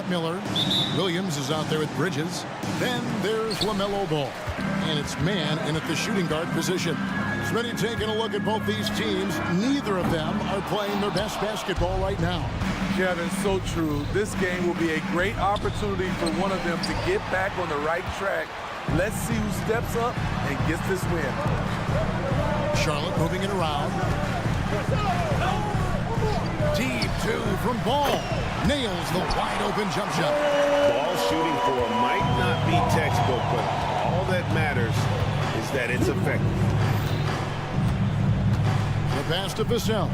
got Miller. Williams is out there with Bridges. Then there's LaMelo Ball. And it's man in at the shooting guard position. Smitty taking a look at both these teams. Neither of them are playing their best basketball right now. Kevin, so true. This game will be a great opportunity for one of them to get back on the right track. Let's see who steps up and gets this win. Charlotte moving it around. Deep two from Ball. Nails the wide open jump shot. Ball shooting for might not be textbook, but all that matters is that it's effective. The pass to Vassell.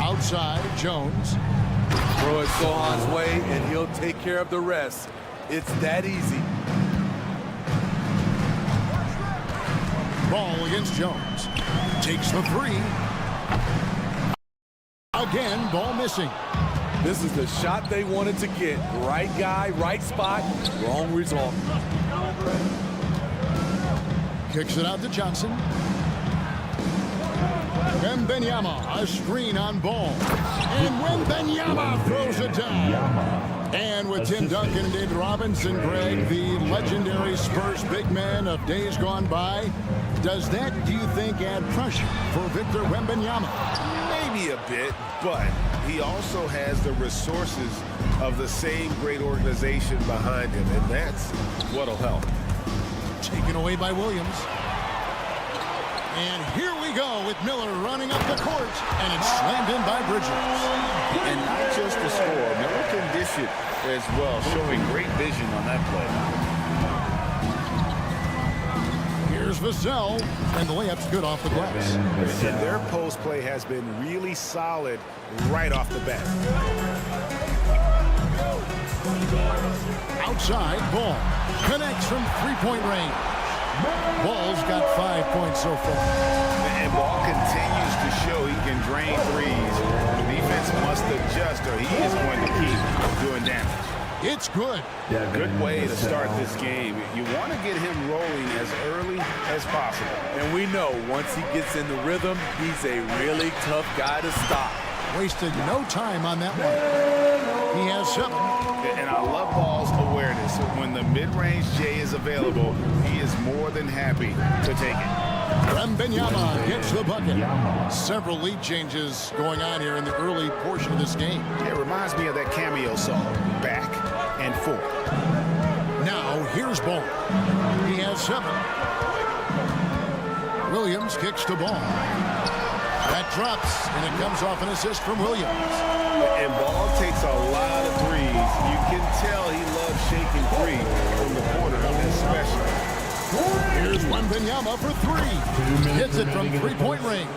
Outside, Jones. Throw it Sohan's way, and he'll take care of the rest. It's that easy. Ball against Jones. Takes the three. Again, ball missing. This is the shot they wanted to get. Right guy, right spot, wrong result. Kicks it out to Johnson. Wembanyama, a screen on Ball. And Wembanyama throws it down. And with Tim Duncan and David Robinson, Greg, the legendary Spurs big man of days gone by, does that, do you think, add pressure for Victor Wembanyama? Maybe a bit, but he also has the resources of the same great organization behind him, and that's what'll help. Taken away by Williams. And here we go with Miller running up the court, and it's slammed in by Bridges. And not just the score, Miller can dish it as well, showing great vision on that play. Here's Vassell, and the layup's good off the glass. And their post play has been really solid right off the bat. Outside, Ball connects from three-point range. Ball's got 5 points so far. And Ball continues to show he can drain threes. The defense must adjust or he is going to keep doing damage. It's good. Good way to start this game. You want to get him rolling as early as possible. And we know once he gets in the rhythm, he's a really tough guy to stop. Wasted no time on that one. He has 7. And I love Ball's awareness. When the mid-range J is available, he is more than happy to take it. Wembanyama gets the bucket. Several lead changes going on here in the early portion of this game. It reminds me of that cameo song, Back and Forth. Now, here's Ball. He has 7. Williams kicks to Ball. That drops, and it comes off an assist from Williams. And Ball takes a lot of threes. You can tell he loves shaking free from the corner, especially. Here's Wembanyama for 3. Hits it from three-point range.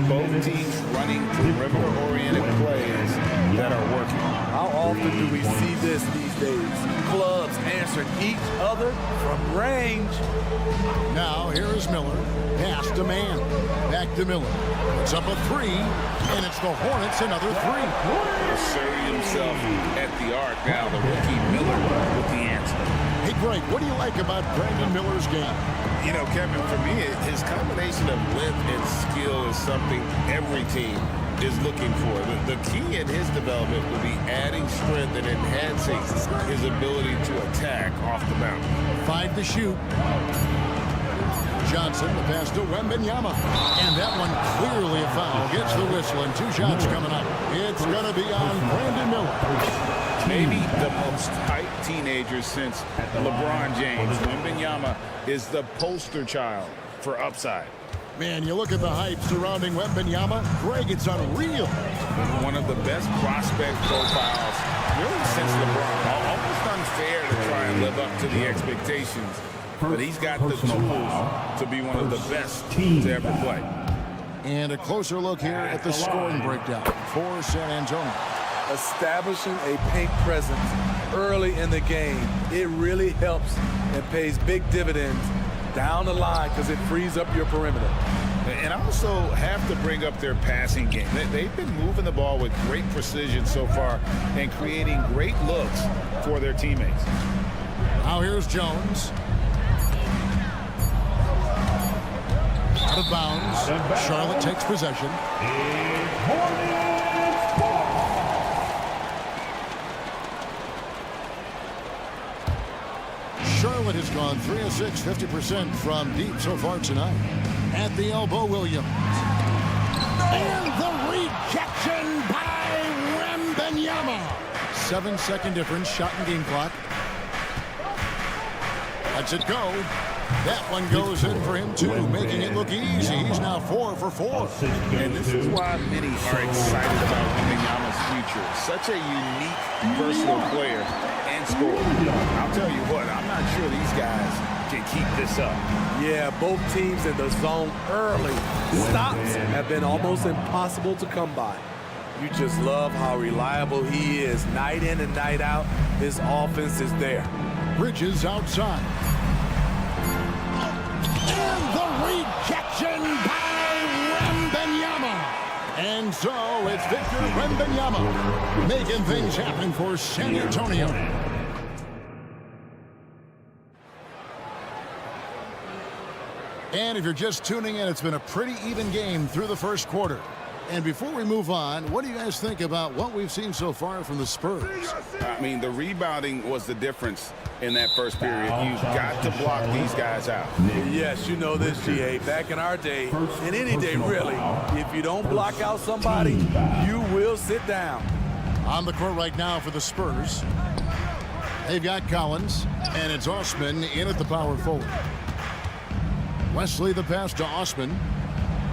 Both teams running perimeter-oriented plays that are working. How often do we see this these days? Clubs answering each other from range. Now, here is Miller. Pass to man. Back to Miller. Puts up a 3, and it's the Hornets another 3. Asserting himself at the arc now. The rookie Miller with the answer. Hey, Greg, what do you like about Brandon Miller's game? You know, Kevin, for me, his combination of length and skill is something every team is looking for. The key in his development will be adding strength and enhancing his ability to attack off the bounce. 5 to shoot. Johnson, the pass to Wembanyama. And that one clearly a foul. Gets the whistle, and 2 shots coming up. It's going to be on Brandon Miller. Maybe the most hyped teenager since LeBron James. Wembanyama is the poster child for upside. Man, you look at the hype surrounding Wembanyama. Greg, it's unreal. One of the best prospect profiles really since LeBron. Almost unfair to try and live up to the expectations. But he's got the tools to be one of the best to ever play. And a closer look here at the scoring breakdown for San Antonio. Establishing a paint presence early in the game, it really helps and pays big dividends down the line because it frees up your perimeter. And also have to bring up their passing game. They've been moving the ball with great precision so far and creating great looks for their teammates. Now here's Jones. Out of bounds. Charlotte takes possession. Charlotte has gone 3 of 6, 50% from deep so far tonight. At the elbow, Williams. And the rejection by Wembanyama. 7-second difference, shot and game clock. Lets it go. That one goes in for him, too, making it look easy. He's now 4 for 4. And this is why many are excited about Wembanyama's future. Such a unique, versatile player and scorer. I'll tell you what, I'm not sure these guys can keep this up. Yeah, both teams in the zone early. Stops have been almost impossible to come by. You just love how reliable he is. Night in and night out, his offense is there. Bridges outside. And the rejection by Wembanyama. And so it's Victor Wembanyama making things happen for San Antonio. And if you're just tuning in, it's been a pretty even game through the first quarter. And before we move on, what do you guys think about what we've seen so far from the Spurs? I mean, the rebounding was the difference in that first period. You've got to block these guys out. Yes, you know this, GA. Back in our day, and any day really, if you don't block out somebody, you will sit down. On the court right now for the Spurs. They've got Collins, and it's Osman in at the power forward. Wesley the pass to Osman.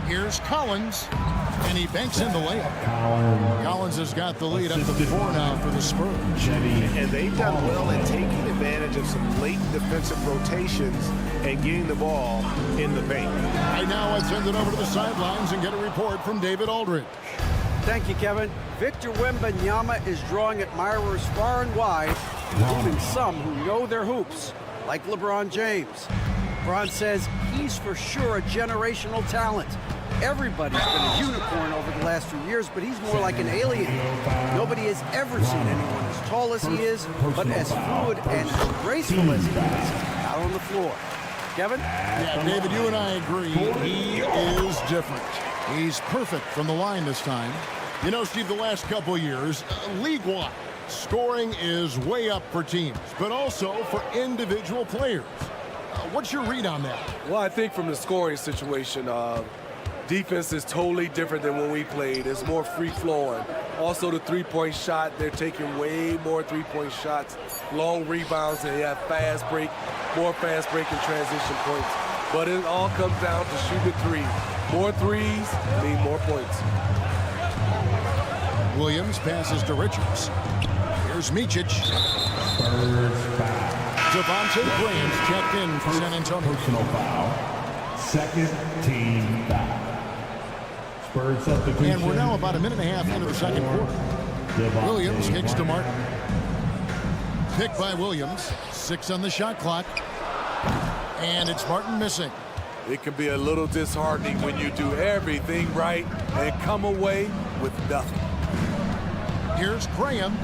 Here's Collins, and he banks in the layup. Collins has got the lead up to 4 now for the Spurs. And they've done well in taking advantage of some late defensive rotations and getting the ball in the paint. Right now, let's send it over to the sidelines and get a report from David Aldridge. Thank you, Kevin. Victor Wembanyama is drawing admirers far and wide, including some who know their hoops, like LeBron James. LeBron says he's for sure a generational talent. Everybody's been a unicorn over the last few years, but he's more like an alien. Nobody has ever seen anyone as tall as he is, but as fluid and as graceful as he is out on the floor. Kevin? Yeah, David, you and I agree. He is different. He's perfect from the line this time. You know, Steve, the last couple years, league-wide, scoring is way up for teams, but also for individual players. What's your read on that? Well, I think from the scoring situation, defense is totally different than when we played. It's more free-flowing. Also, the three-point shot, they're taking way more three-point shots, long rebounds, and they have fast break, more fast break and transition points. But it all comes down to shooting three. More threes mean more points. Williams passes to Richards. Here's Micic. Devontae Graham's checked in for San Antonio. Personal foul. Second team foul. Spurs substitution. And we're now about a minute and a half into the second quarter. Williams kicks to Martin. Pick by Williams. 6 on the shot clock. And it's Martin missing. It can be a little disheartening when you do everything right and come away with nothing. Here's Graham.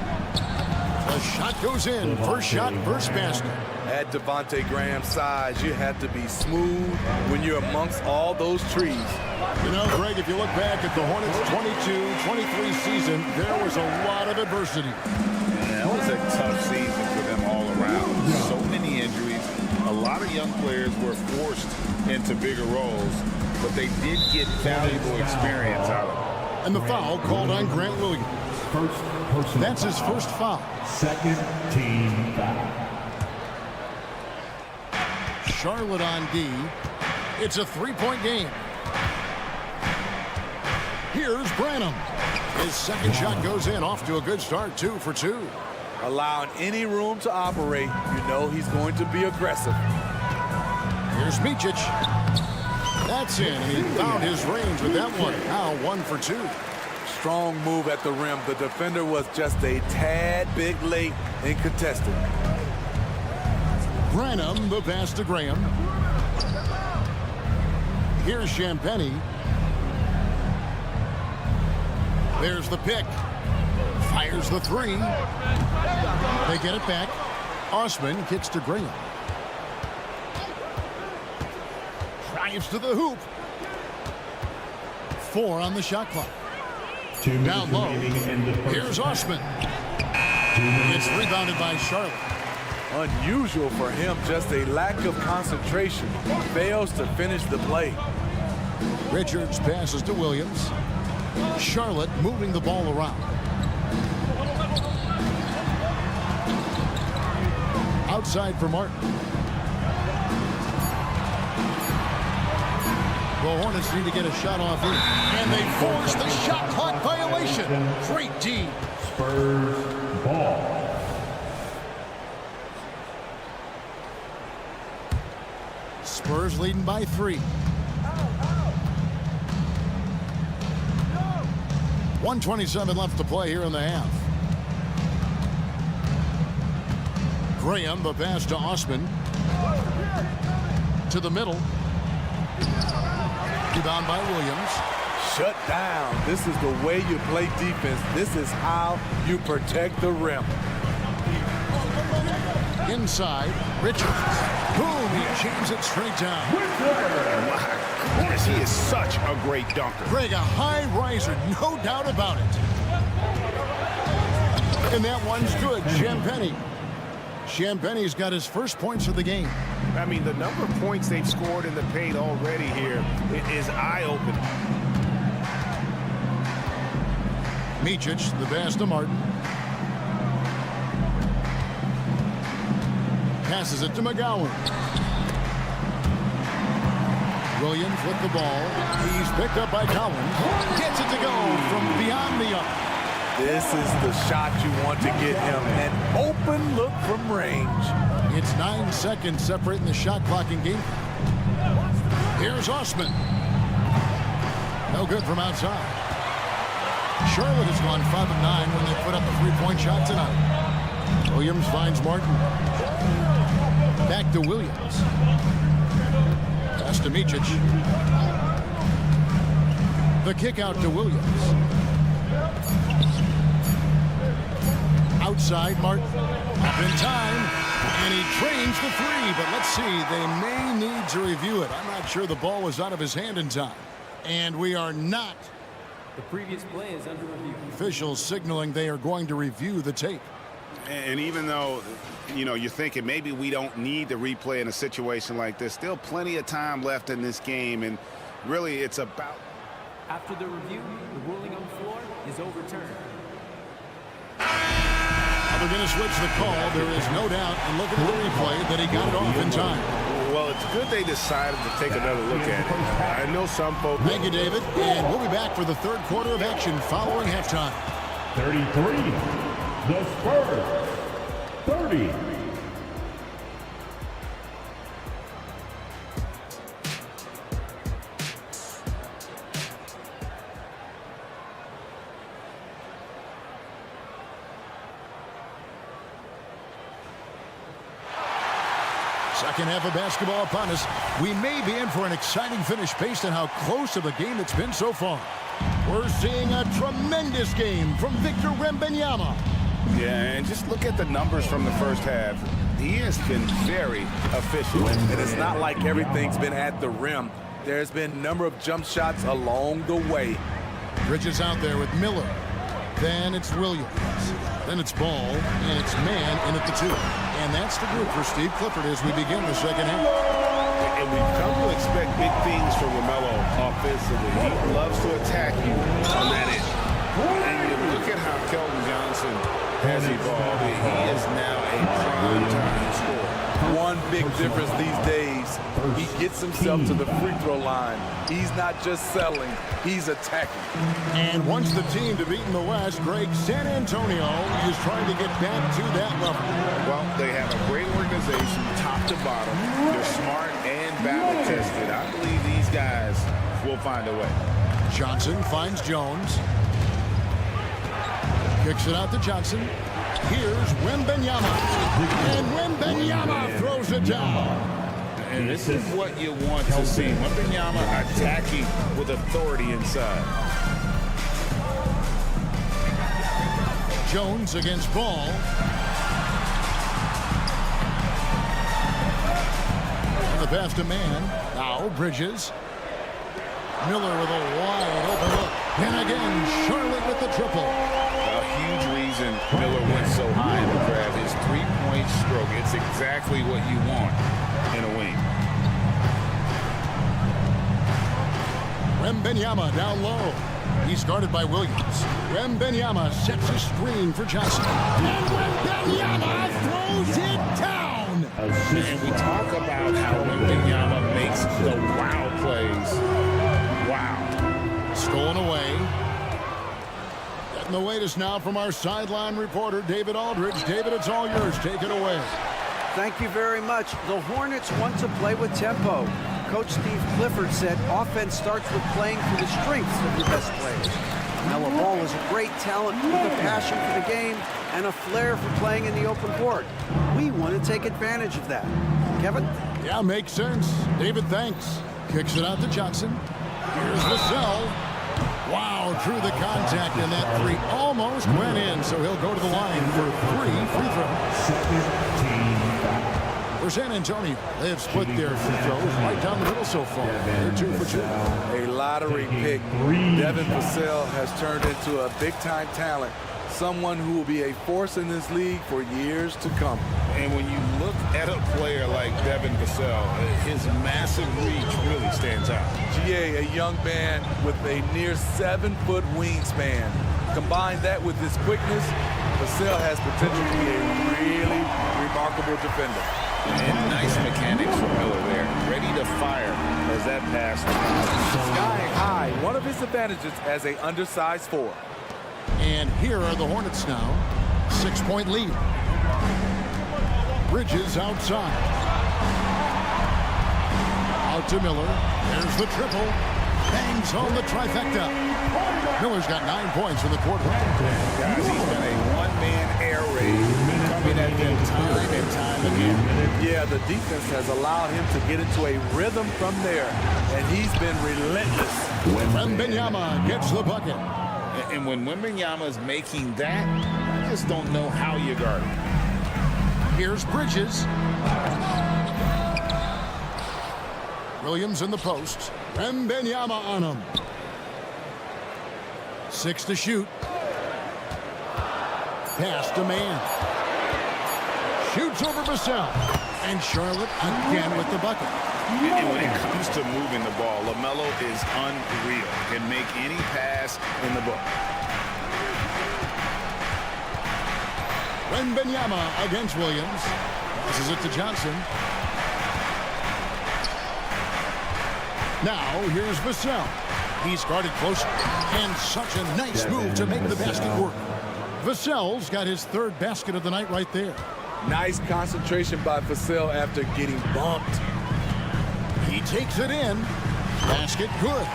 The shot goes in. First shot, first basket. At Devontae Graham's size, you have to be smooth when you're amongst all those trees. You know, Greg, if you look back at the Hornets' 22-23 season, there was a lot of adversity. That was a tough season for them all around. So many injuries. A lot of young players were forced into bigger roles, but they did get valuable experience out of it. And the foul called on Grant Williams. That's his first foul. Second team foul. Charlotte on D. It's a 3-point game. Here's Branham. His second shot goes in, off to a good start, 2 for 2. Allowing any room to operate, you know he's going to be aggressive. Here's Micic. That's in, and he found his range with that one. Now 1 for 2. Strong move at the rim. The defender was just a tad bit late in contesting. Branham, the pass to Graham. Here's Champagny. There's the pick. Fires the 3. They get it back. Osman kicks to Graham. Drives to the hoop. 4 on the shot clock. Down low. Here's Osman. It's rebounded by Charlotte. Unusual for him, just a lack of concentration. Fails to finish the play. Richards passes to Williams. Charlotte moving the ball around. Outside for Martin. The Hornets need to get a shot off here. And they force the shot clock violation. Great D. Spurs ball. Spurs leading by 3. 1:27 left to play here in the half. Graham, the pass to Osman. To the middle. Rebound by Williams. Shut down. This is the way you play defense. This is how you protect the rim. Inside, Richards. Boom, he jams it straight down. My goodness, he is such a great dunker. Greg, a high riser, no doubt about it. And that one's good. Champagne's got his first points of the game. I mean, the number of points they've scored in the paint already here is eye-opening. Micic, the pass to Martin. Passes it to McGowan. Williams with the ball. He's picked up by Collins. Gets it to go from beyond the arc. This is the shot you want to get him. An open look from range. It's 9 seconds separating the shot clock in game. Here's Osman. No good from outside. Charlotte has gone 5 of 9 when they put up a 3-point shot tonight. Williams finds Martin. Back to Williams. Pass to Micic. The kick out to Williams. Outside, Martin. Up in time. And he drains the 3. But let's see. They may need to review it. I'm not sure the ball was out of his hand in time. And we are not. The previous play is under review. Officials signaling they are going to review the tape. And even though, you know, you're thinking maybe we don't need to replay in a situation like this, still plenty of time left in this game. And really, it's about... After the review, the ruling on the floor is overturned. They're going to switch the call. There is no doubt, and look at the replay, that he got it off in time. Well, it's good they decided to take another look at it. I know some folks... Thank you, David. And we'll be back for the third quarter of action following halftime. 33. The Spurs. 30. Second half of basketball upon us. We may be in for an exciting finish based on how close of a game it's been so far. We're seeing a tremendous game from Victor Wembanyama. Yeah, and just look at the numbers from the first half. He has been very efficient. And it's not like everything's been at the rim. There's been a number of jump shots along the way. Bridges out there with Miller. Then it's Williams. Then it's Ball. And it's man in at the 2. And that's the group for Steve Clifford as we begin the second half. And we've come to expect big things from Romelo offensively. He loves to attack you on that end. And you look at how Kelvin Johnson has evolved. He is now a prime-time scorer. One big difference these days, he gets himself to the free throw line. He's not just settling, he's attacking. And once the team to beat in the West, Greg, San Antonio is trying to get back to that level. Well, they have a great organization, top to bottom. They're smart and battle-tested. I believe these guys will find a way. Johnson finds Jones. Kicks it out to Johnson. Here's Wembanyama. And Wembanyama throws it down. And this is what you want to see. Wembanyama attacking with authority inside. Jones against Ball. And the pass to man. Now Bridges. Miller with a wide open look. And again, Charlotte with the triple. A huge reason Miller went so high in the grab. His three-point stroke. It It's exactly what you want in a wing. Wembanyama down low. He's guarded by Williams. Wembanyama sets a screen for Johnson. And Wembanyama throws it down. And we talk about how Udiplomat makes the wow plays. Wow. Stolen away. Getting the latest now from our sideline reporter, David Aldridge. David, it's all yours. Take it away. Thank you very much. The Hornets want to play with tempo. Coach Steve Clifford said offense starts with playing to the strengths of your best players. Melo Ball is a great talent with a passion for the game and a flair for playing in the open court. We want to take advantage of that. Kevin? Yeah, makes sense. David, thanks. Kicks it out to Johnson. Here's Vassell. Wow, through the contact, and that three almost went in, so he'll go to the line for 3 free throws. For San Antonio, they have split their free throws right down the middle so far. They're 2 for 2. A lottery pick. Devin Vassell has turned into a big-time talent, someone who will be a force in this league for years to come. And when you look at a player like Devin Vassell, his massive reach really stands out. GA, a young man with a near 7-foot wingspan. Combine that with his quickness, Vassell has potential to be a really remarkable defender. And nice mechanics from Miller there. Ready to fire as that pass. Sky high, one of his advantages as an undersized 4. And here are the Hornets now. 6-point lead. Bridges outside. Out to Miller. There's the triple. Bangs home the trifecta. Miller's got 9 points in the quarter. Guys, he's been a one-man air raid coming at them time and time again. Yeah, the defense has allowed him to get into a rhythm from there, and he's been relentless. Wembanyama gets the bucket. And when Wembanyama is making that, I just don't know how you guard it. Here's Bridges. Williams in the post. Wembanyama on him. 6 to shoot. Pass to man. Shoots over Vassell. And Charlotte again with the bucket. And when it comes to moving the ball, LaMelo is unreal. Can make any pass in the book. Wembanyama against Williams. Passes it to Johnson. Now here's Vassell. He's guarded closer. And such a nice move to make the basket work. Vassell's got his 3rd basket of the night right there. Nice concentration by Vassell after getting bumped. He takes it in. Basket good.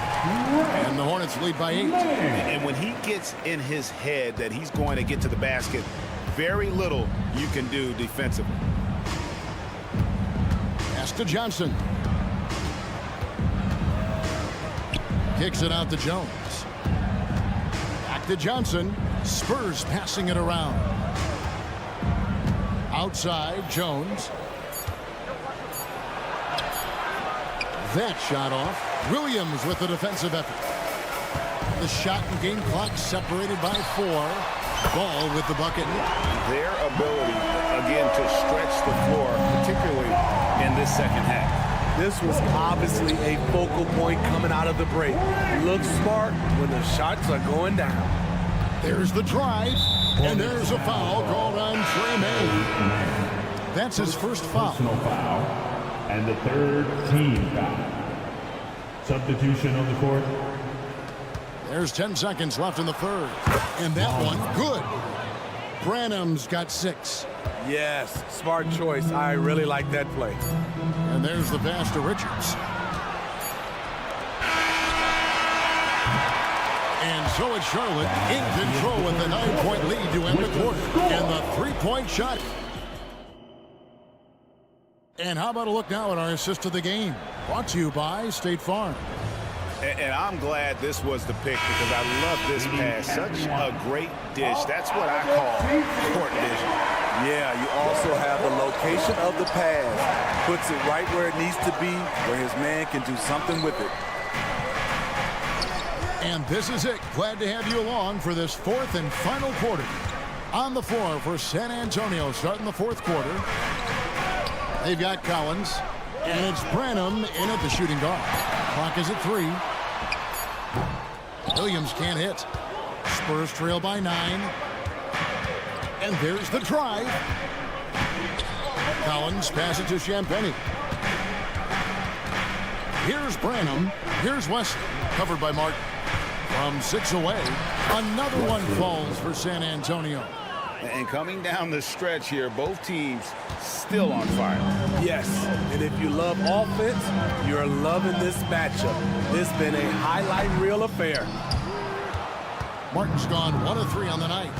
And the Hornets lead by 8. And when he gets in his head that he's going to get to the basket, very little you can do defensively. Pass to Johnson. Kicks it out to Jones. Back to Johnson. Spurs passing it around. Outside, Jones. That shot off. Williams with the defensive effort. The shot and game clock separated by 4. Ball with the bucket. Their ability, again, to stretch the floor, particularly in this second half. This was obviously a focal point coming out of the break. Looks smart when the shots are going down. There's the drive, and there's a foul called on Trey May. That's his first foul. Personal foul, and the 3rd team foul. Substitution on the court. There's 10 seconds left in the 3rd. And that one, good. Branham's got 6. Yes, smart choice. I really like that play. And there's the pass to Richards. And so it's Charlotte in control with the 9-point lead to end the quarter. And the 3-point shot. And how about a look now at our assist of the game? Brought to you by State Farm. And I'm glad this was the pick because I love this pass. Such a great dish. That's what I call court vision. Yeah, you also have the location of the pass. Puts it right where it needs to be, where his man can do something with it. And this is it. Glad to have you along for this 4th and final quarter. On the floor for San Antonio starting the fourth quarter. They've got Collins. And it's Branham in at the shooting guard. Clock is at 3. Williams can't hit. Spurs trail by 9. And there's the drive. Collins passes to Champagny. Here's Branham. Here's Wesley. Covered by Martin. From 6 away, another one falls for San Antonio. And coming down the stretch here, both teams still on fire. Yes, and if you love offense, you're loving this matchup. This has been a highlight reel affair. Martin's gone 1 of 3 on the night.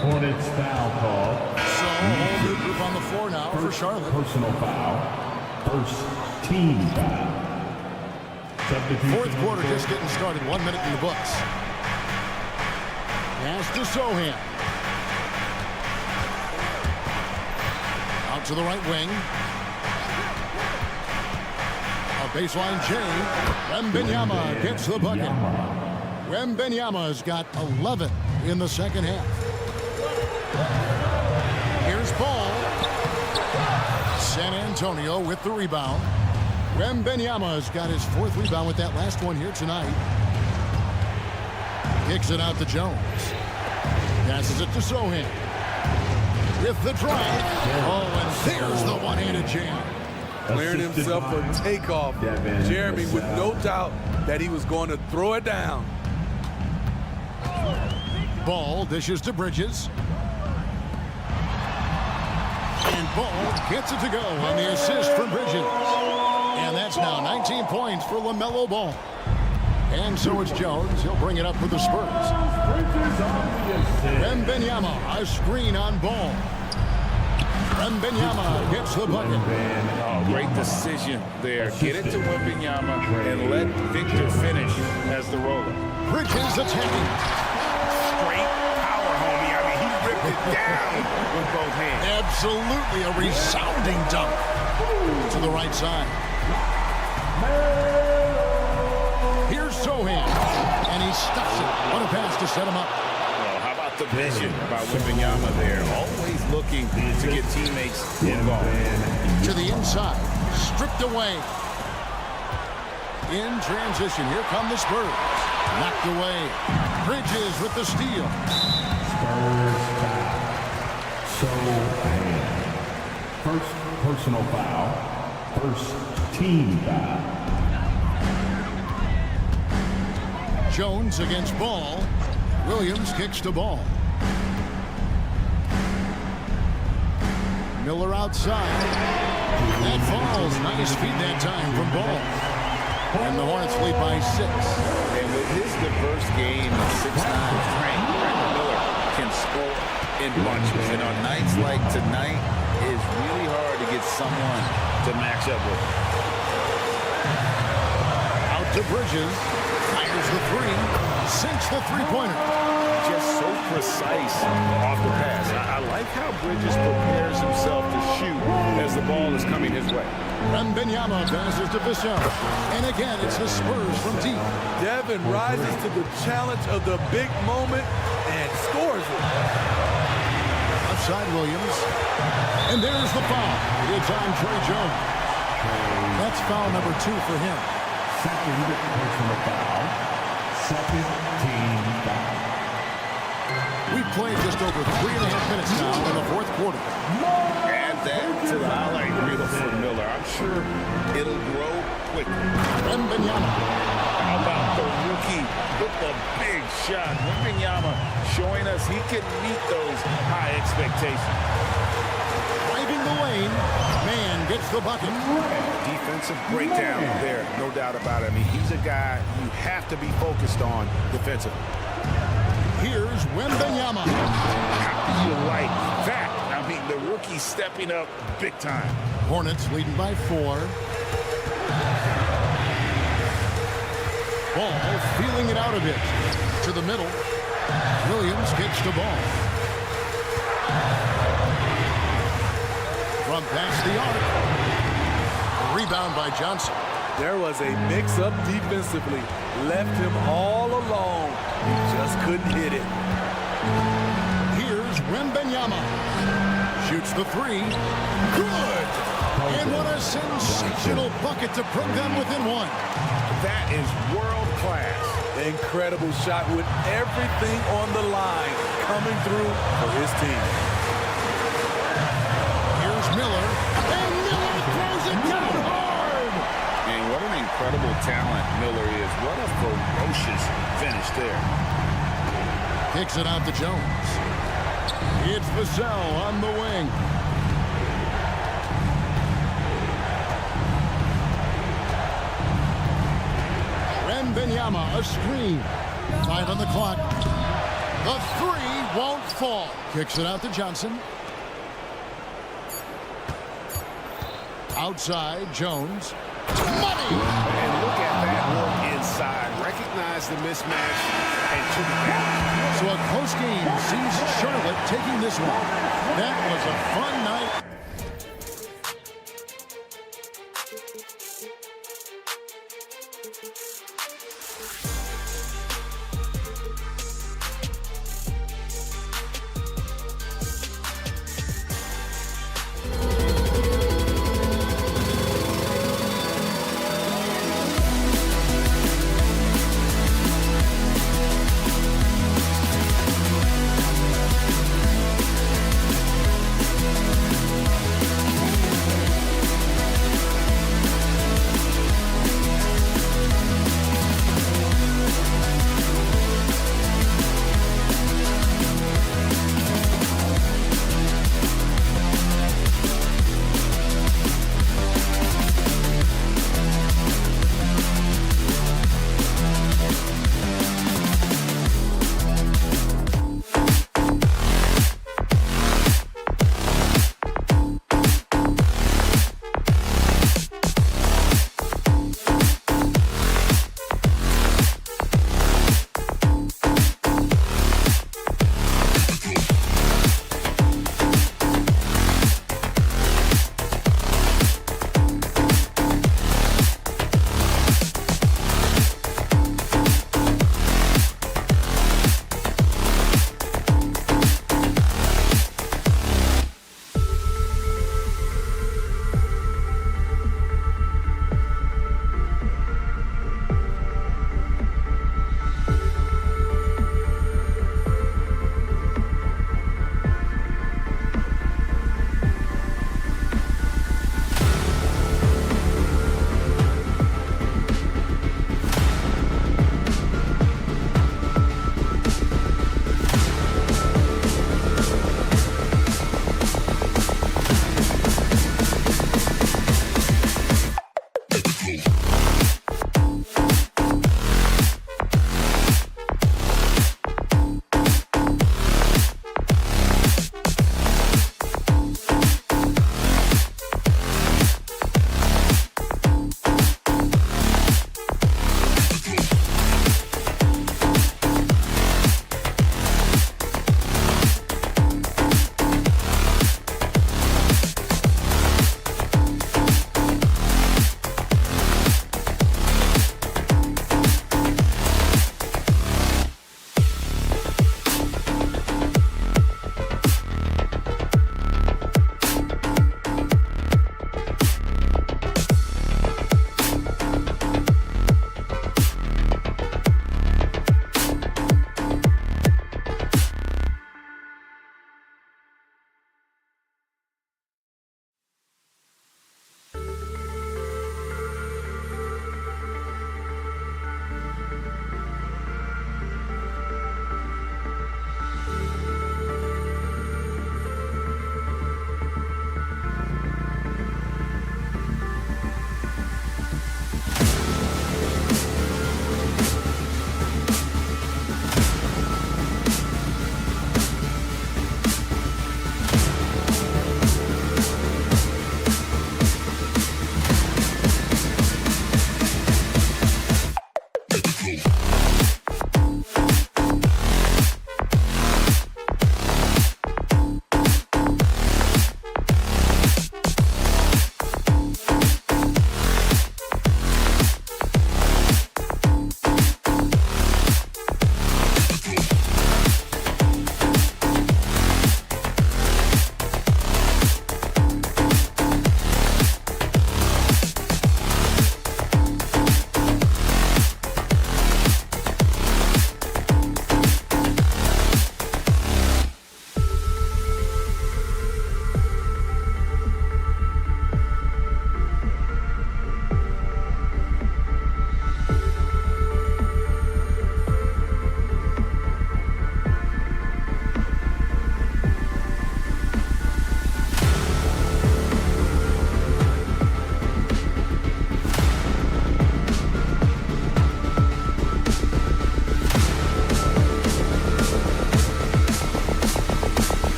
Hornets foul call. So, whole new group on the floor now for Charlotte. Personal foul. First team foul. Substitution Fourth quarter just getting started. 1 minute in the books. Pass to Sohan. Out to the right wing. A baseline chain. Wembanyama gets the bucket. Wembanyama's got 11 in the second half. Here's Ball. San Antonio with the rebound. Wembanyama's got his 4th rebound with that last one here tonight. Kicks it out to Jones. Passes it to Sohan. With the drive. Oh, and there's the one-handed jam. Clearing himself for takeoff. Jeremy with no doubt that he was going to throw it down. Ball dishes to Bridges. And Ball gets it to go on the assist from Bridges. And that's now 19 points for LaMelo Ball. And so it's Jones. He'll bring it up for the Spurs. Wembanyama, a screen on Ball. Wembanyama gets the bucket. Great decision there. Get it to Wembanyama and let Victor finish as the roller. Bridges attacking. Straight power, homie. I mean, he ripped it down with both hands. Absolutely a resounding dunk to the right side. Here's Sohan, and he stuffs it. What a pass to set him up. Well, how about the vision by Wembanyama there? Always looking to get teammates involved. To the inside, stripped away. In transition, here come the Spurs. Knocked away. Bridges with the steal. Spurs foul. Sohan. First personal foul. First team foul. Jones against Ball. Williams kicks to Ball. Miller outside. That falls. Nice feed that time from Ball. And the Hornets lead by 6. And with his diverse game and 6 times trained, Brandon Miller can score in bunches. And on nights like tonight, it's really hard to get someone to match up with. Out to Bridges. Fires the 3. Sinks the three-pointer. Just so precise off the pass. I like how Bridges prepares himself to shoot as the ball is coming his way. Wembanyama passes to Bissell. And again, it's the Spurs from deep. Devin rises to the challenge of the big moment and scores it. Outside Williams. And there's the foul. It's on Trey Jones. That's foul number 2 for him. Second personal foul. Second team foul. We've played just over 3.5 minutes now in the fourth quarter. Add that to the highlight reel for Miller. I'm sure it'll grow quickly. Wembanyama. How about the rookie with the big shot? Wembanyama showing us he can meet those high expectations. Driving the lane. Man gets the bucket. Defensive breakdown there, no doubt about it. I mean, he's a guy you have to be focused on defensively. Here's Wembanyama. How do you like that? I mean, the rookie stepping up big time. Hornets leading by 4. Ball feeling it out a bit. To the middle. Williams kicks the ball. From past the arc. Rebound by Johnson. There was a mix-up defensively. Left him all alone. He just couldn't hit it. Here's Wembanyama shoots the three. Good! And what a sensational bucket to put them within one. That is world class. Incredible shot with everything on the line coming through for his team. Here's Miller. And Miller throws it down hard. And what an incredible talent Miller is. What a ferocious finish there. Kicks it out to Jones. It's Vassell on the wing. Wembanyama, a screen. 5 on the clock. The three won't fall. Kicks it out to Johnson. Outside, Jones. Money! And look at that work inside. Recognize the mismatch and took it down. So a close game sees Charlotte taking this one. That was a fun night.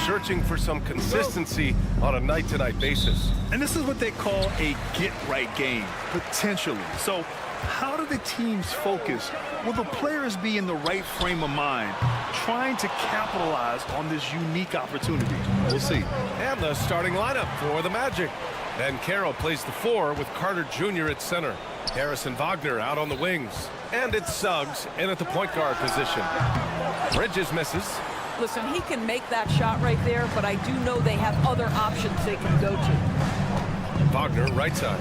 Searching for some consistency on a night-to-night basis. And this is what they call a get-right game, potentially. So how do the teams focus? Will the players be in the right frame of mind, trying to capitalize on this unique opportunity? We'll see. And the starting lineup for the Magic. Banchero plays the 4 with Carter Jr. at center. Harrison Wagner out on the wings. And it's Suggs in at the point guard position. Bridges misses. Listen, he can make that shot right there, but I do know they have other options they can go to. Wagner, right side.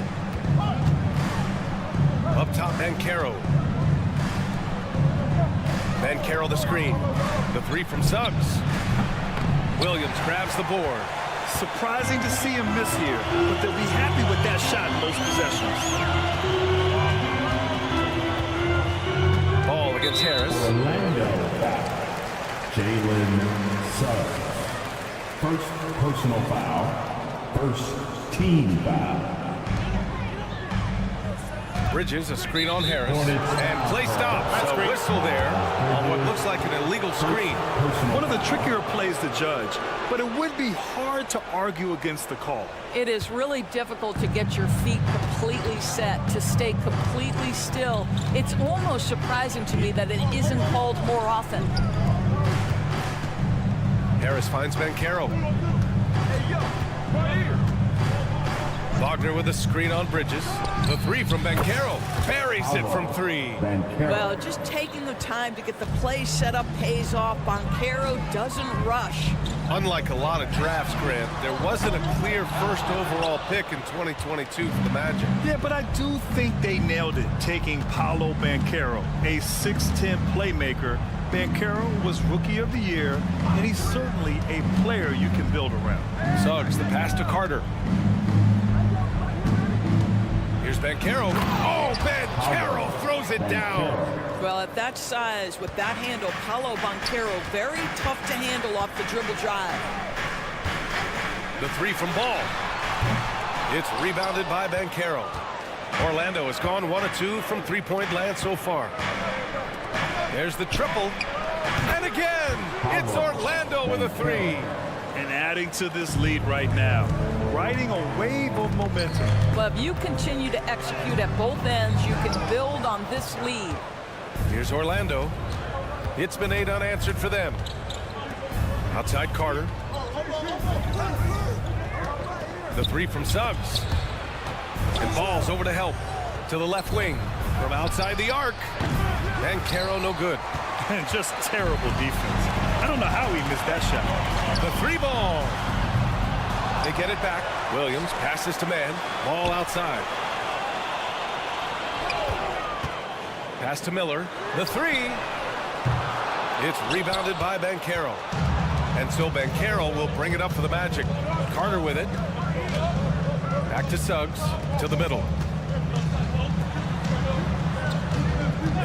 Up top, Banchero. Banchero the screen. The 3 from Suggs. Williams grabs the board. Surprising to see him miss here, but they'll be happy with that shot in most possessions. Ball against Harris. Orlando. Jalen Suggs. First personal foul. First team foul. Bridges, a screen on Harris. And play stops. A whistle there on what looks like an illegal screen. One of the trickier plays to judge, but it would be hard to argue against the call. It is really difficult to get your feet completely set, to stay completely still. It's almost surprising to me that it isn't called more often. Harris finds Banchero. Wagner with a screen on Bridges. The 3 from Banchero. Buries it from 3. Well, just taking the time to get the play set up pays off. Banchero doesn't rush. Unlike a lot of drafts, Grant, there wasn't a clear first overall pick in 2022 for the Magic. Yeah, but I do think they nailed it, taking Paolo Banchero, a 6'10 playmaker. Banchero was Rookie of the Year, and he's certainly a player you can build around. Suggs, the pass to Carter. Here's Banchero. Oh, Banchero throws it down. Well, at that size, with that handle, Paolo Banchero, very tough to handle off the dribble drive. The 3 from Ball. It's rebounded by Banchero. Orlando has gone 1 of 2 from three-point land so far. There's the triple. And again, it's Orlando with a 3. And adding to this lead right now. riding a wave of momentum. Well, if you continue to execute at both ends, you can build on this lead. Here's Orlando. It's been 8 unanswered for them. Outside Carter. The 3 from Suggs. And ball's over to help. To the left wing. From outside the arc. And Caro no good. And just terrible defense. I don't know how he missed that shot. The 3 ball. They get it back. Williams passes to man. Ball outside. Pass to Miller. The 3. It's rebounded by Banchero. And so Banchero will bring it up for the Magic. Carter with it. Back to Suggs. To the middle.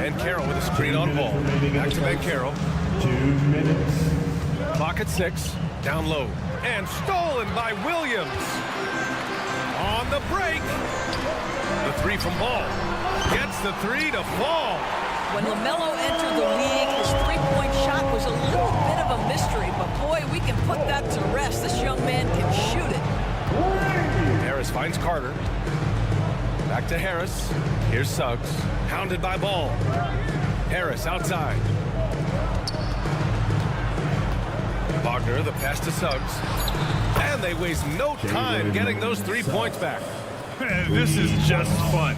Banchero with a screen on ball. Back to Banchero. 2 minutes. Clock at 6. Down low. And stolen by Williams. On the break. The 3 from Ball. Gets the 3 to fall. When LaMelo entered the league, his three-point shot was a little bit of a mystery, but boy, we can put that to rest. This young man can shoot it. Harris finds Carter. Back to Harris. Here's Suggs. Hounded by Ball. Harris outside. Wagner, the pass to Suggs. And they waste no time getting those 3 points back. Man, this is just fun.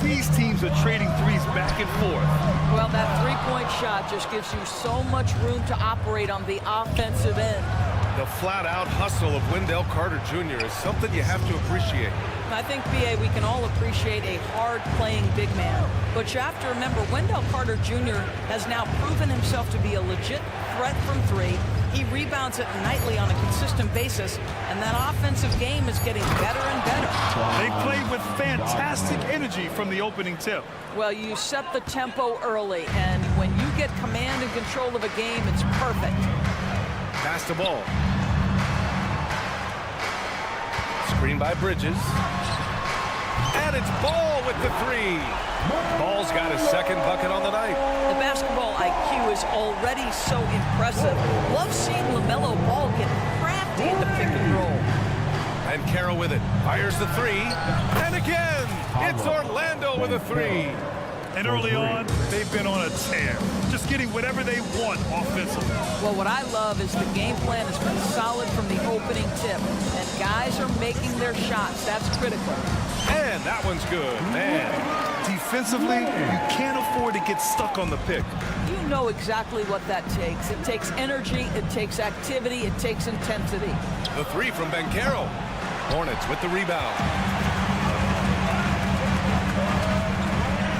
These teams are trading threes back and forth. Well, that three-point shot just gives you so much room to operate on the offensive end. The flat-out hustle of Wendell Carter Jr. is something you have to appreciate. I think, B.A., we can all appreciate a hard-playing big man. But you have to remember, Wendell Carter Jr. has now proven himself to be a legit threat from 3. He rebounds it nightly on a consistent basis, and that offensive game is getting better and better. They played with fantastic energy from the opening tip. Well, you set the tempo early, and when you get command and control of a game, it's perfect. Pass the ball. Screen by Bridges. And it's Ball with the 3. Ball's got his second bucket on the night. The basketball IQ is already so impressive. Love seeing LaMelo Ball get crafty in the pick and roll. And Caro with it. Fires the 3. And again, it's Orlando with a 3. And early on, they've been on a tear. Just getting whatever they want offensively. Well, what I love is the game plan has been solid from the opening tip. And guys are making their shots. That's critical. And that one's good, man. Defensively, you can't afford to get stuck on the pick. You know exactly what that takes. It takes energy, it takes activity, it takes intensity. The 3 from Banchero. Hornets with the rebound.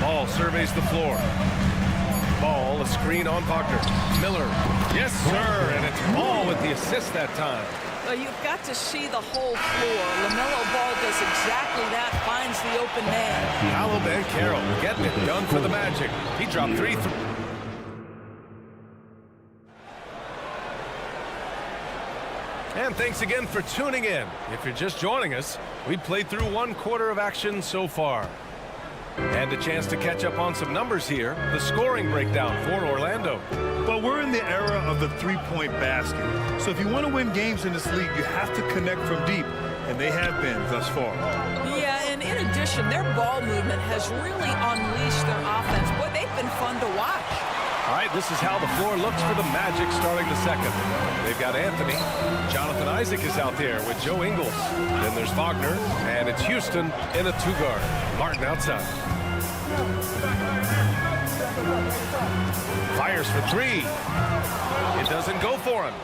Ball surveys the floor. Ball, a screen on Wagner. Miller. Yes, sir. And it's Ball with the assist that time. Well, you've got to see the whole floor. LaMelo Ball does exactly that, finds the open man. Paolo Banchero getting it done for the Magic. He dropped 3. And thanks again for tuning in. If you're just joining us, we've played through 1 quarter of action so far. And a chance to catch up on some numbers here. The scoring breakdown for Orlando. But we're in the era of the three-point basket. So if you want to win games in this league, you have to connect from deep. And they have been thus far. Yeah, and in addition, their ball movement has really unleashed their offense. Boy, they've been fun to watch. All right, this is how the floor looks for the Magic starting the second. They've got Anthony. Jonathan Isaac is out there with Joe Ingles. Then there's Wagner, and it's Houston in a 2-guard. Martin outside. Fires for 3. It doesn't go for him.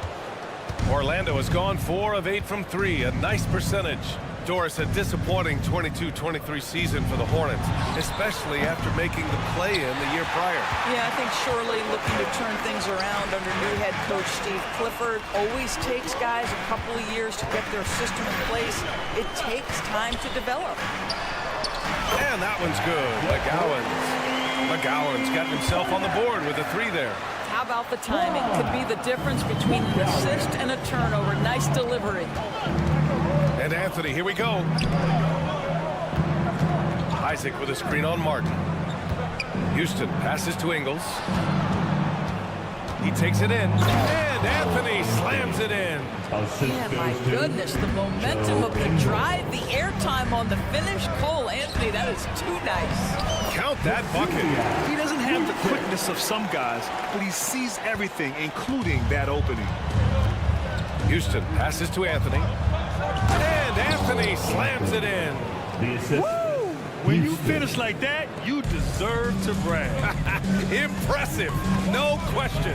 Orlando has gone 4 of 8 from 3, a nice percentage. Doris, a disappointing 22-23 season for the Hornets, especially after making the play-in the year prior. Yeah, I think surely looking to turn things around under new head coach Steve Clifford. Always takes guys a couple of years to get their system in place. It takes time to develop. And that one's good. McGowan's got himself on the board with a 3 there. How about the timing? Could be the difference between an assist and a turnover. Nice delivery. And Anthony, here we go. Isaac with a screen on Martin. Houston passes to Ingles. He takes it in, and Anthony slams it in. Man, my goodness, the momentum of the drive, the airtime on the finish. Cole Anthony, that is too nice. Count that bucket. He doesn't have the quickness of some guys, but he sees everything, including that opening. Houston passes to Anthony, and Anthony slams it in. The assist. When you finish like that, you deserve to brag. Impressive, no question.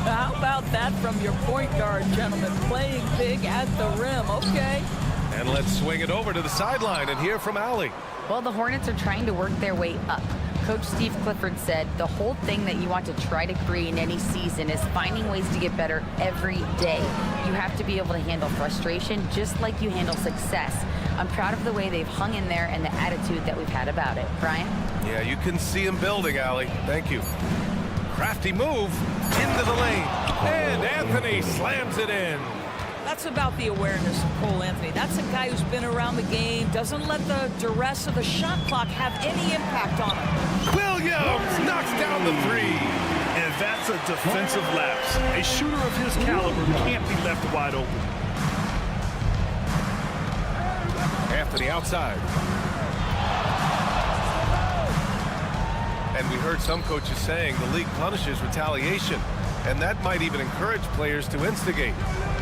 How about that from your point guard, gentlemen? Playing big at the rim, okay. And let's swing it over to the sideline and hear from Allie. Well, the Hornets are trying to work their way up. Coach Steve Clifford said the whole thing that you want to try to create in any season is finding ways to get better every day. You have to be able to handle frustration just like you handle success. I'm proud of the way they've hung in there and the attitude that we've had about it. Brian? Yeah, you can see him building, Allie. Thank you. Crafty move into the lane, and Anthony slams it in. That's about the awareness of Cole Anthony. That's a guy who's been around the game, doesn't let the duress of the shot clock have any impact on him. Williams knocks down the three. And that's a defensive lapse. A shooter of his caliber can't be left wide open. Anthony outside. And we heard some coaches saying the league punishes retaliation, and that might even encourage players to instigate.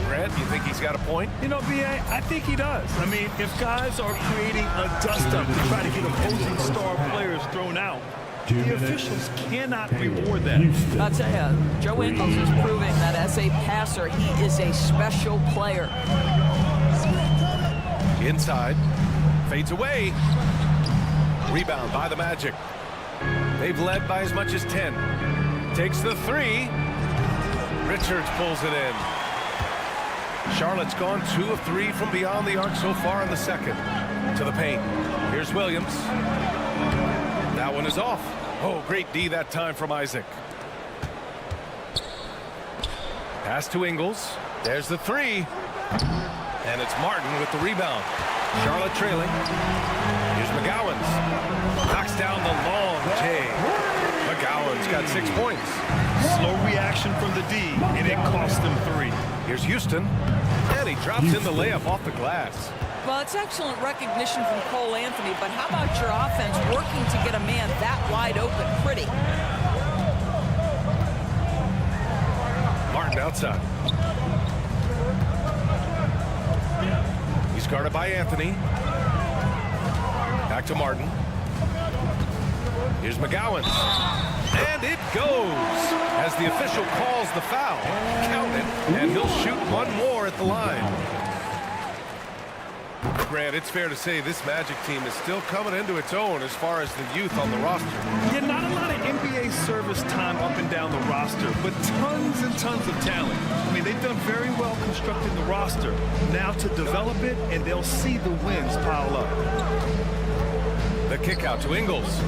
Grant, you think he's got a point? You know, B.A., I think he does. I mean, if guys are creating a dust-up to try to get opposing star players thrown out, the officials cannot reward that. I'll tell you, Joe Ingles is proving that as a passer, he is a special player. Inside, fades away. Rebound by the Magic. They've led by as much as 10. Takes the three. Richards pulls it in. Charlotte's gone 2 of 3 from beyond the arc so far in the second. To the paint. Here's Williams. That one is off. Oh, great D that time from Isaac. Pass to Ingles. There's the three. And it's Martin with the rebound. Charlotte trailing. Here's McGowan's. Knocks down the long J. McGowan's got 6 points. Slow reaction from the D, and it cost them 3. Here's Houston. And he drops in the layup off the glass. Well, it's excellent recognition from Cole Anthony, but how about your offense working to get a man that wide open pretty? Martin outside. He's guarded by Anthony. Back to Martin. Here's McGowan. And it goes as the official calls the foul. Count it, and he'll shoot one more at the line. Grant, it's fair to say this Magic team is still coming into its own as far as the youth on the roster. Yeah, not a lot of NBA service time up and down the roster, but tons and tons of talent. I mean, they've done very well constructing the roster. Now to develop it, and they'll see the wins pile up. The kick out to Ingles.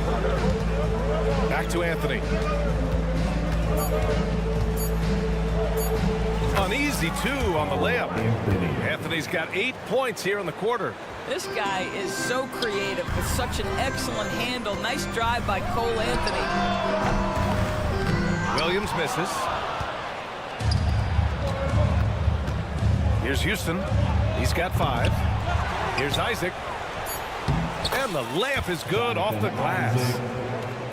Back to Anthony. Uneasy two on the layup. Anthony's got 8 points here in the quarter. This guy is so creative with such an excellent handle. Nice drive by Cole Anthony. Williams misses. Here's Houston. He's got 5. Here's Isaac. And the layup is good off the glass.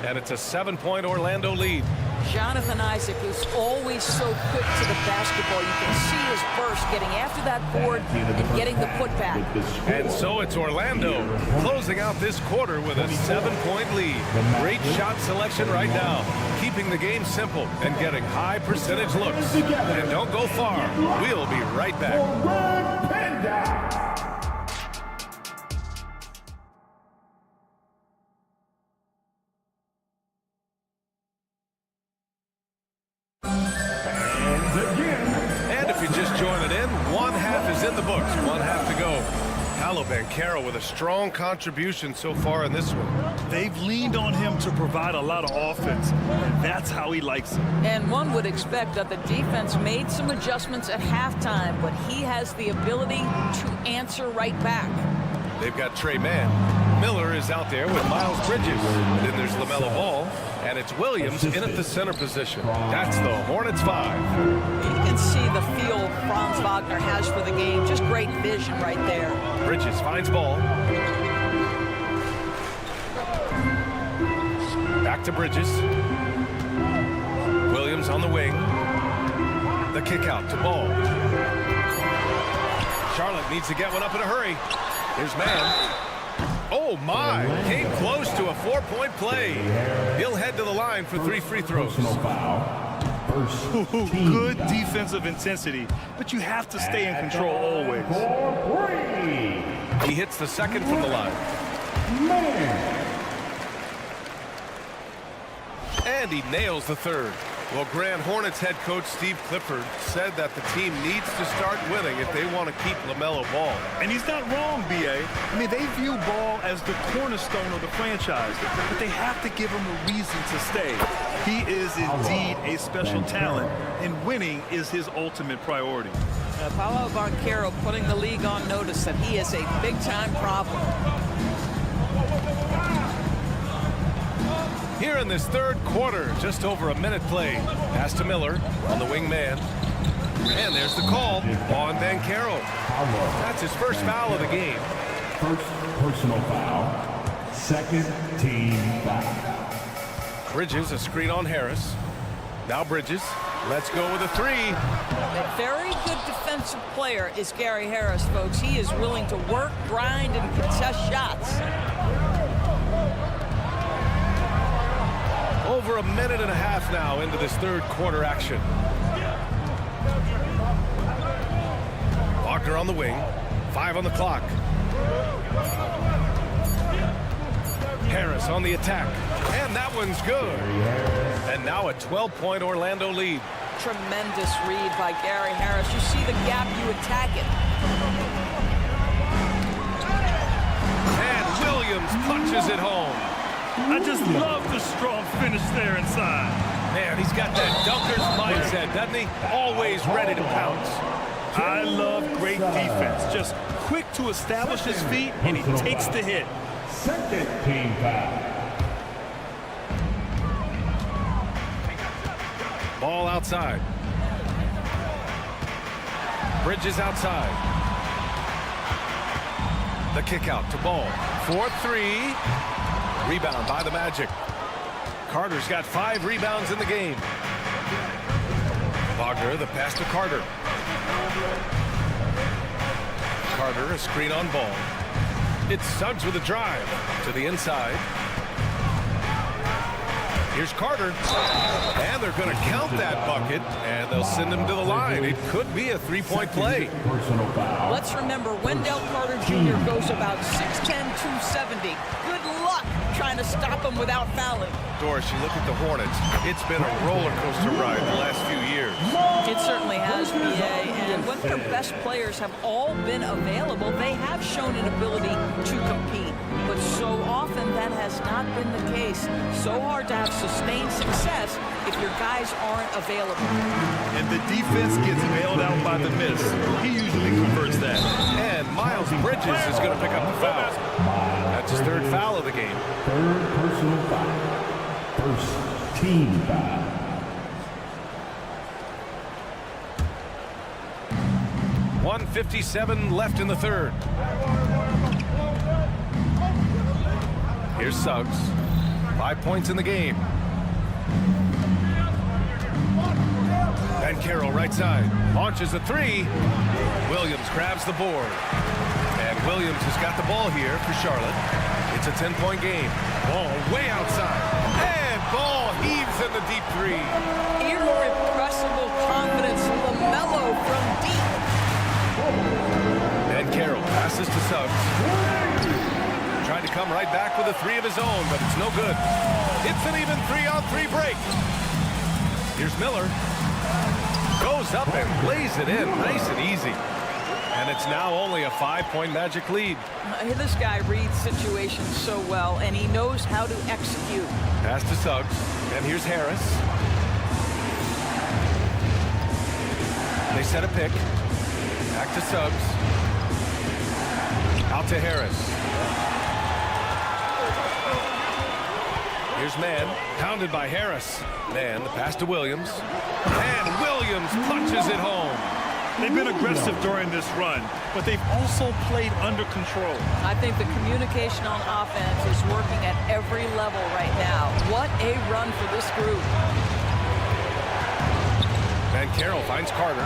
And it's a 7-point Orlando lead. Jonathan Isaac is always so quick to the basketball. You can see his burst getting after that board and getting the putback. And so it's Orlando closing out this quarter with a 7-point lead. Great shot selection right now, keeping the game simple and getting high percentage looks. And don't go far. We'll be right back. In the books, 1 half to go. Paolo Banchero with a strong contribution so far in this one. They've leaned on him to provide a lot of offense, and that's how he likes it. And one would expect that the defense made some adjustments at halftime, but he has the ability to answer right back. They've got Trey Mann. Miller is out there with Miles Bridges. And then there's LaMelo Ball, and it's Williams in at the center position. That's the Hornets 5. You can see the feel Franz Wagner has for the game. Just great vision right there. Bridges finds Ball. Back to Bridges. Williams on the wing. The kick out to Ball. Charlotte needs to get one up in a hurry. Here's man. Oh my, came close to a 4-point play. He'll head to the line for 3 free throws. Good defensive intensity, but you have to stay in control always. He hits the second from the line. And he nails the third. Well, Grand Hornets head coach Steve Clifford said that the team needs to start winning if they want to keep LaMelo Ball. And he's not wrong, B.A. I mean, they view Ball as the cornerstone of the franchise, but they have to give him a reason to stay. He is indeed a special talent, and winning is his ultimate priority. Paolo Banchero putting the league on notice that he is a big-time problem. Here in this third quarter, just over a minute played. Pass to Miller on the wing man. And there's the call on Banchero. That's his first foul of the game. First personal foul. Second team foul. Bridges, a screen on Harris. Now Bridges. Let's go with a 3. A very good defensive player is Gary Harris, folks. He is willing to work, grind, and contest shots. Over a minute and a half now into this third quarter action. Wagner on the wing. 5 on the clock. Harris on the attack. And that one's good. And now a 12-point Orlando lead. Tremendous read by Gary Harris. You see the gap, you attack it. And Williams punches it home. I just love the strong finish there inside. Man, he's got that dunker's mindset, doesn't he? Always ready to pounce. I love great defense. Just quick to establish his feet, and he takes the hit. Second team foul. Ball outside. Bridges outside. The kick out to Ball. 4-3. Rebound by the Magic. Carter's got 5 rebounds in the game. Wagner, the pass to Carter. Carter, a screen on Ball. It's Suggs with a drive to the inside. Here's Carter. And they're going to count that bucket, and they'll send him to the line. It could be a 3-point play. Let's remember, Wendell Carter Jr. goes about 6'10", 270. Good luck trying to stop him without fouling. Doris, you look at the Hornets. It's been a roller coaster ride the last few years. It certainly has, B.A. And when their best players have all been available, they have shown an ability to compete. But so often that has not been the case. So hard to have sustained success if your guys aren't available. And the defense gets bailed out by the miss. He usually converts that. And Miles Bridges is going to pick up the foul. That's his third foul of the game. Third personal foul. First team foul. .157 left in the third. Here's Suggs. 5 points in the game. Banchero right side. Launches a 3. Williams grabs the board. And Williams has got the ball here for Charlotte. It's a 10-point game. Ball way outside. And Ball heaves in the deep 3. Irrepressible confidence. LaMelo from deep. Banchero passes to Suggs. Trying to come right back with a 3 of his own, but it's no good. It's an even 3-on-3 break. Here's Miller. Goes up and lays it in nice and easy. And it's now only a 5-point Magic lead. This guy reads situations so well, and he knows how to execute. Pass to Suggs. And here's Harris. They set a pick. Back to Suggs. Out to Harris. Here's Mann, pounded by Harris. Mann, the pass to Williams. And Williams punches it home. They've been aggressive during this run, but they've also played under control. I think the communication on offense is working at every level right now. What a run for this group. And Carroll finds Carter.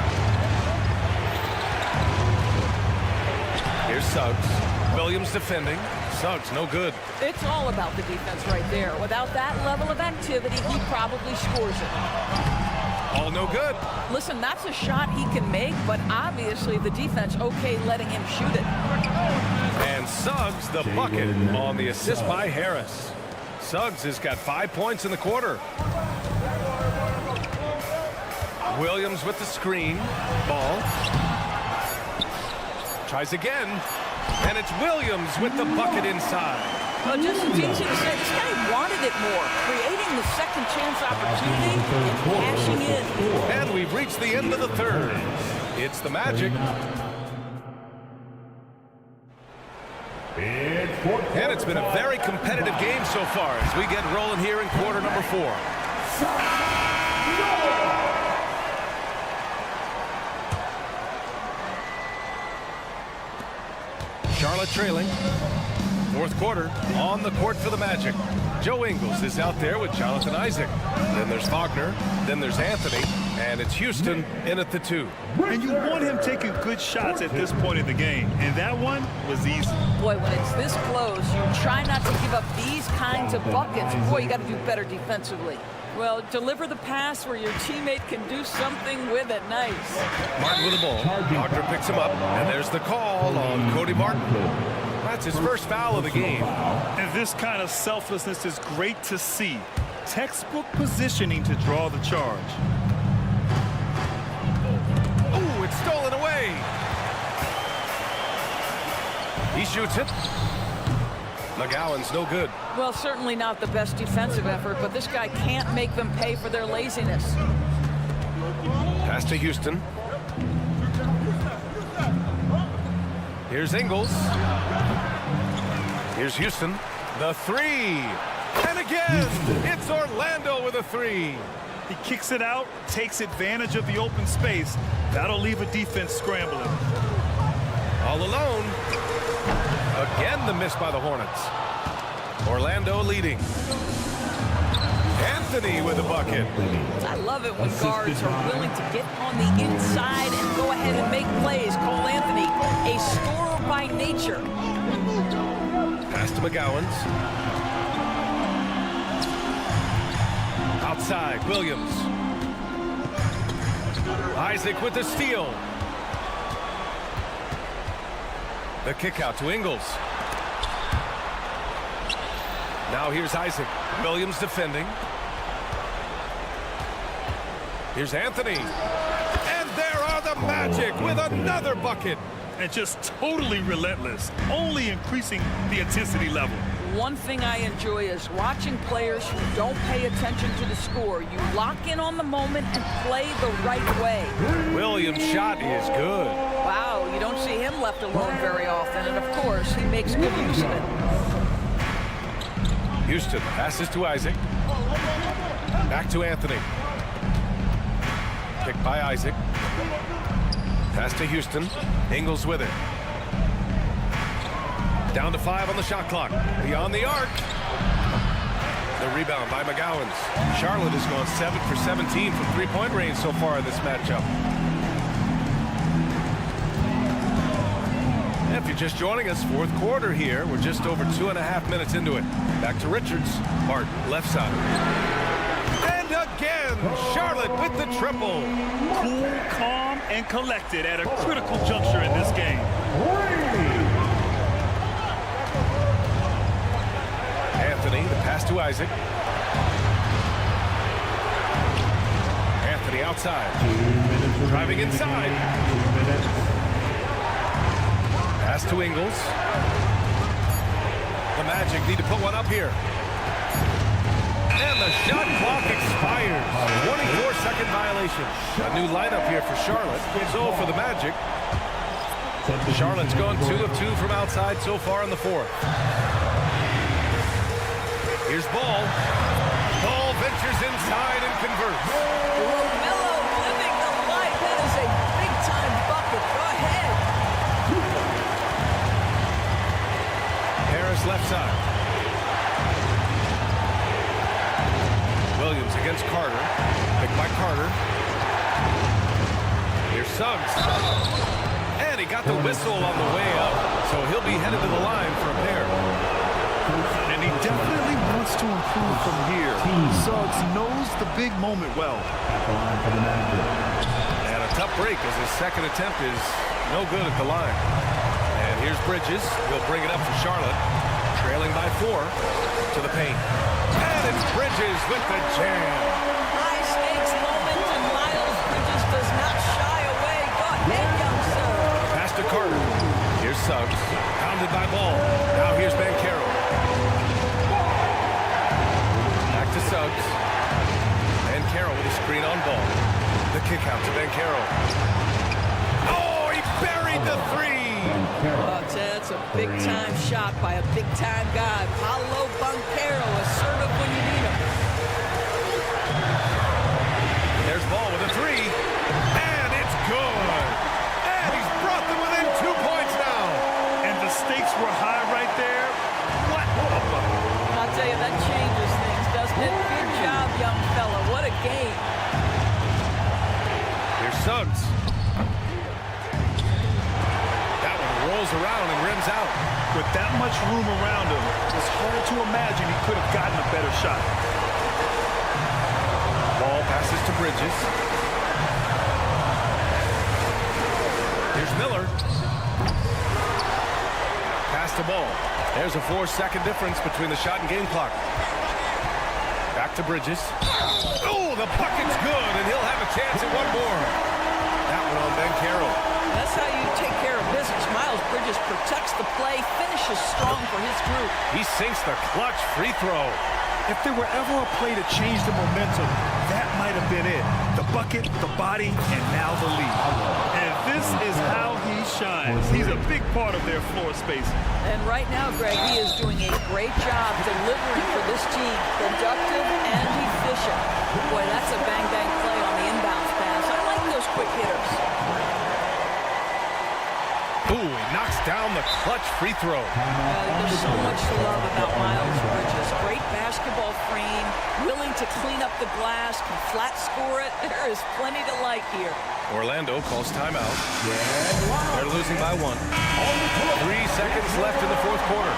Here's Suggs. Williams defending. Suggs, no good. It's all about the defense right there. Without that level of activity, he probably scores it. All no good. Listen, that's a shot he can make, but obviously the defense okay letting him shoot it. And Suggs the bucket on the assist by Harris. Suggs has got 5 points in the quarter. Williams with the screen. Ball. Tries again. And it's Williams with the bucket inside. Well, just it's easy to say, this guy wanted it more, creating the second chance opportunity and cashing in. And we've reached the end of the third. It's the Magic. And it's been a very competitive game so far as we get rolling here in quarter number 4. Charlotte trailing. Fourth quarter on the court for the Magic. Joe Ingles is out there with Jonathan Isaac. Then there's Wagner. Then there's Anthony. And it's Houston in at the 2. And you want him taking good shots at this point in the game. And that one was easy. Boy, when it's this close, you try not to give up these kinds of buckets. Boy, you got to do better defensively. Well, deliver the pass where your teammate can do something with it. Nice. Martin with the ball. Wagner picks him up. And there's the call on Cody Martin. That's his first foul of the game. And this kind of selflessness is great to see. Textbook positioning to draw the charge. Oh, it's stolen away. He shoots it. McGowan's no good. Well, certainly not the best defensive effort, but this guy can't make them pay for their laziness. Pass to Houston. Here's Ingles. Here's Houston. The 3. And again, it's Orlando with a 3. He kicks it out, takes advantage of the open space. That'll leave a defense scrambling. All alone. Again, the miss by the Hornets. Orlando leading. Anthony with a bucket. I love it when guards are willing to get on the inside and go ahead and make plays. Cole Anthony, a scorer by nature. Pass to McGowan's. Outside, Williams. Isaac with the steal. The kick out to Ingles. Now here's Isaac. Williams defending. Here's Anthony. And there are the Magic with another bucket. And just totally relentless, only increasing the intensity level. One thing I enjoy is watching players who don't pay attention to the score. You lock in on the moment and play the right way. Williams' shot is good. Wow, you don't see him left alone very often, and of course, he makes good use of it. Houston passes to Isaac. Back to Anthony. Picked by Isaac. Pass to Houston. Ingles with it. Down to 5 on the shot clock. Beyond the arc. The rebound by McGowan's. Charlotte has gone 7 for 17 from three-point range so far in this matchup. If you're just joining us, fourth quarter here. We're just over 2.5 minutes into it. Back to Richards. Martin, left side. And again, Charlotte with the triple. Cool, calm, and collected at a critical juncture in this game. Anthony, the pass to Isaac. Anthony outside. Driving inside. Pass to Ingles. The Magic need to put one up here. And the shot clock expires. 24-second violation. A new lineup here for Charlotte. So for the Magic, Charlotte's gone 2 of 2 from outside so far in the fourth. Here's Ball. inside and converts. Romelo living the life. That is a big-time bucket. Go ahead. Harris left side. Williams against Carter. Picked by Carter. Here's Suggs. And he got the whistle on the way up, so he'll be headed to the line for a pair. And he definitely wants to improve from here. Suggs knows the big moment well. And a tough break as his second attempt is no good at the line. And here's Bridges. He'll bring it up for Charlotte. Trailing by 4 to the paint. And it's Bridges with the jam. High-stakes moment, and Miles Bridges does not shy away. Go ahead, young sir. Pass to Carter. Here's Suggs. Pounded by Ball. Now here's Banchero. Back to Suggs. Banchero with a screen on Ball. The kick out to Banchero. Oh, he buried the 3. That's a big-time shot by a big-time guy. Paulo Banchero, assertive when you need him. There's Ball with a 3. And it's good. And he's brought them within 2 points now. And the stakes were high right there. What a bucket. I'll tell you, that changes things, doesn't it? Good job, young fella. What a game. Here's Suggs. That one rolls around and rims out. With that much room around him, it's hard to imagine he could have gotten a better shot. Ball passes to Bridges. Here's Miller. Pass to Ball. There's a 4-second difference between the shot and game clock. Back to Bridges. Oh, the bucket's good, and he'll have a chance at one more. That one on Banchero. That's how you take care of business. Miles Bridges protects the play, finishes strong for his group. He sinks the clutch free throw. If there were ever a play to change the momentum, that might have been it. The bucket, the body, and now the lead. And this is how he shines. He's a big part of their floor space. And right now, Greg, he is doing a great job delivering for this team. Productive and efficient. Boy, that's a bang-bang play on the inbounds pass. I like those quick hitters. Ooh, he knocks down the clutch free throw. There's so much to love about Miles Bridges. Great basketball frame, willing to clean up the glass, can flat score it. There is plenty to like here. Orlando calls timeout. They're losing by 1. 3 seconds left in the fourth quarter.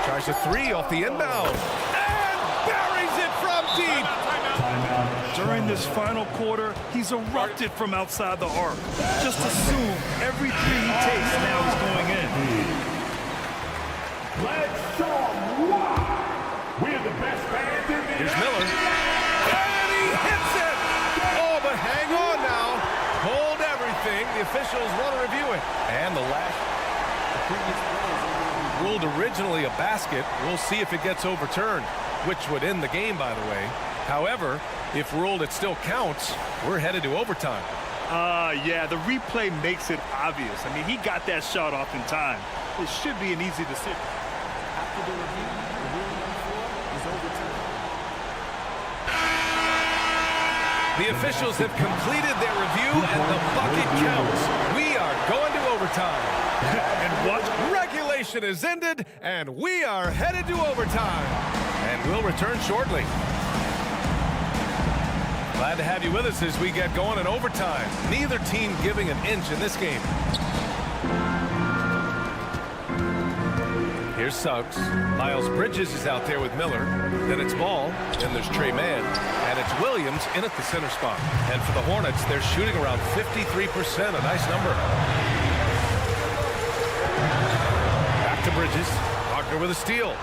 Tries a 3 off the inbound. And buries it from deep. During this final quarter, he's erupted from outside the arc. Just assume every 3 he takes now is going in. Let's show 'em why we're the best band in the Here's Miller. And he hits it! Oh, but hang on now. Hold everything. The officials want to review it. And the last ruled originally a basket. We'll see if it gets overturned, which would end the game, by the way. However, if ruled it still counts, we're headed to overtime. Yeah, the replay makes it obvious. I mean, he got that shot off in time. It should be an easy decision. After the review, the ruling on the floor is overturned. The officials have completed their review, and the bucket counts. We are going to overtime. And what? Regulation is ended, and we are headed to overtime. And we'll return shortly. Glad to have you with us as we get going in overtime. Neither team giving an inch in this game. Here's Suggs. Miles Bridges is out there with Miller. Then it's Ball. Then there's Trey Mann. And it's Williams in at the center spot. And for the Hornets, they're shooting around 53%. A nice number. Back to Bridges. Wagner with a steal.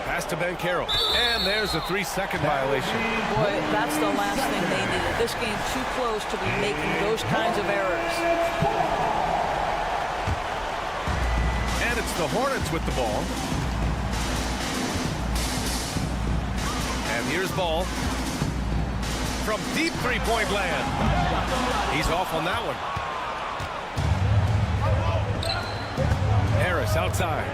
Pass to Banchero. And there's a 3-second violation. Boy, that's the last thing they needed. This game too close to be making those kinds of errors. And it's the Hornets with the ball. And here's Ball. from deep three-point land. He's off on that one. Harris outside.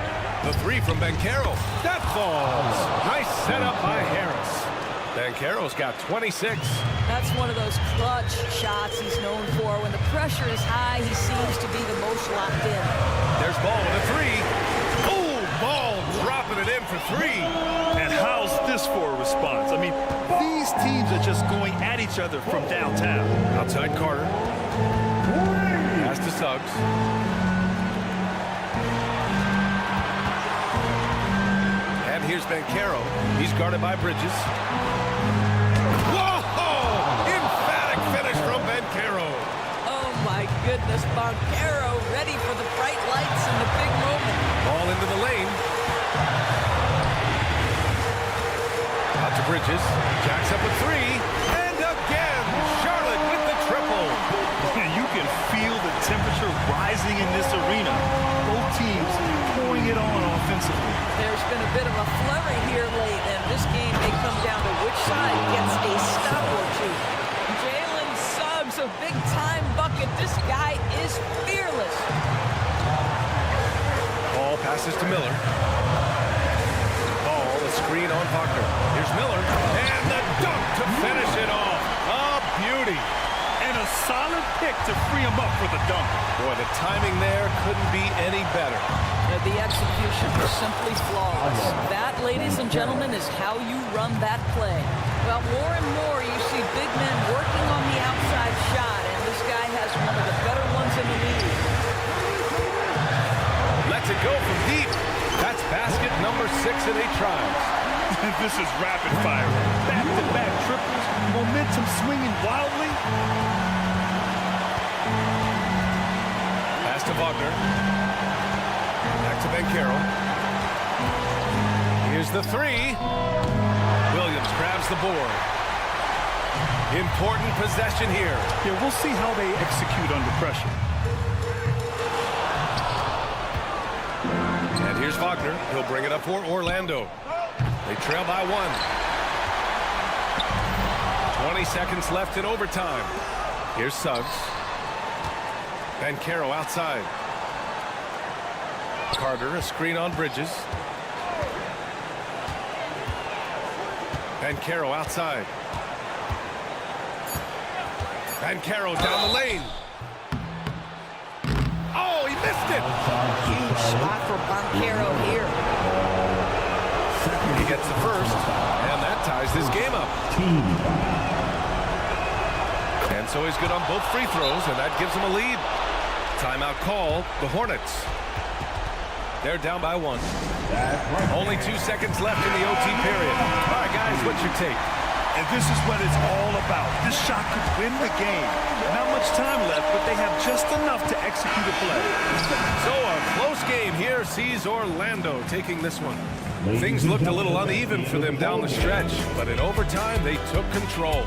The three from Banchero. That falls. Nice setup by Harris. Banchero's got 26. That's one of those clutch shots he's known for. When the pressure is high, he seems to be the most locked in. There's Ball with a three. Ooh, Ball dropping it in for three. And how's this for a response? I mean, these teams are just going at each other from downtown. Outside Carter. Pass to Suggs. And here's Banchero. He's guarded by Bridges. Whoa! Emphatic finish from Banchero. Oh my goodness, Banchero ready for the bright lights and the big moment. Ball into the lane. Out to Bridges. Jacks up a three. And again, Charlotte with the triple. You can feel the temperature rising in this arena. Both teams pouring it on offensively. There's been a bit of a flurry here late, and this game may come down to which side gets a stop or two. Jalen Suggs, a big-time bucket. This guy is fearless. Ball passes to Miller. Ball, a screen on Wagner. Here's Miller, and the dunk to finish it off. A beauty. And a solid pick to free him up for the dunk. Boy, the timing there couldn't be any better. The execution was simply flawless. That, ladies and gentlemen, is how you run that play. Well, more and more you see big men working on the outside shot, and this guy has one of the better ones in the league. Lets it go from deep. That's basket number 6 in 8 tries. This is rapid fire. Back-to-back triples, momentum swinging wildly. Pass to Wagner. Back to Banchero. Here's the three. Williams grabs the board. Important possession here. Yeah, we'll see how they execute under pressure. And here's Wagner. He'll bring it up for Orlando. They trail by 1. 20 seconds left in overtime. Here's Suggs. Banchero outside. Carter, a screen on Bridges. Banchero outside. Banchero down the lane. Oh, he missed it. Huge spot for Banchero here. He gets the first, and that ties this game up. And so he's good on both free throws, and that gives him a lead. Timeout call, the Hornets. They're down by 1. Only 2 seconds left in the OT period. All right, guys, what's your take? And this is what it's all about. This shot could win the game. Not much time left, but they have just enough to execute a play. So a close game here sees Orlando taking this one. Things looked a little uneven for them down the stretch, but in overtime, they took control.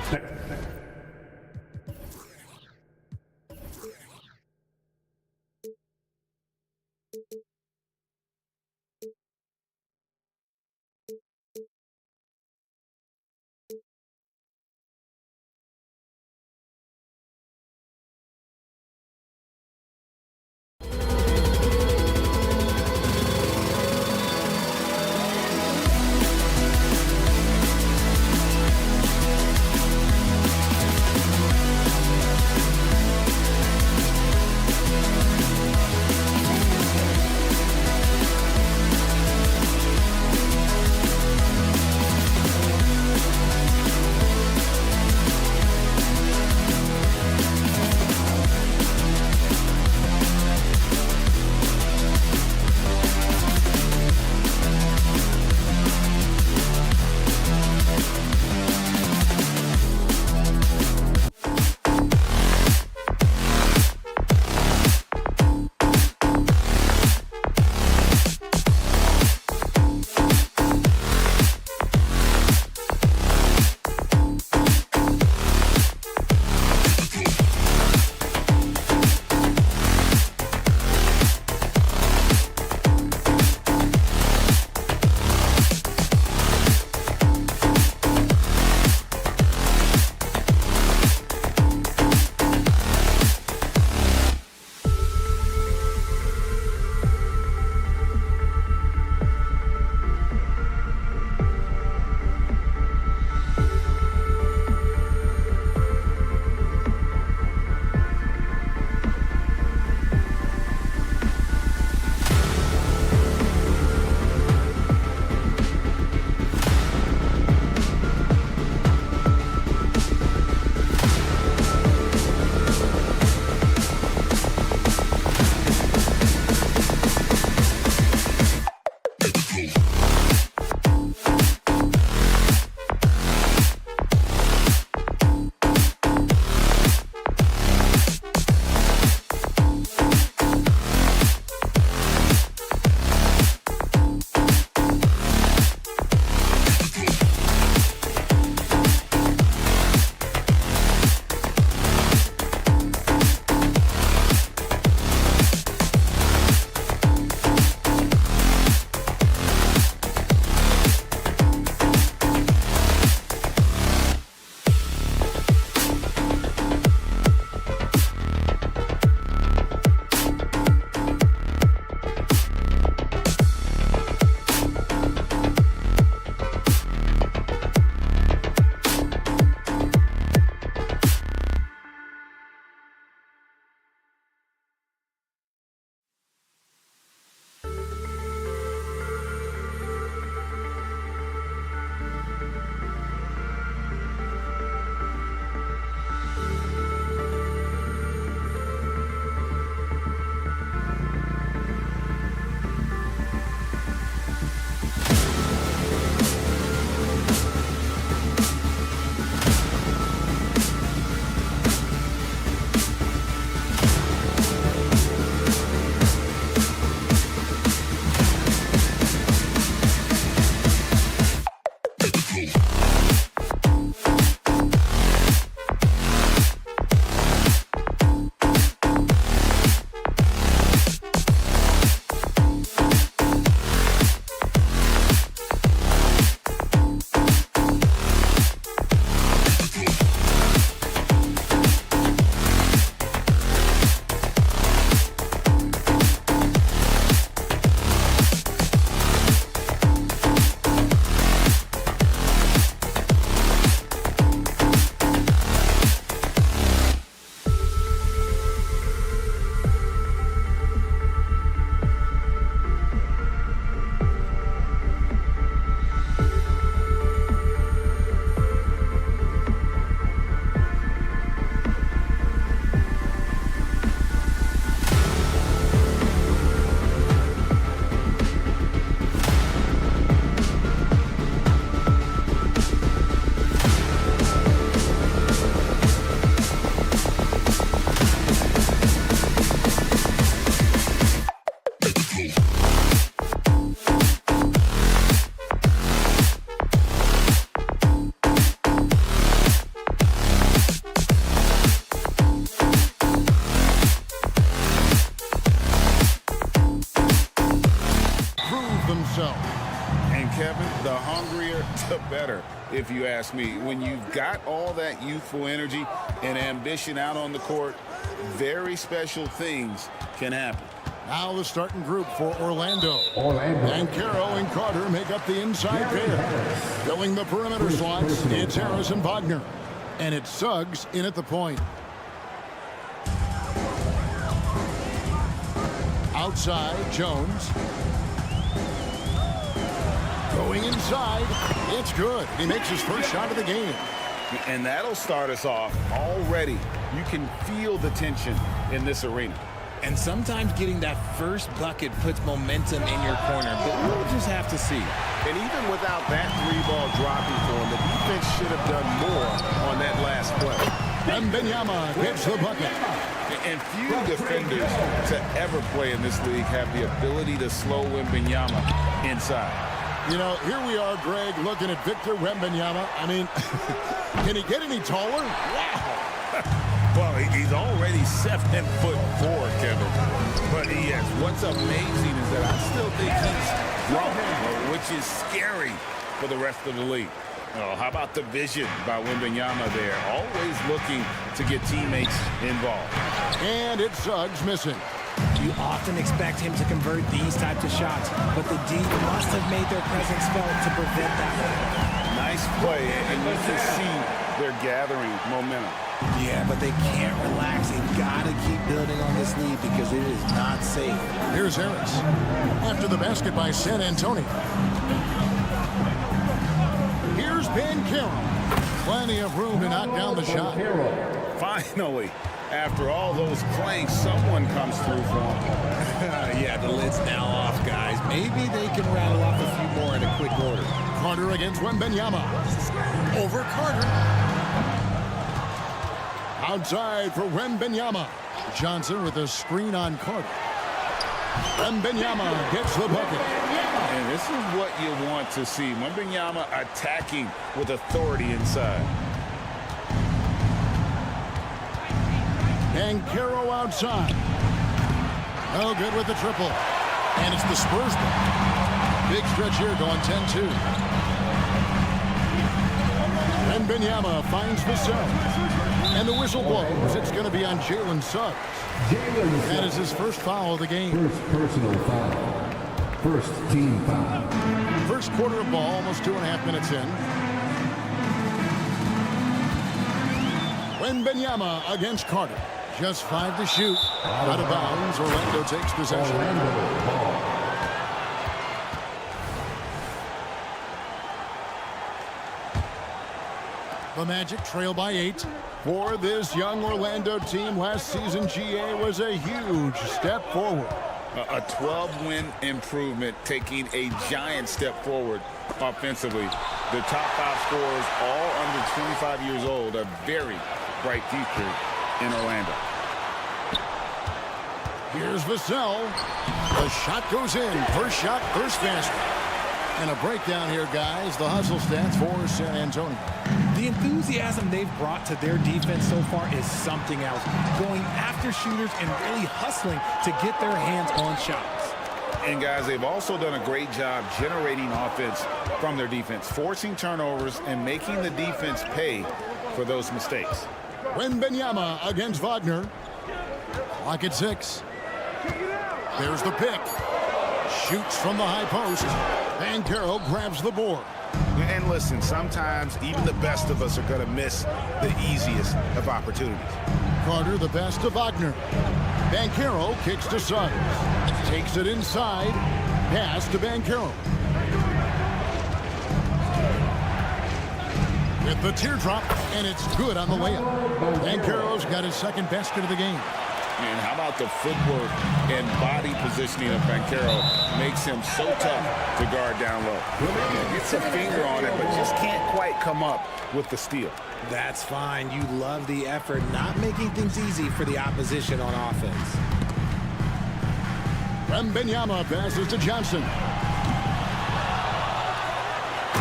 the better, if you ask me. When you've got all that youthful energy and ambition out on the court, very special things can happen. Now the starting group for Orlando. Banchero and Carter make up the inside pair. Filling the perimeter slots, it's Harris and Wagner. And it's Suggs in at the point. Outside, Jones. Going inside, it's good. He makes his first shot of the game. And that'll start us off already. You can feel the tension in this arena. And sometimes getting that first bucket puts momentum in your corner, but we'll just have to see. And even without that three-ball dropping for him, the defense should have done more on that last play. And Wembanyama gets the bucket. And few defenders to ever play in this league have the ability to slow Wembanyama inside. You know, here we are, Greg, looking at Victor Wembanyama. I mean, can he get any taller? Wow. Well, he's already 7'4", Kevin. But yes, what's amazing is that I still think he's growing, which is scary for the rest of the league. Oh, how about the vision by Wembanyama there? Always looking to get teammates involved. And it's Suggs missing. You often expect him to convert these types of shots, but the D must have made their presence felt to prevent that. Nice play, and you can see they're gathering momentum. Yeah, but they can't relax. They've got to keep building on this lead because it is not safe. Here's Harris. After the basket by San Antonio. Here's Banchero. Plenty of room to knock down the shot. Finally, after all those clanks, someone comes through for him. Yeah, the lid's now off, guys. Maybe they can rattle off a few more in a quick order. Carter against Wembanyama. Over Carter. Outside for Wembanyama. Johnson with a screen on Carter. Wembanyama gets the bucket. And this is what you want to see. Wembanyama attacking with authority inside. Banchero outside. No good with the triple. And it's the Spurs ball. Big stretch here going 10-2. Wembanyama finds Vassell. And the whistle blows. It's going to be on Jalen Suggs. That is his first foul of the game. First personal foul. First team foul. First quarter of ball, almost 2.5 minutes in. Wembanyama against Carter. Just 5 to shoot. Out of bounds. Orlando takes possession. The Magic trail by 8. For this young Orlando team, last season GA was a huge step forward. A 12-win improvement, taking a giant step forward offensively. The top 5 scorers, all under 25 years old, a very bright future in Orlando. Here's Vassell. The shot goes in. First shot, first basket. And a breakdown here, guys. The hustle stats for San Antonio. The enthusiasm they've brought to their defense so far is something else. Going after shooters and really hustling to get their hands on shots. And guys, they've also done a great job generating offense from their defense, forcing turnovers and making the defense pay for those mistakes. Wembanyama against Wagner. Clock at 6. There's the pick. Shoots from the high post. Banchero grabs the board. And listen, sometimes even the best of us are going to miss the easiest of opportunities. Carter, the best to Wagner. Banchero kicks to Suggs. Takes it inside. Pass to Banchero. With the teardrop, and it's good on the layup. Banchero's got his second basket of the game. And how about the footwork and body positioning of Banchero makes him so tough to guard down low. Gets a finger on it, but just can't quite come up with the steal. That's fine. You love the effort, not making things easy for the opposition on offense. Wembanyama passes to Johnson.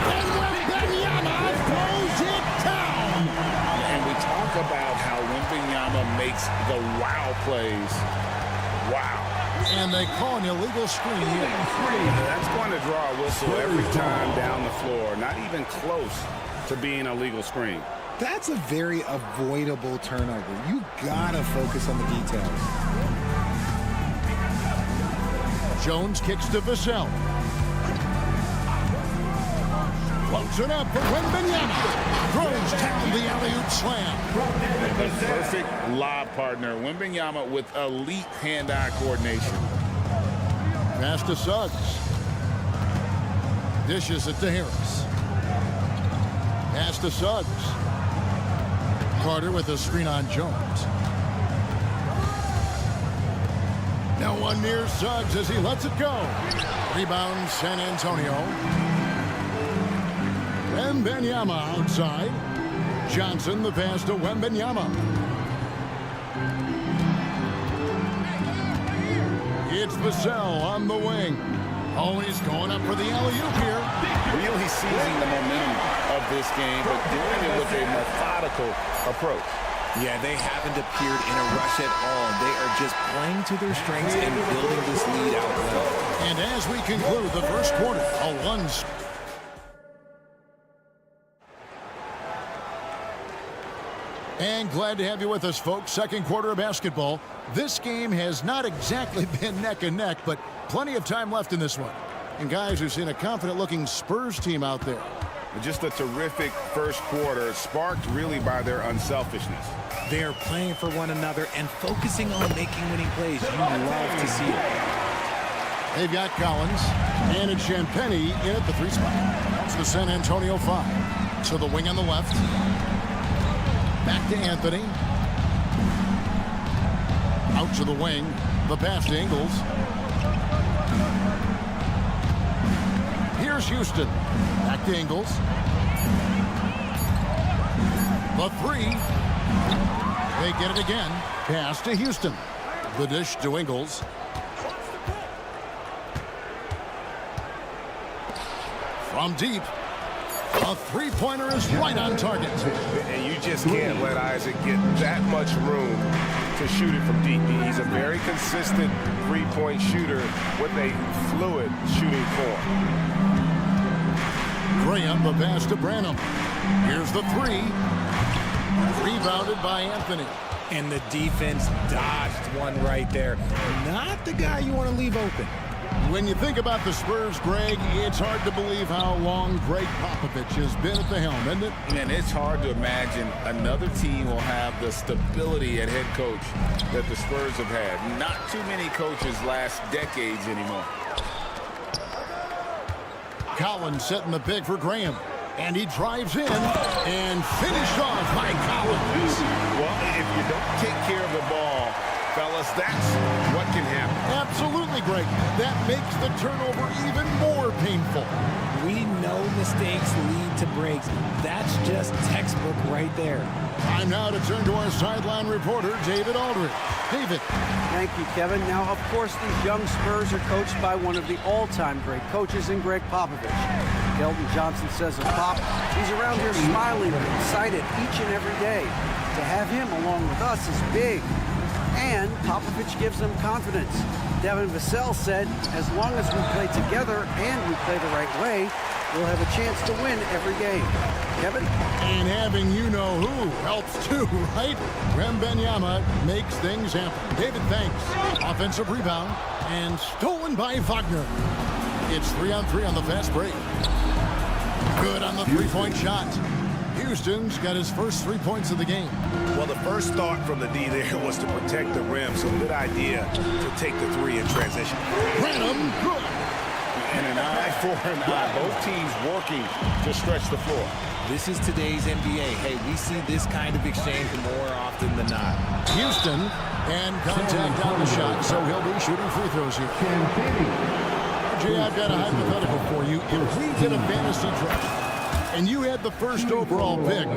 And Wembanyama throws it down. And we talk about how Wembanyama makes the wow plays. Wow. And they call an illegal screen here. That's going to draw a whistle every time down the floor. Not even close to being a legal screen. That's a very avoidable turnover. You gotta focus on the details. Jones kicks to Vassell. Floats it up for Wembanyama. Throws down the alley-oop slam. The perfect lob partner. Wembanyama with elite hand-eye coordination. Pass to Suggs. Dishes it to Harris. Pass to Suggs. Carter with a screen on Jones. No one near Suggs as he lets it go. Rebound San Antonio. Wembanyama outside. Johnson the pass to Wembanyama. It's Vassell on the wing. Oh, he's going up for the alley-oop here. Really seizing the momentum of this game, but doing it with a methodical approach. Yeah, they haven't appeared in a rush at all. They are just playing to their strengths and building this lead out well. And as we conclude the first quarter, a one. And glad to have you with us, folks. Second quarter of basketball. This game has not exactly been neck and neck, but plenty of time left in this one. And guys, we've seen a confident-looking Spurs team out there. Just a terrific first quarter, sparked really by their unselfishness. They are playing for one another and focusing on making winning plays. You love to see it. They've got Collins, and it's Champagny in at the 3 spot. It's the San Antonio 5. To the wing on the left. Back to Anthony. Out to the wing. The pass to Ingles. Here's Houston. Back to Ingles. The 3. They get it again. Pass to Houston. The dish to Ingles. From deep. A three-pointer is right on target. And you just can't let Isaac get that much room to shoot it from deep. He's a very consistent three-point shooter with a fluid shooting form. Graham, the pass to Branham. Here's the 3. Rebounded by Anthony. And the defense dodged one right there. Not the guy you want to leave open. When you think about the Spurs, Greg, it's hard to believe how long Greg Popovich has been at the helm, isn't it? And it's hard to imagine another team will have the stability at head coach that the Spurs have had. Not too many coaches last decades anymore. Collins setting the pick for Graham. And he drives in and finished off by Collins. Well, if you don't take care of the ball, fellas, that's what can happen. Absolutely, Greg. That makes the turnover even more painful. We know mistakes lead to breaks. That's just textbook right there. Time now to turn to our sideline reporter, David Aldridge. David. Thank you, Kevin. Now, of course, these young Spurs are coached by one of the all-time great coaches in Greg Popovich. Keldon Johnson says of Pop, he's around here smiling and excited each and every day. To have him along with us is big. And Popovich gives them confidence. Devin Vassell said, as long as we play together and we play the right way, we'll have a chance to win every game. Kevin? And having you-know-who helps too, right? Wembanyama makes things happen. David, thanks. Offensive rebound and stolen by Wagner. It's 3-on-3 on the fast break. Good on the three-point shot. Houston's got his first 3 points of the game. Well, the first thought from the D there was to protect the rim, so good idea to take the 3 in transition. Branham, good. And an eye for an eye. Both teams working to stretch the floor. This is today's NBA. Hey, we see this kind of exchange more often than not. Houston, and contact on the shot, so he'll be shooting free throws here. Jay, I've got a hypothetical for you. If we did a fantasy draft, and you had the first overall pick,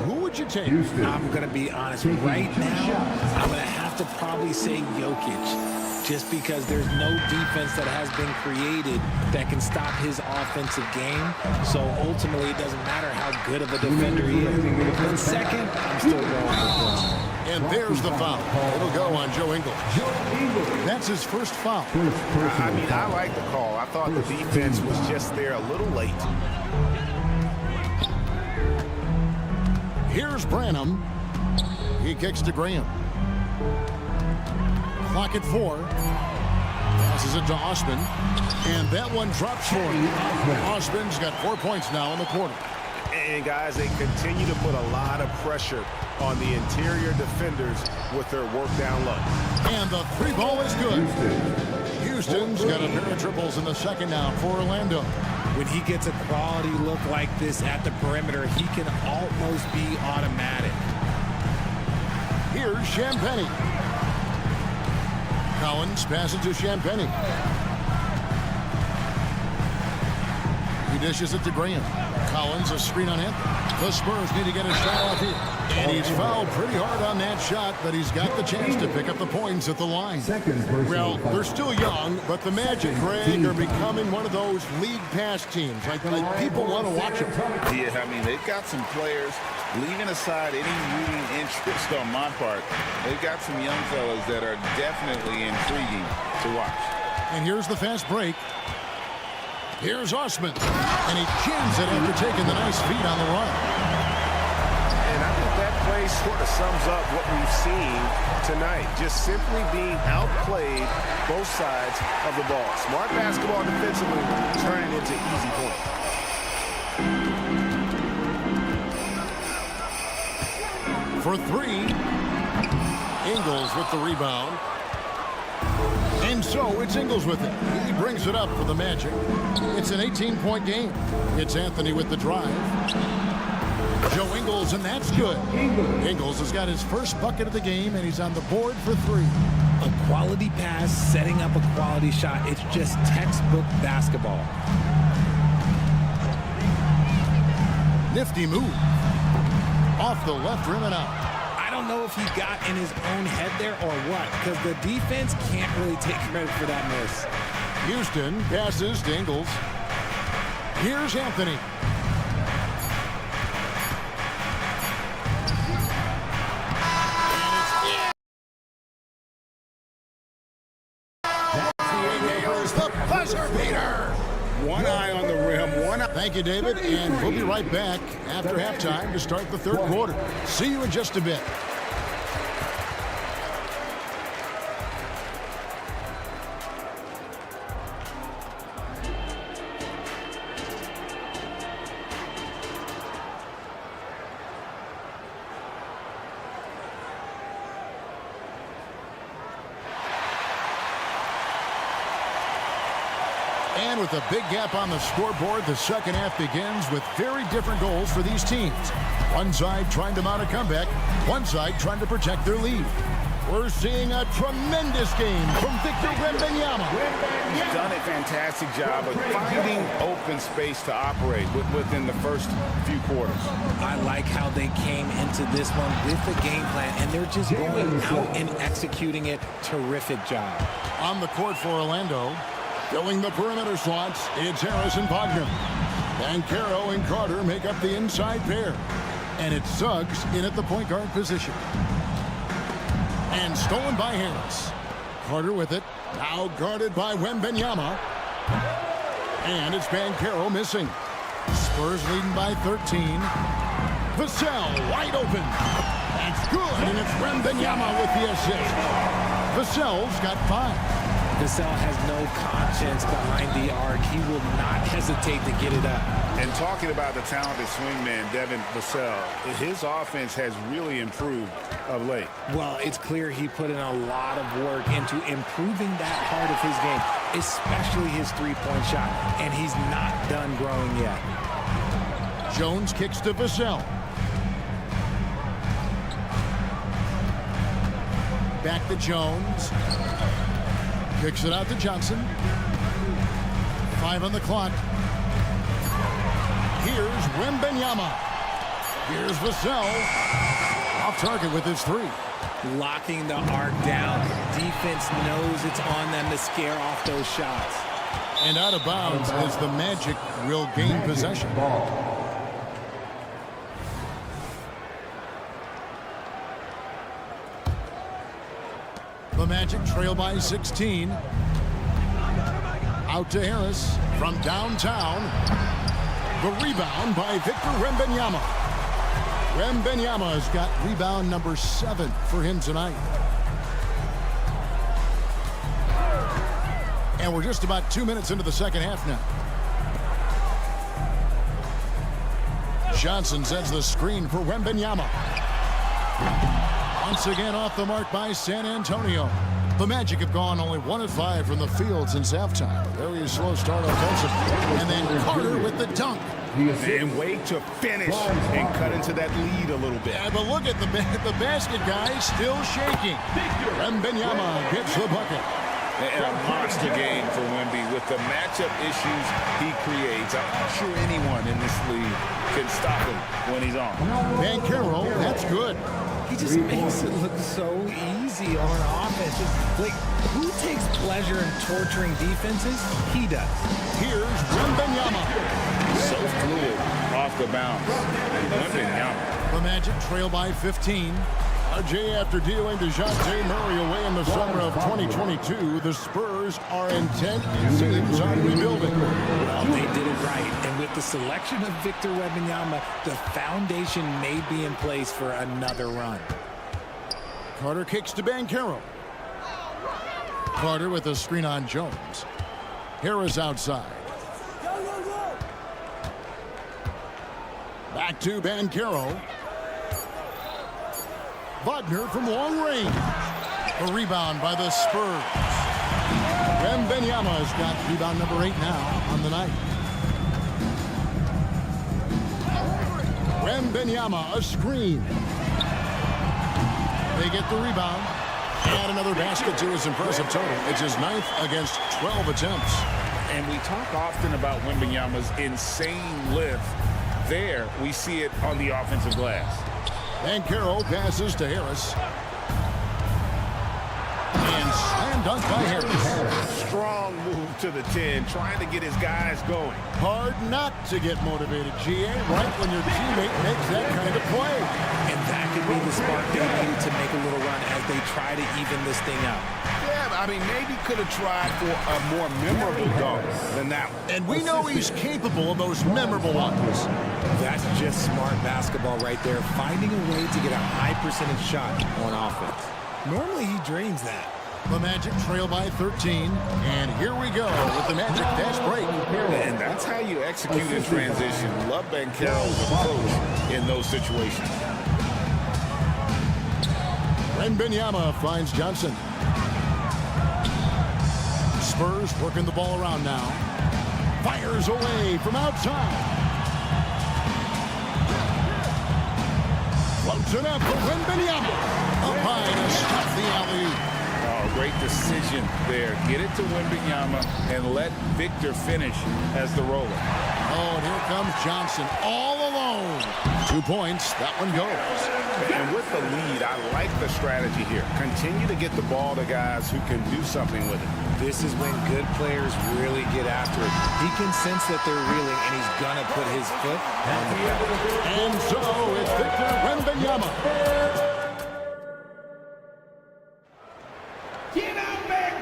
who would you take? I'm going to be honest. Right now, I'm going to have to probably say Jokic. Just because there's no defense that has been created that can stop his offensive game. So ultimately, it doesn't matter how good of a defender he is. But second, I'm still going with him. And there's the foul. It'll go on Joe Ingles. That's his first foul. I mean, I like the call. I thought the defense was just there a little late. Here's Branham. He kicks to Graham. Clock at 4. Passes it to Osman. And that one drops for him. Osman's got 4 points now in the quarter. And guys, they continue to put a lot of pressure on the interior defenders with their work down low. And the 3 ball is good. Houston's got a pair of triples in the second now for Orlando. When he gets a quality look like this at the perimeter, he can almost be automatic. Here's Champagny. Collins passes to Champagny. He dishes it to Graham. Collins, a screen on him. The Spurs need to get a shot off here. And he's fouled pretty hard on that shot, but he's got the chance to pick up the points at the line. Well, they're still young, but the Magic, Greg, are becoming one of those league pass teams. Like people want to watch them. Yeah, I mean, they've got some players, leaving aside any rooting interest on my part, they've got some young fellas that are definitely intriguing to watch. And here's the fast break. Here's Osman, and he jams it after taking the nice feed on the run. And I think that play sort of sums up what we've seen tonight. Just simply being outplayed both sides of the ball. Smart basketball defensively, turning into easy points. For 3, Ingles with the rebound. And so it's Ingles with it. He brings it up for the Magic. It's an 18-point game. It's Anthony with the drive. Joe Ingles, and that's good. Ingles has got his first bucket of the game, and he's on the board for 3. A quality pass, setting up a quality shot. It's just textbook basketball. Nifty move. Off the left rim and out. I don't know if he got in his own head there or what, because the defense can't really take credit for that miss. Houston passes to Ingles. Here's Anthony. The buzzer beater. One eye on the rim, one eye. Thank you, David, and we'll be right back after halftime to start the third quarter. See you in just a bit. And with a big gap on the scoreboard, the second half begins with very different goals for these teams. One side trying to mount a comeback, one side trying to protect their lead. We're seeing a tremendous game from Victor Wembanyama. He's done a fantastic job of finding open space to operate within the first few quarters. I like how they came into this one with the game plan, and they're just going out and executing it. Terrific job. On the court for Orlando, filling the perimeter slots, it's Harris and Wagner. Banchero and Carter make up the inside pair. And it's Suggs in at the point guard position. And stolen by Harris. Carter with it. Now guarded by Wembanyama. And it's Banchero missing. Spurs leading by 13. Vassell wide open. That's good, and it's Wembanyama with the assist. Vassell's got 5. Vassell has no conscience behind the arc. He will not hesitate to get it up. And talking about the talented swingman, Devin Vassell, his offense has really improved of late. Well, it's clear he put in a lot of work into improving that part of his game, especially his three-point shot, and he's not done growing yet. Jones kicks to Vassell. Back to Jones. Kicks it out to Johnson. 5 on the clock. Here's Wembanyama. Here's Vassell. Off target with his 3. Locking the arc down. Defense knows it's on them to scare off those shots. And out of bounds as the Magic will gain possession. The Magic trail by 16. Out to Harris from downtown. The rebound by Victor Wembanyama. Wembanyama has got rebound number 7 for him tonight. And we're just about 2 minutes into the second half now. Johnson sends the screen for Wembanyama. Once again off the mark by San Antonio. The Magic have gone only 1 of 5 from the field since halftime. Very slow start offensively. And then Carter with the dunk. And wait to finish and cut into that lead a little bit. Yeah, but look at the basket, guys, still shaking. Wembanyama gets the bucket. And a monster game for Wemby with the matchup issues he creates. I'm not sure anyone in this league can stop him when he's on. Banchero, that's good. He just makes it look so easy on offense. Like, who takes pleasure in torturing defenses? He does. Here's Wembanyama. So fluid off the bounce. Wembanyama. The Magic trail by 15. After dealing DeJounte Murray away in the summer of 2022, the Spurs are intent, it seems, on rebuilding. Well, they did it right. And with the selection of Victor Wembanyama, the foundation may be in place for another run. Carter kicks to Banchero. Carter with a screen on Jones. Harris outside. Back to Banchero. Wagner from long range. The rebound by the Spurs. Wembanyama has got rebound number 8 now on the night. Wembanyama, a screen. They get the rebound. Add another basket to his impressive total. It's his 9th against 12 attempts. And we talk often about Wembanyama's insane lift. There, we see it on the offensive glass. Banchero passes to Harris. And slam dunk by Harris. Strong move to the 10, trying to get his guys going. Hard not to get motivated, GA, right when your teammate makes that kind of play. And that could be the spark they needed to make a little run as they try to even this thing out. Yeah, I mean, maybe could have tried for a more memorable dunk than that one. And we know he's capable of those memorable ones. That's just smart basketball right there, finding a way to get a high percentage shot on offense. Normally he drains that. The Magic trail by 13, and here we go with the Magic fast break. And that's how you execute in transition. Love Banchero's approach in those situations. Wembanyama finds Johnson. Spurs working the ball around now. Fires away from outside. Floats it up for Wembanyama. Up high to stop the alley-oop. Oh, great decision there. Get it to Wembanyama and let Victor finish as the roller. Oh, and here comes Johnson all alone. 2 points. That one goes. And with the lead, I like the strategy here. Continue to get the ball to guys who can do something with it. This is when good players really get after it. He can sense that they're reeling, and he's going to put his foot on the pedal. And so it's Victor Wembanyama.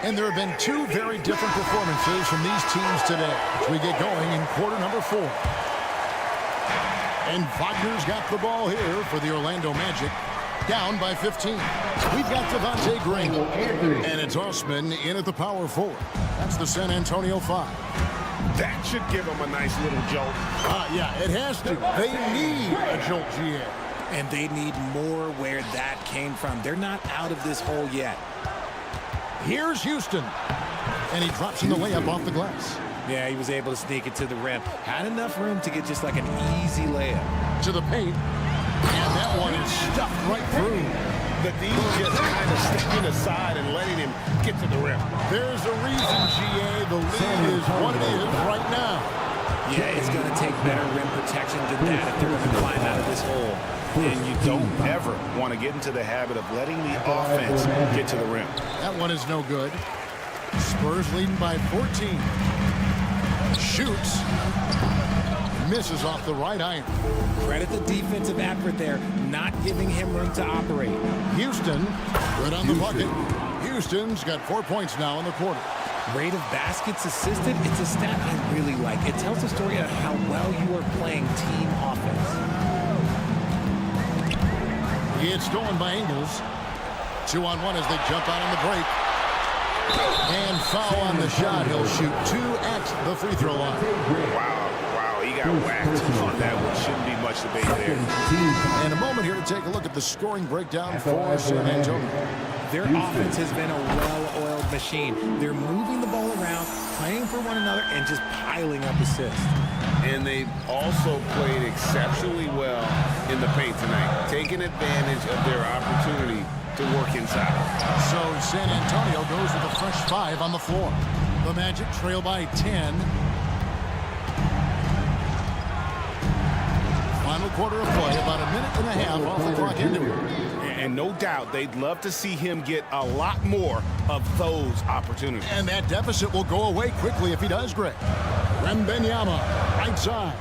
And there have been 2 very different performances from these teams today as we get going in quarter number 4. And Wagner's got the ball here for the Orlando Magic, down by 15. We've got Devontae Green, and it's Osman in at the power forward. That's the San Antonio 5. That should give them a nice little jolt. Yeah, it has to. They need a jolt, GA. And they need more where that came from. They're not out of this hole yet. Here's Houston. And he drops in the layup off the glass. Yeah, he was able to sneak it to the rim. Had enough room to get just like an easy layup. To the paint. And that one is stuffed right through. The D just kind of stepping aside and letting him get to the rim. There's a reason, GA. The lead is what it is right now. Yeah, it's going to take better rim protection than that if they're going to climb out of this hole. And you don't ever want to get into the habit of letting the offense get to the rim. That one is no good. Spurs leading by 14. Shoots. Misses off the right iron. Credit the defensive effort there, not giving him room to operate. Houston, good on the bucket. Houston's got 4 points now in the quarter. Rate of baskets assisted, it's a stat I really like. It tells the story of how well you are playing team offense. It's stolen by Ingles. 2-on-1 as they jump out on the break. And foul on the shot. He'll shoot 2 at the free throw line. Wow, he got whacked on that one. Shouldn't be much debate there. And a moment here to take a look at the scoring breakdown for San Antonio. Their offense has been a well-oiled machine. They're moving the ball around, playing for one another, and just piling up assists. And they've also played exceptionally well in the paint tonight, taking advantage of their opportunity to work inside. So San Antonio goes with a fresh 5 on the floor. The Magic trail by 10. Final quarter of play, about a minute and a half off the clock into it. And no doubt they'd love to see him get a lot more of those opportunities. And that deficit will go away quickly if he does, Greg. Wembanyama, right side.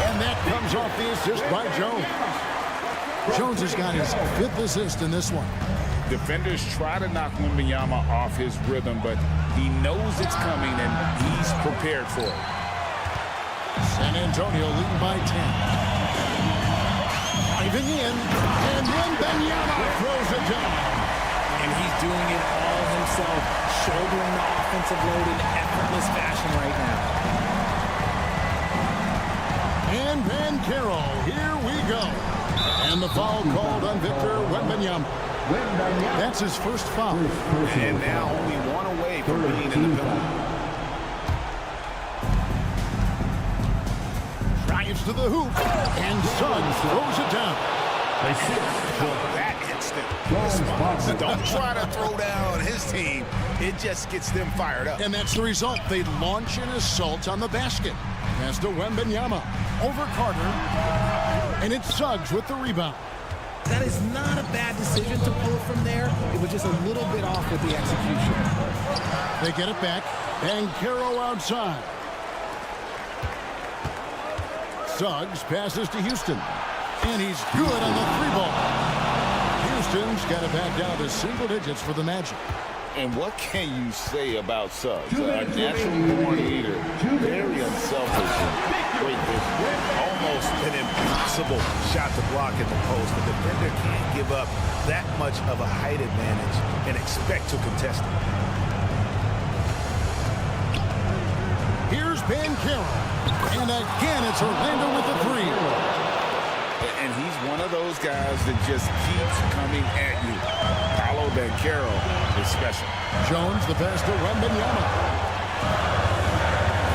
And that comes off the assist by Jones. Jones has got his 5th assist in this one. Defenders try to knock Wembanyama off his rhythm, but he knows it's coming and he's prepared for it. San Antonio leading by 10. Driving in, and Wembanyama throws it down. And he's doing it all himself, shouldering the offensive load in effortless fashion right now. And Banchero, here we go. And the foul called on Victor Wembanyama. That's his first foul. And now only 1 away from being in the penalty. Drives to the hoop, and Suggs throws it down. That instant response. Don't try to throw down his team. It just gets them fired up. And that's the result. They launch an assault on the basket. Pass to Wembanyama. Over Carter. And it's Suggs with the rebound. That is not a bad decision to pull it from there. It was just a little bit off with the execution. They get it back. Banchero outside. Suggs passes to Houston. And he's good on the 3-ball. Houston's got it back down to single digits for the Magic. And what can you say about Suggs? A natural-born leader, very unselfish, great business. Almost an impossible shot to block in the post. The defender can't give up that much of a height advantage and expect to contest it. Here's Banchero. And again, it's Orlando with the 3. And he's one of those guys that just keeps coming at you. Paolo Banchero is special. Jones, the pass to Wembanyama.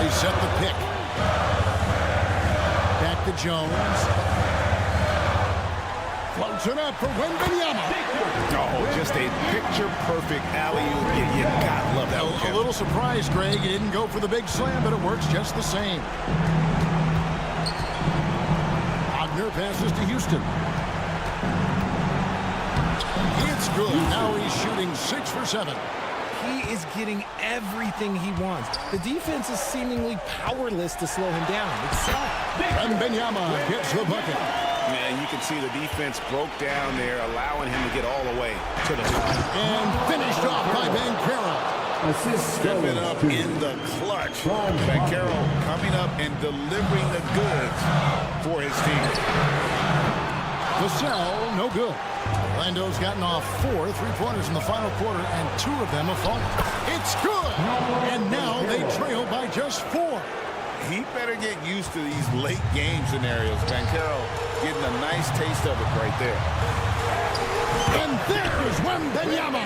They set the pick. Back to Jones. Floats it up for Wembanyama. Oh, just a picture-perfect alley-oop. You gotta love that one. A little surprised, Greg. He didn't go for the big slam, but it works just the same. Wagner passes to Houston. It's good. Now he's shooting 6 for 7. He is getting everything he wants. The defense is seemingly powerless to slow him down. It's sad. Wembanyama gets the bucket. Man, you can see the defense broke down there, allowing him to get all the way to the hoop. And finished off by Banchero. Stepping up in the clutch. Banchero coming up and delivering the goods for his team. Vassell, no good. Orlando's gotten off 4 3-pointers in the final quarter, and 2 of them have fallen. It's good! And now they trail by just 4. He better get used to these late game scenarios. Banchero getting a nice taste of it right there. And there's Wembanyama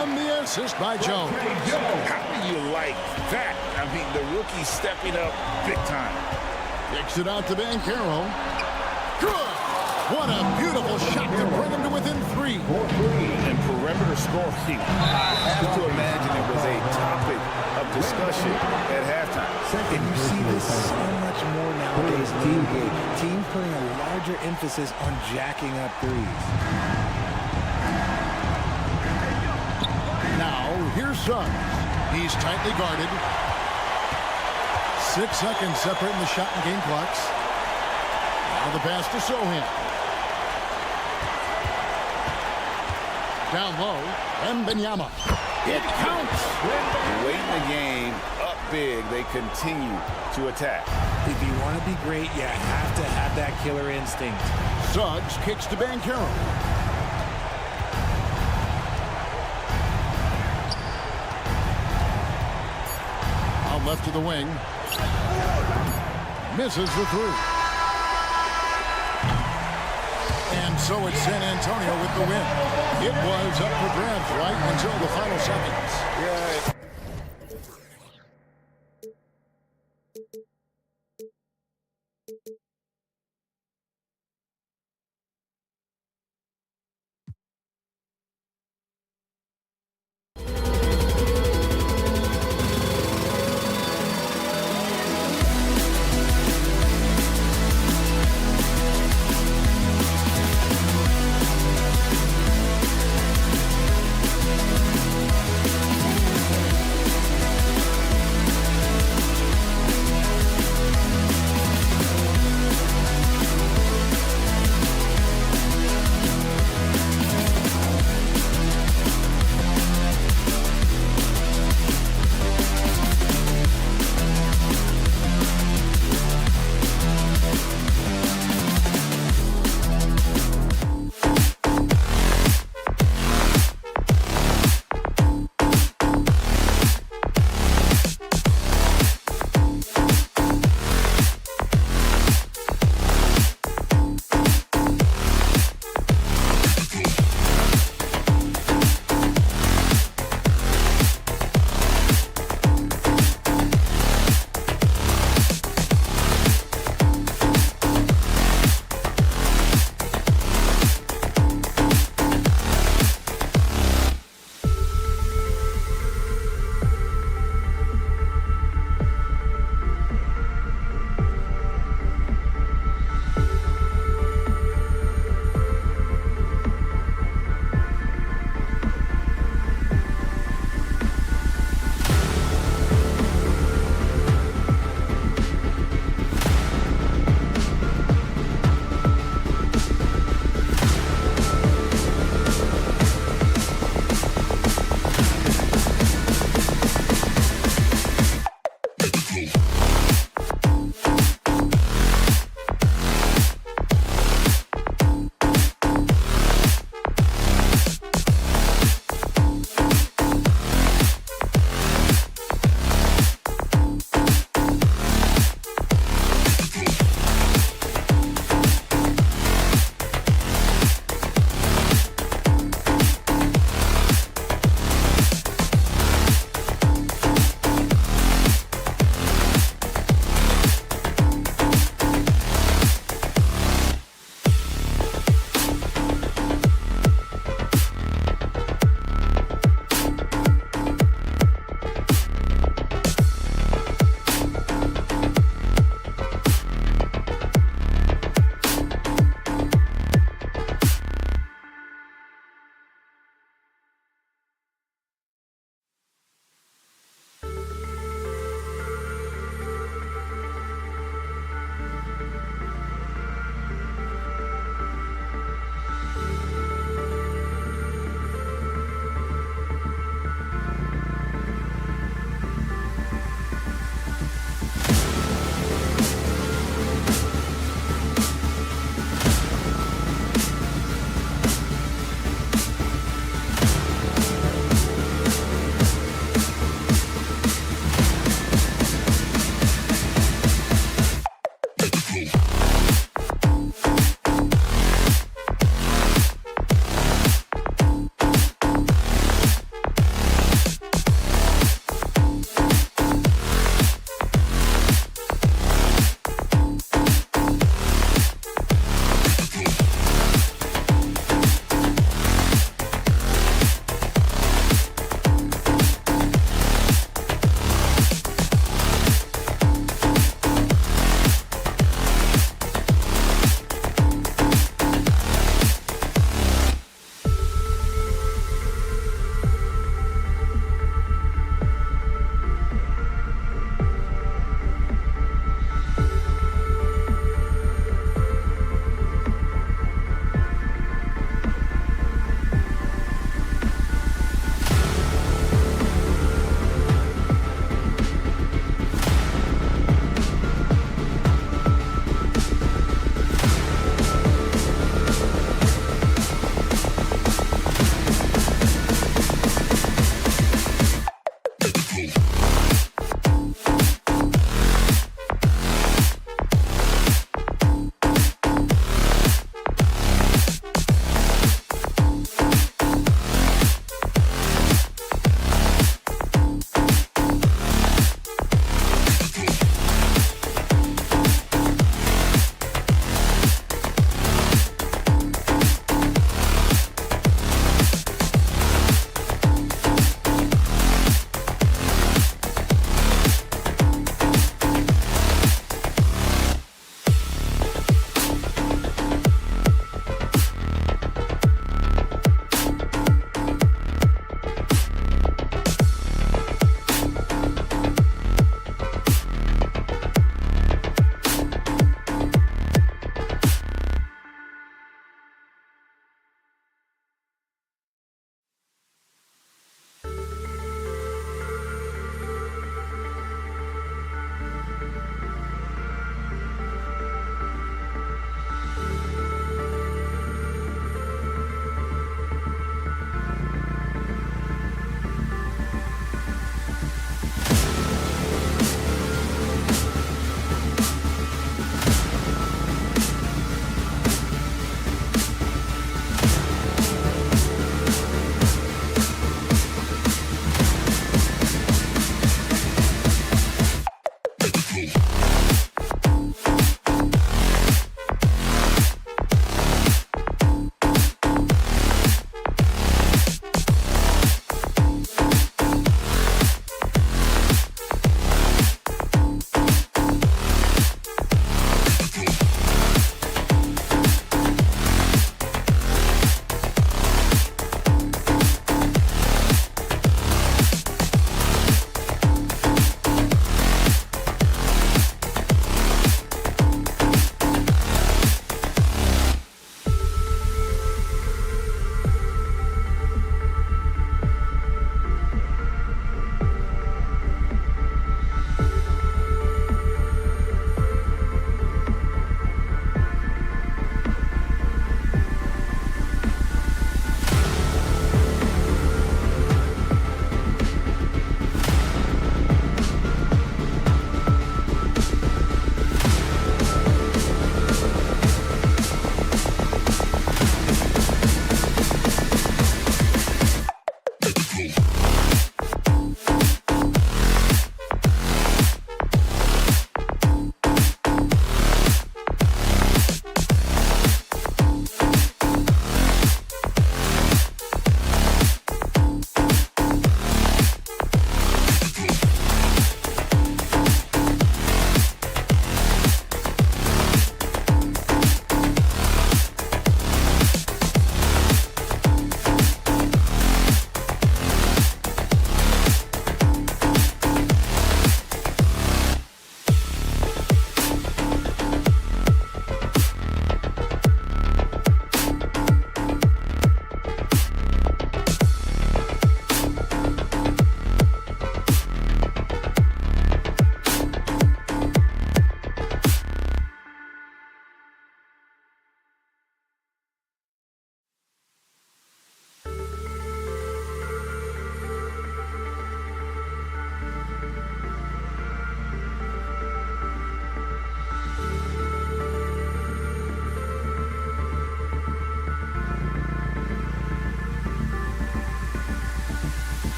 on the assist by Jones. How do you like that? I mean, the rookie stepping up big time. Kicks it out to Banchero. Good! What a beautiful shot to bring him to within 3. And perimeter scoring, I have to imagine it was a topic of discussion at halftime. And you see this so much more nowadays in the NBA. Teams putting a larger emphasis on jacking up threes. Now, here's Suggs. He's tightly guarded. 6 seconds separating the shot and game clocks. Now the pass to Sohan. Down low, Wembanyama. It counts. Late in the game, up big, they continue to attack. If you want to be great, you have to have that killer instinct. Suggs kicks to Banchero. Out left to the wing. Misses the three. And so it's San Antonio with the win. It was up for grabs right until the final seconds. Yeah.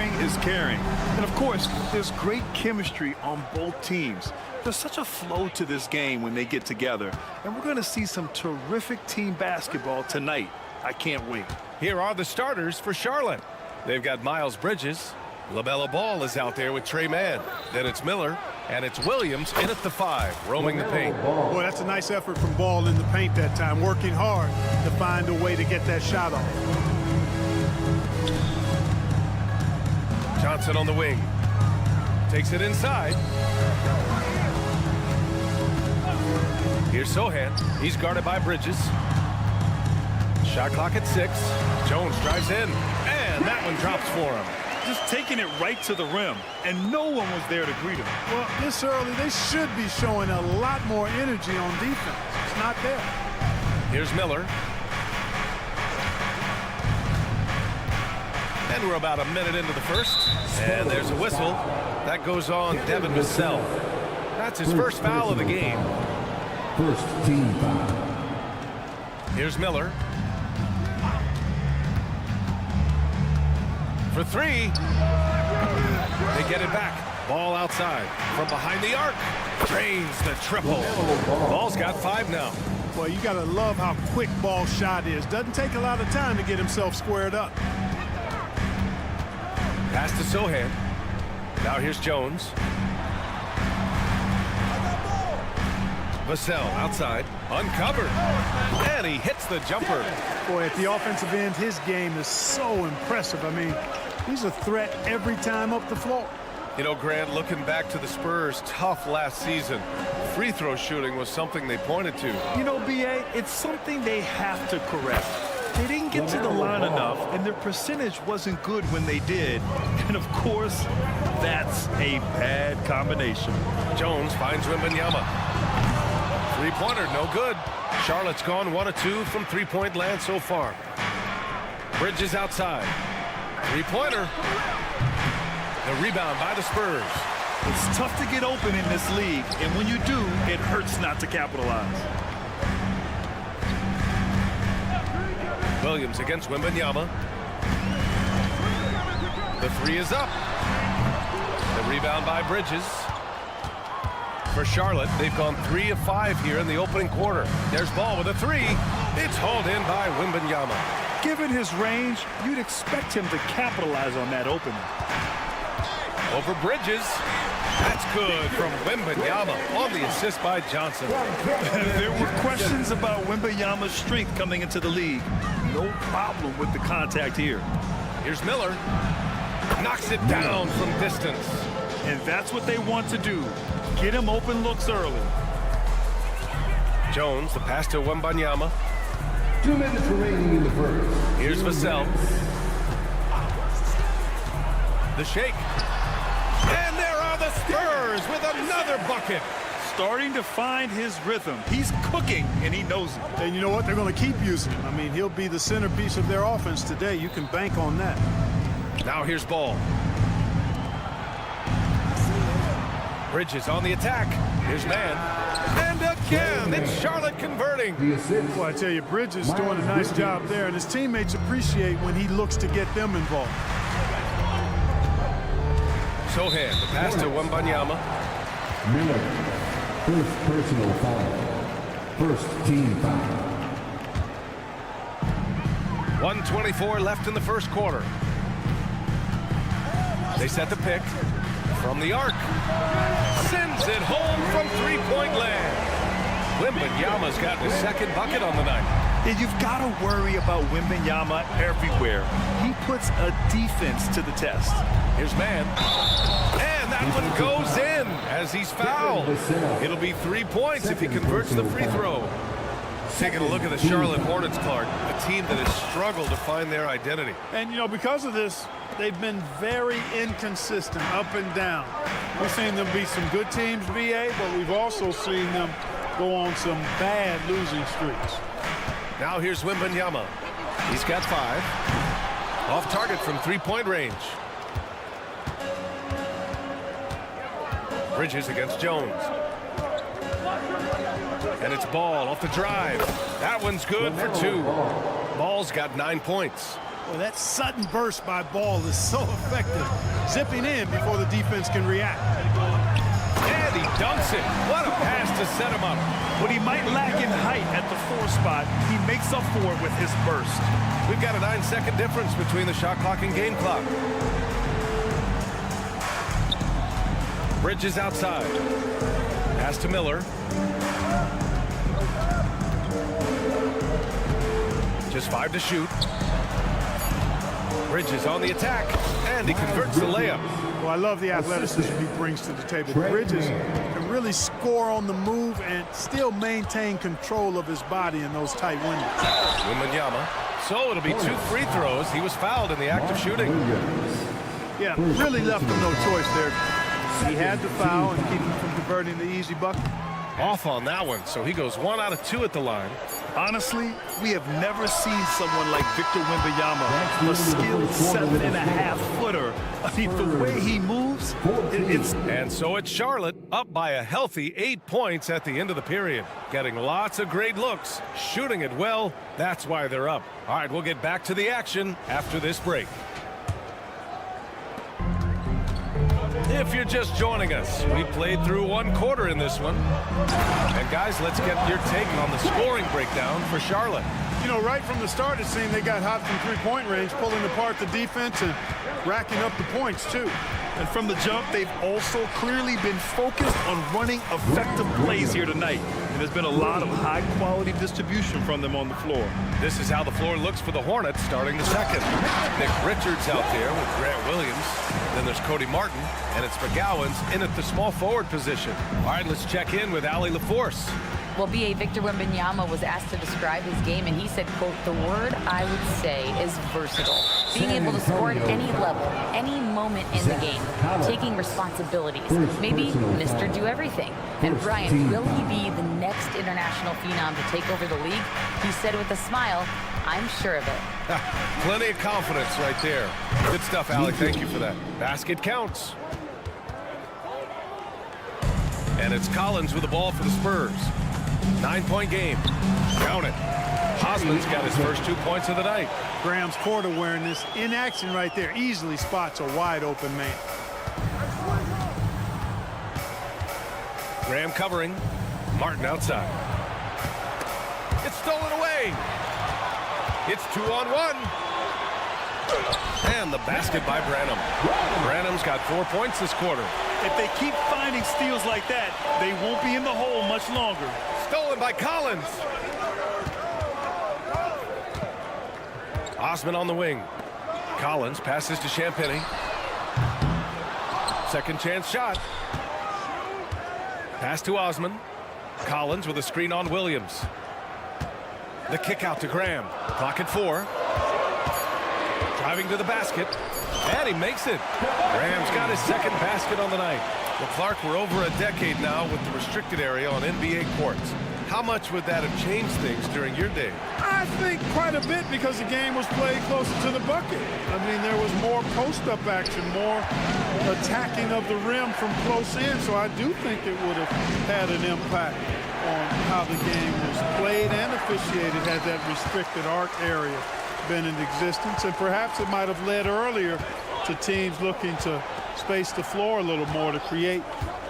sharing is caring. And of course, there's great chemistry on both teams. There's such a flow to this game when they get together. And we're going to see some terrific team basketball tonight. I can't wait. Here are the starters for Charlotte. They've got Miles Bridges. LaMelo Ball is out there with Trey Mann. Then it's Miller, and it's Williams in at the 5, roaming the paint. Boy, that's a nice effort from Ball in the paint that time, working hard to find a way to get that shot off. Johnson on the wing. Takes it inside. Here's Sohan. He's guarded by Bridges. Shot clock at 6. Jones drives in, and that one drops for him. Just taking it right to the rim, and no one was there to greet him. Well, this early, they should be showing a lot more energy on defense. It's not there. Here's Miller. And we're about a minute into the first. And there's a whistle. That goes on Devin Vassell. That's his first foul of the game. First team foul. Here's Miller. For 3. They get it back. Ball outside. From behind the arc. Drains the triple. Ball's got 5 now. Well, you got to love how quick Ball's shot is. Doesn't take a lot of time to get himself squared up. Pass to Sohan. Now here's Jones. Vassell outside. Uncovered. And he hits the jumper. Boy, at the offensive end, his game is so impressive. I mean, he's a threat every time up the floor. You know, Grant, looking back to the Spurs' tough last season, free throw shooting was something they pointed to. You know, B.A., it's something they have to correct. They didn't get to the line enough, and their percentage wasn't good when they did. And, of course, that's a bad combination. Jones finds Wembanyama. Three-pointer, no good. Charlotte's gone 1 of 2 from three-point land so far. Bridges outside. Three-pointer. The rebound by the Spurs. It's tough to get open in this league, and when you do, it hurts not to capitalize. Williams against Wembanyama. The 3 is up. The rebound by Bridges. For Charlotte, they've gone 3 of 5 here in the opening quarter. There's Ball with a 3. It's hauled in by Wembanyama. Given his range, you'd expect him to capitalize on that opening. Over Bridges. That's good from Wembanyama on the assist by Johnson. There were questions about Wembanyama's strength coming into the league. No problem with the contact here. Here's Miller. Knocks it down from distance. And that's what they want to do. Get him open looks early. Jones, the pass to Wembanyama. 2 minutes remaining in the first. Here's Vassell. The shake. And there are the Spurs with another bucket. Starting to find his rhythm. He's cooking, and he knows it. And you know what? They're going to keep using him. I mean, he'll be the centerpiece of their offense today. You can bank on that. Now here's Ball. Bridges on the attack. Here's Mann. And again, it's Charlotte converting. Well, I tell you, Bridges doing a nice job there, and his teammates appreciate when he looks to get them involved. Sohan, the pass to Wembanyama. Miller, first personal foul. First team foul. 1:24 left in the first quarter. They set the pick from the arc. Sends it home from three-point land. Wembanyama's gotten his second bucket on the night. And you've got to worry about Wembanyama everywhere. He puts a defense to the test. Here's Mann. And that one goes in as he's fouled. It'll be 3 points if he converts the free throw. Taking a look at the Charlotte Hornets, Clark, a team that has struggled to find their identity. And, you know, because of this, they've been very inconsistent, up and down. We've seen them beat some good teams, BA, but we've also seen them go on some bad losing streaks. Now here's Wembanyama. He's got 5. Off target from three-point range. Bridges against Jones. And it's Ball off the drive. That one's good for 2. Ball's got 9 points. Well, that sudden burst by Ball is so effective, zipping in before the defense can react. And he dunks it. What a pass to set him up. When he might lack in height at the 4 spot, he makes up for it with his burst. We've got a 9-second difference between the shot clock and game clock. Bridges outside. Pass to Miller. Just 5 to shoot. Bridges on the attack, and he converts the layup. Well, I love the athleticism he brings to the table. Bridges can really score on the move and still maintain control of his body in those tight windows. Wembanyama. So it'll be 2 free throws. He was fouled in the act of shooting. Yeah, really left him no choice there. He had to foul and keep him from converting the easy bucket. Off on that one, so he goes 1 out of 2 at the line. Honestly, we have never seen someone like Victor Wembanyama, a skilled 7.5-footer. I mean, the way he moves, it's... And so it's Charlotte up by a healthy 8 points at the end of the period. Getting lots of great looks, shooting it well. That's why they're up. All right, we'll get back to the action after this break. If you're just joining us, we played through 1 quarter in this one. And guys, let's get your take on the scoring breakdown for Charlotte. You know, right from the start, it seemed they got hot from three-point range, pulling apart the defense and racking up the points, too. And from the jump, they've also clearly been focused on running effective plays here tonight. And there's been a lot of high-quality distribution from them on the floor. This is how the floor looks for the Hornets starting the second. Nick Richards out there with Grant Williams. Then there's Cody Martin, and it's McGowan's in at the small forward position. All right, let's check in with Allie LaForce. Well, B.A. Victor Wembanyama was asked to describe his game, and he said, quote, "The word I would say is versatile. Being able to score at any level, any moment in the game, taking responsibilities, maybe Mr. Do Everything." And Brian, will he be the next international phenom to take over the league? He said with a smile, "I'm sure of it." Plenty of confidence right there. Good stuff, Allie. Thank you for that. Basket counts. And it's Collins with the ball for the Spurs. 9-point game. Count it. Osman's got his first 2 points of the night. Graham's court awareness in action right there. Easily spots a wide open man. Graham covering. Martin outside. It's stolen away. It's 2-on-1. And the basket by Branham. Branham's got 4 points this quarter. If they keep finding steals like that, they won't be in the hole much longer. Stolen by Collins. Osman on the wing. Collins passes to Champagny. Second chance shot. Pass to Osman. Collins with a screen on Williams. The kick out to Graham. Clock at 4. Driving to the basket. And he makes it. Graham's got his second basket on the night. Well, Clark, we're over a decade now with the restricted area on NBA courts. How much would that have changed things during your day? I think quite a bit, because the game was played closer to the bucket. I mean, there was more post-up action, more attacking of the rim from close in, so I do think it would have had an impact on how the game was played and officiated had that restricted arc area been in existence. And perhaps it might have led earlier to teams looking to space the floor a little more to create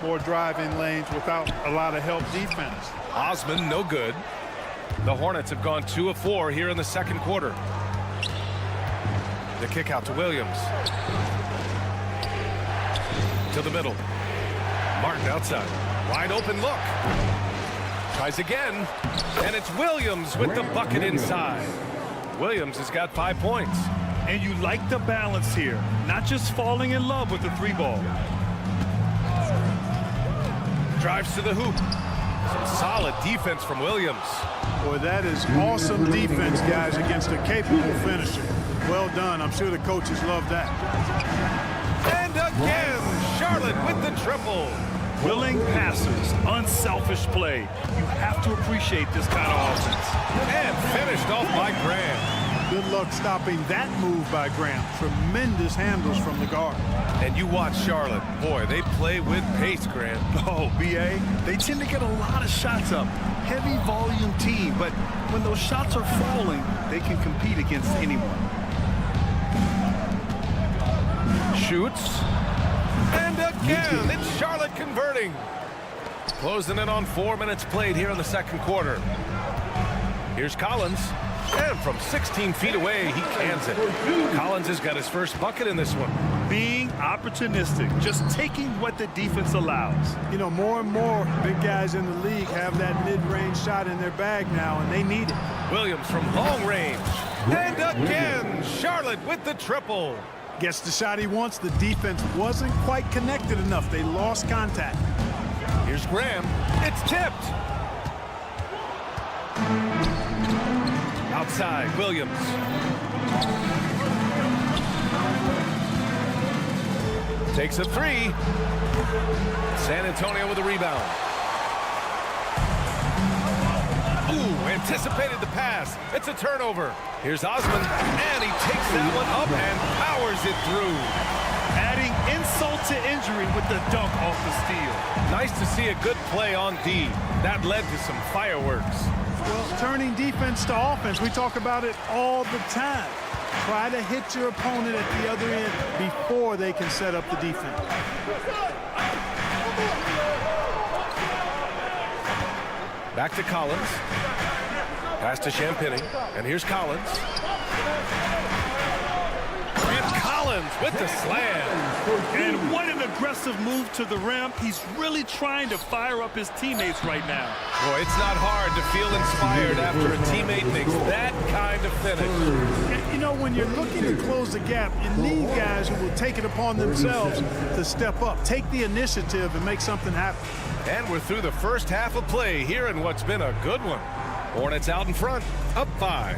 more driving lanes without a lot of help defense. Osman, no good. The Hornets have gone 2 of 4 here in the second quarter. The kick out to Williams. To the middle. Martin outside. Wide open look. Tries again. And it's Williams with the bucket inside. Williams has got 5 points. And you like the balance here, not just falling in love with the 3-ball. Drives to the hoop. Some solid defense from Williams. Boy, that is awesome defense, guys, against a capable finisher. Well done. I'm sure the coaches love that. And again, Charlotte with the triple. Willing passes, unselfish play. You have to appreciate this kind of offense. And finished off by Graham. Good luck stopping that move by Graham. Tremendous handles from the guard. And you watch Charlotte. Boy, they play with pace, Grant. Oh, B.A., they tend to get a lot of shots up. Heavy volume team, but when those shots are falling, they can compete against anyone. shoots. And again, it's Charlotte converting. Closing in on 4 minutes played here in the second quarter. Here's Collins. And from 16 feet away, he cans it. Collins has got his first bucket in this one. Being opportunistic, just taking what the defense allows. You know, more and more big guys in the league have that mid-range shot in their bag now, and they need it. Williams from long range. And again, Charlotte with the triple. Gets the shot he wants. The defense wasn't quite connected enough. They lost contact. Here's Graham. It's tipped. Outside, Williams. Takes a three. San Antonio with a rebound. Ooh, anticipated the pass. It's a turnover. Here's Osman, and he takes that one up and powers it through. Adding insult to injury with the dunk off the steal. Nice to see a good play on D. That led to some fireworks. Well, turning defense to offense, we talk about it all the time. Try to hit your opponent at the other end before they can set up the defense. Back to Collins. Pass to Champagny. And here's Collins. And Collins with the slam. And what an aggressive move to the rim. He's really trying to fire up his teammates right now. Boy, it's not hard to feel inspired after a teammate makes that kind of finish. And, you know, when you're looking to close the gap, you need guys who will take it upon themselves to step up, take the initiative, and make something happen. And we're through the first half of play here in what's been a good one. Hornets out in front, up 5.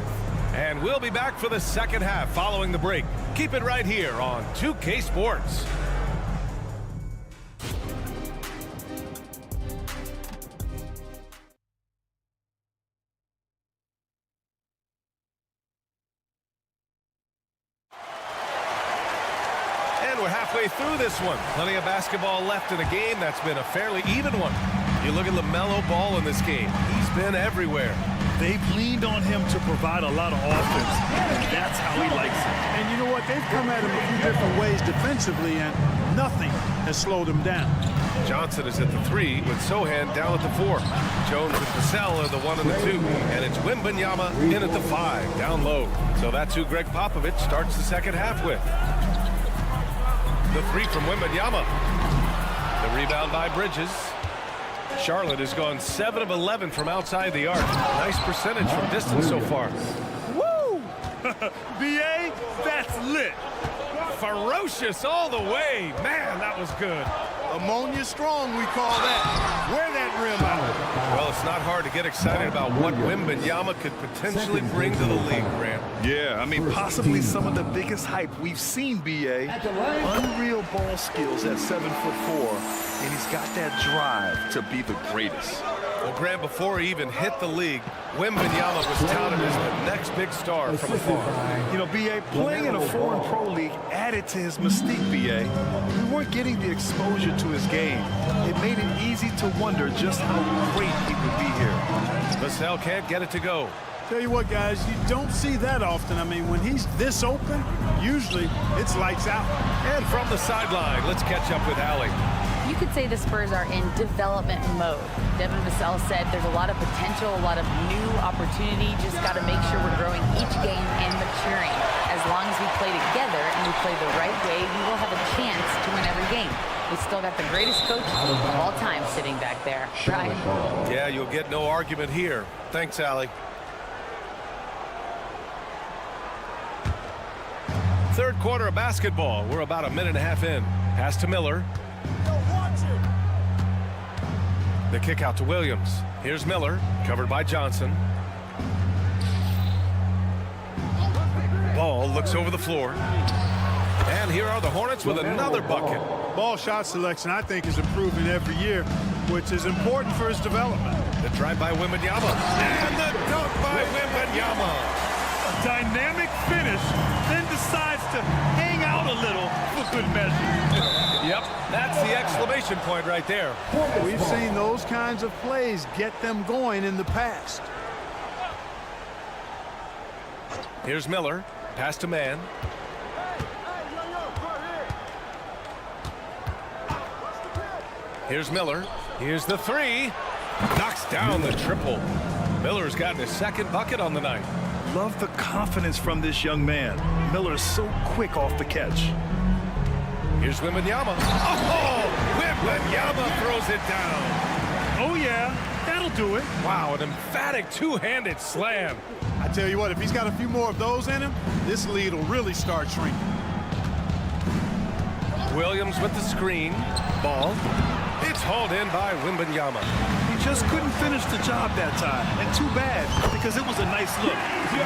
And we'll be back for the second half following the break. Keep it right here on 2K Sports. And we're halfway through this one. Plenty of basketball left in a game that's been a fairly even one. You look at LaMelo Ball in this game. He's been everywhere. They've leaned on him to provide a lot of offense, and that's how he likes it. And you know what? They've come at him a few different ways defensively, and nothing has slowed him down. Johnson is at the 3 with Sohan down at the 4. Jones and Vassell are the 1 and the 2. And it's Wembanyama in at the 5, down low. So that's who Greg Popovich starts the second half with. The 3 from Wembanyama. The rebound by Bridges. Charlotte has gone 7 of 11 from outside the arc. Nice percentage from distance so far. Woo! BA, that's lit. Ferocious all the way. Man, that was good. Ammonia strong, we call that. Wear that rim out. Well, it's not hard to get excited about what Wembanyama could potentially bring to the league, Graham. Yeah, I mean, possibly some of the biggest hype we've seen, BA. Unreal ball skills at 7'4", and he's got that drive to be the greatest. Well, Graham, before he even hit the league, Wembanyama was touted as the next big star from afar. You know, BA, playing in a foreign pro league added to his mystique, BA. We weren't getting the exposure to his game. It made it easy to wonder just how great he would be here. Vassell can't get it to go. Tell you what, guys, you don't see that often. I mean, when he's this open, usually it's lights out. And from the sideline, let's catch up with Allie. You could say the Spurs are in development mode. Devin Vassell said there's a lot of potential, a lot of new opportunity. Just got to make sure we're growing each game and maturing. As long as we play together and we play the right way, we will have a chance to win every game. We still got the greatest coach of all time sitting back there. Right? Yeah, you'll get no argument here. Thanks, Allie. Third quarter of basketball. We're about a minute and a half in. Pass to Miller. The kick out to Williams. Here's Miller, covered by Johnson. Ball looks over the floor. And here are the Hornets with another bucket. Ball shot selection, I think, is improving every year, which is important for his development. The drive by Wembanyama. And the dunk by Wembanyama. A dynamic finish, then decides to hang out a little for good measure. Yep, that's the exclamation point right there. We've seen those kinds of plays get them going in the past. Here's Miller, pass to man. Here's Miller. Here's the three. Knocks down the triple. Miller's gotten his second bucket on the night. Love the confidence from this young man. Miller's so quick off the catch. Here's Wembanyama. Oh! Wembanyama throws it down. Oh, yeah. That'll do it. Wow, an emphatic two-handed slam. I tell you what, if he's got a few more of those in him, this lead will really start shrinking. Williams with the screen. Ball. It's hauled in by Wembanyama. He just couldn't finish the job that time. And too bad, because it was a nice look.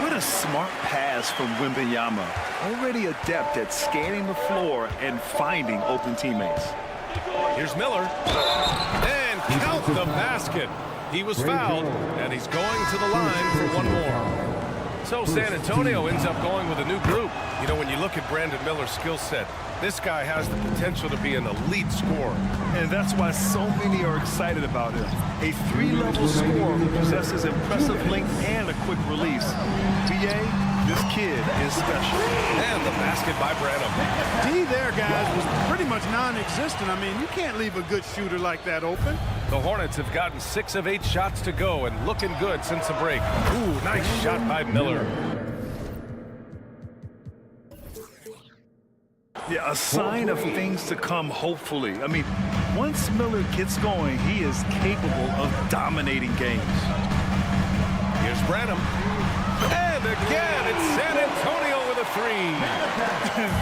What a smart pass from Wembanyama. Already adept at scanning the floor and finding open teammates. Here's Miller. And count the basket. He was fouled, and he's going to the line for one more. So San Antonio ends up going with a new group. You know, when you look at Brandon Miller's skill set, this guy has the potential to be an elite scorer. And that's why so many are excited about him. A three-level scorer who possesses impressive length and a quick release. BA, this kid is special. And the basket by Branham. D there, guys, was pretty much non-existent. I mean, you can't leave a good shooter like that open. The Hornets have gotten 6 of 8 shots to go and looking good since the break. Ooh, nice shot by Miller. Yeah, a sign of things to come, hopefully. I mean, once Miller gets going, he is capable of dominating games. Here's Branham. And again, it's San Antonio with a three.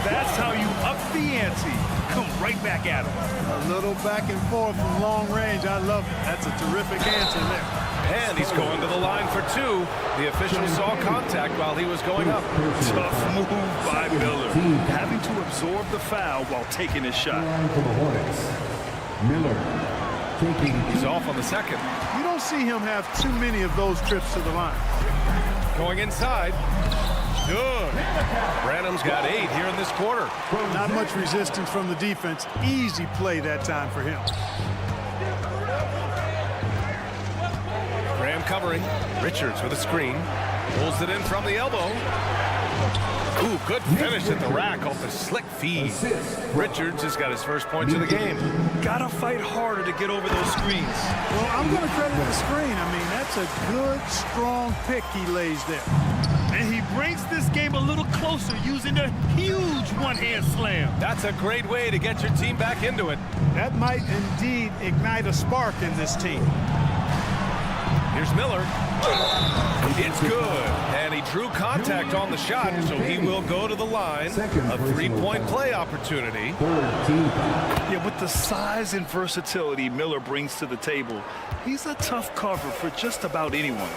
That's how you up the ante. Come right back at him. A little back and forth from long range. I love it. That's a terrific answer there. And he's going to the line for two. The official saw contact while he was going up. Tough move by Miller. Having to absorb the foul while taking his shot. Miller taking. He's off on the second. You don't see him have too many of those trips to the line. Going inside. Good. Branham's got 8 here in this quarter. Not much resistance from the defense. Easy play that time for him. Graham covering. Richards with a screen. Pulls it in from the elbow. Ooh, good finish at the rack off the slick feed. Richards has got his first points of the game. Gotta fight harder to get over those screens. Well, I'm going to credit the screen. I mean, that's a good, strong pick he lays there. And he brings this game a little closer using a huge one-hand slam. That's a great way to get your team back into it. That might indeed ignite a spark in this team. Here's Miller. It's good. And he drew contact on the shot, so he will go to the line. A three-point play opportunity. Yeah, with the size and versatility Miller brings to the table, he's a tough cover for just about anyone.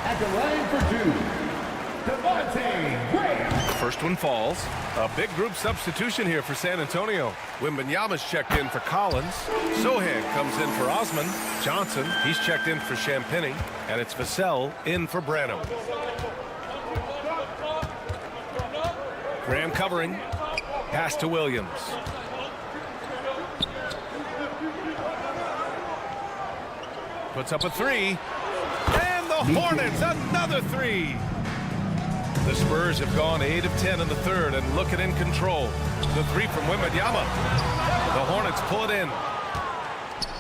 At the line for two, Devontae Graham. First one falls. A big group substitution here for San Antonio. Wembanyama's checked in for Collins. Sohan comes in for Osman. Johnson, he's checked in for Champagny. And it's Vassell in for Branham. Graham covering. Pass to Williams. Puts up a three. And the Hornets, another three. The Spurs have gone 8 of 10 in the third and looking in control. The three from Wembanyama. The Hornets pull it in.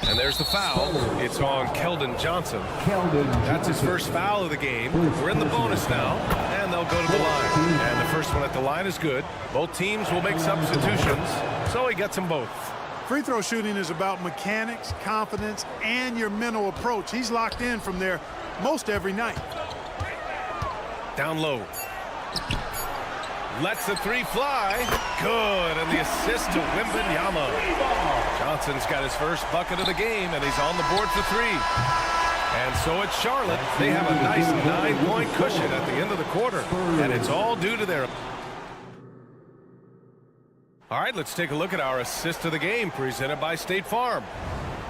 And there's the foul. It's on Keldon Johnson. That's his first foul of the game. We're in the bonus now, and they'll go to the line. And the first one at the line is good. Both teams will make substitutions, so he gets them both. Free throw shooting is about mechanics, confidence, and your mental approach. He's locked in from there most every night. Down low. Lets the three fly. Good, and the assist to Wembanyama. Johnson's got his first bucket of the game, and he's on the board for three. And so it's Charlotte. They have a nice 9-point cushion at the end of the quarter, and it's all due to their... All right, let's take a look at our assist of the game presented by State Farm.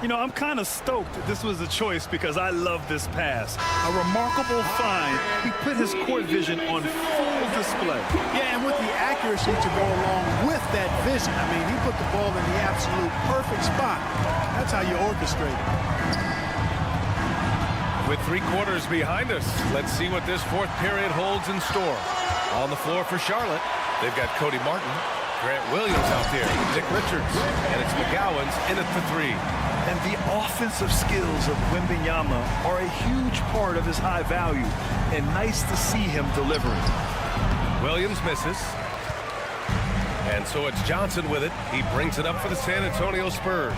You know, I'm kind of stoked that this was a choice because I love this pass. A remarkable find. He put his court vision on full display. Yeah, and with the accuracy to go along with that vision. I mean, he put the ball in the absolute perfect spot. That's how you orchestrate it. With 3 quarters behind us, let's see what this fourth period holds in store. On the floor for Charlotte, they've got Cody Martin. Grant Williams out there. Nick Richards. And it's McGowan's in at the 3. And the offensive skills of Wembanyama are a huge part of his high value, and nice to see him delivering. Williams misses. And so it's Johnson with it. He brings it up for the San Antonio Spurs.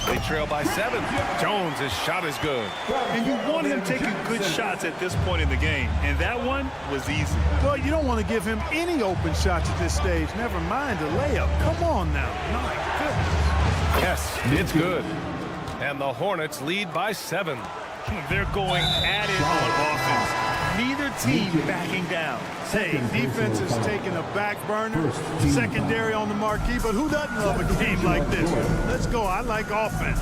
They trail by 7. Jones, his shot is good. And you want him taking good shots at this point in the game, and that one was easy. Well, you don't want to give him any open shots at this stage, never mind a layup. Come on now. My goodness. Yes, it's good. And the Hornets lead by 7. They're going at it on offense. Neither team backing down. Hey, defense is taking a back burner, secondary on the marquee, but who doesn't love a game like this? Let's go. I like offense.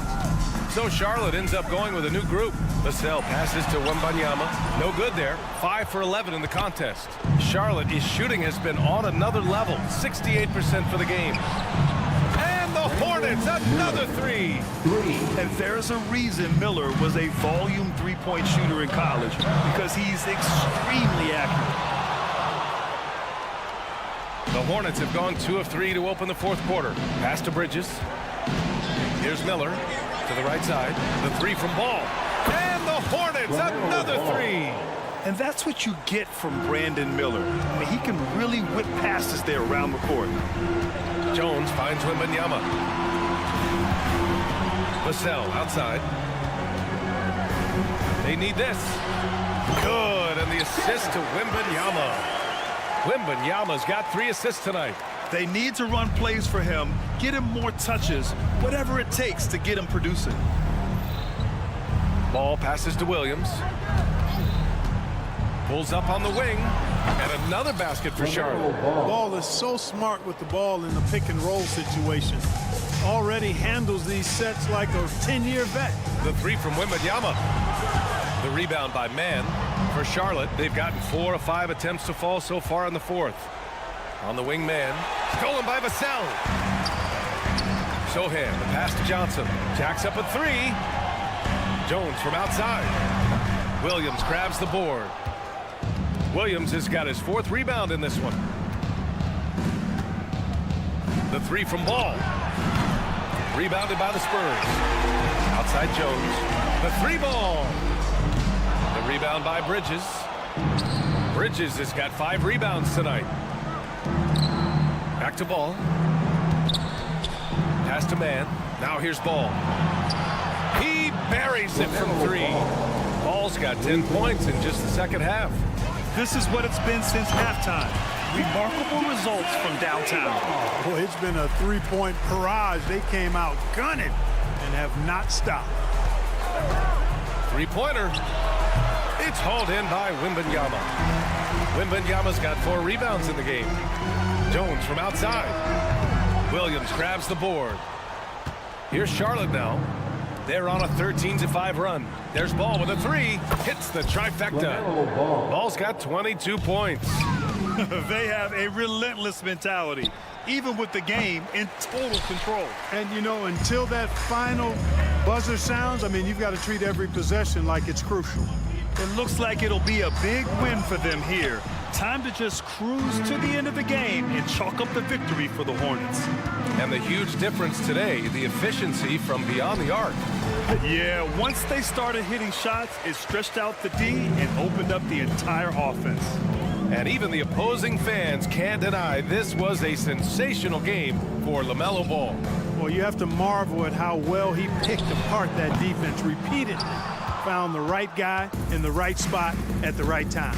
So Charlotte ends up going with a new group. Vassell passes to Wembanyama. No good there. 5 for 11 in the contest. Charlotte's shooting has been on another level. 68% for the game. And the Hornets, another 3. And there's a reason Miller was a volume three-point shooter in college, because he's extremely accurate. The Hornets have gone 2 of 3 to open the 4th quarter. Pass to Bridges. Here's Miller to the right side. The 3 from Ball. And the Hornets, another 3. And that's what you get from Brandon Miller. I mean, he can really whip passes there around the court. Jones finds Wembanyama. Vassell outside. They need this. Good, and the assist to Wembanyama. Wembanyama's got 3 assists tonight. They need to run plays for him, get him more touches, whatever it takes to get him producing. Ball passes to Williams. Pulls up on the wing. And another basket for Charlotte. Ball is so smart with the ball in the pick and roll situation. Already handles these sets like a 10-year vet. The 3 from Wembanyama. The rebound by Mann. For Charlotte, they've gotten 4 of 5 attempts to fall so far in the 4th. On the wing, Mann. Stolen by Vassell. Sohan, the pass to Johnson. Jacks up a 3. Jones from outside. Williams grabs the board. Williams has got his 4th rebound in this one. The 3 from Ball. Rebounded by the Spurs. Outside Jones. The 3 ball. The rebound by Bridges. Bridges has got 5 rebounds tonight. Back to Ball. Pass to Mann. Now here's Ball. He buries it from 3. Ball's got 10 points in just the second half. This is what it's been since halftime. Remarkable results from downtown. Boy, it's been a 3-point barrage. They came out gunning and have not stopped. 3-pointer. It's hauled in by Wembanyama. Wembanyama's got 4 rebounds in the game. Jones from outside. Williams grabs the board. Here's Charlotte now. They're on a 13-5 run. There's Ball with a 3. Hits the trifecta. Ball's got 22 points. They have a relentless mentality, even with the game in total control. And, you know, until that final buzzer sounds, I mean, you've got to treat every possession like it's crucial. It looks like it'll be a big win for them here. Time to just cruise to the end of the game and chalk up the victory for the Hornets. And the huge difference today, the efficiency from beyond the arc. Yeah, once they started hitting shots, it stretched out the D and opened up the entire offense. And even the opposing fans can't deny this was a sensational game for LaMelo Ball. Well, you have to marvel at how well he picked apart that defense repeatedly. Found the right guy in the right spot at the right time.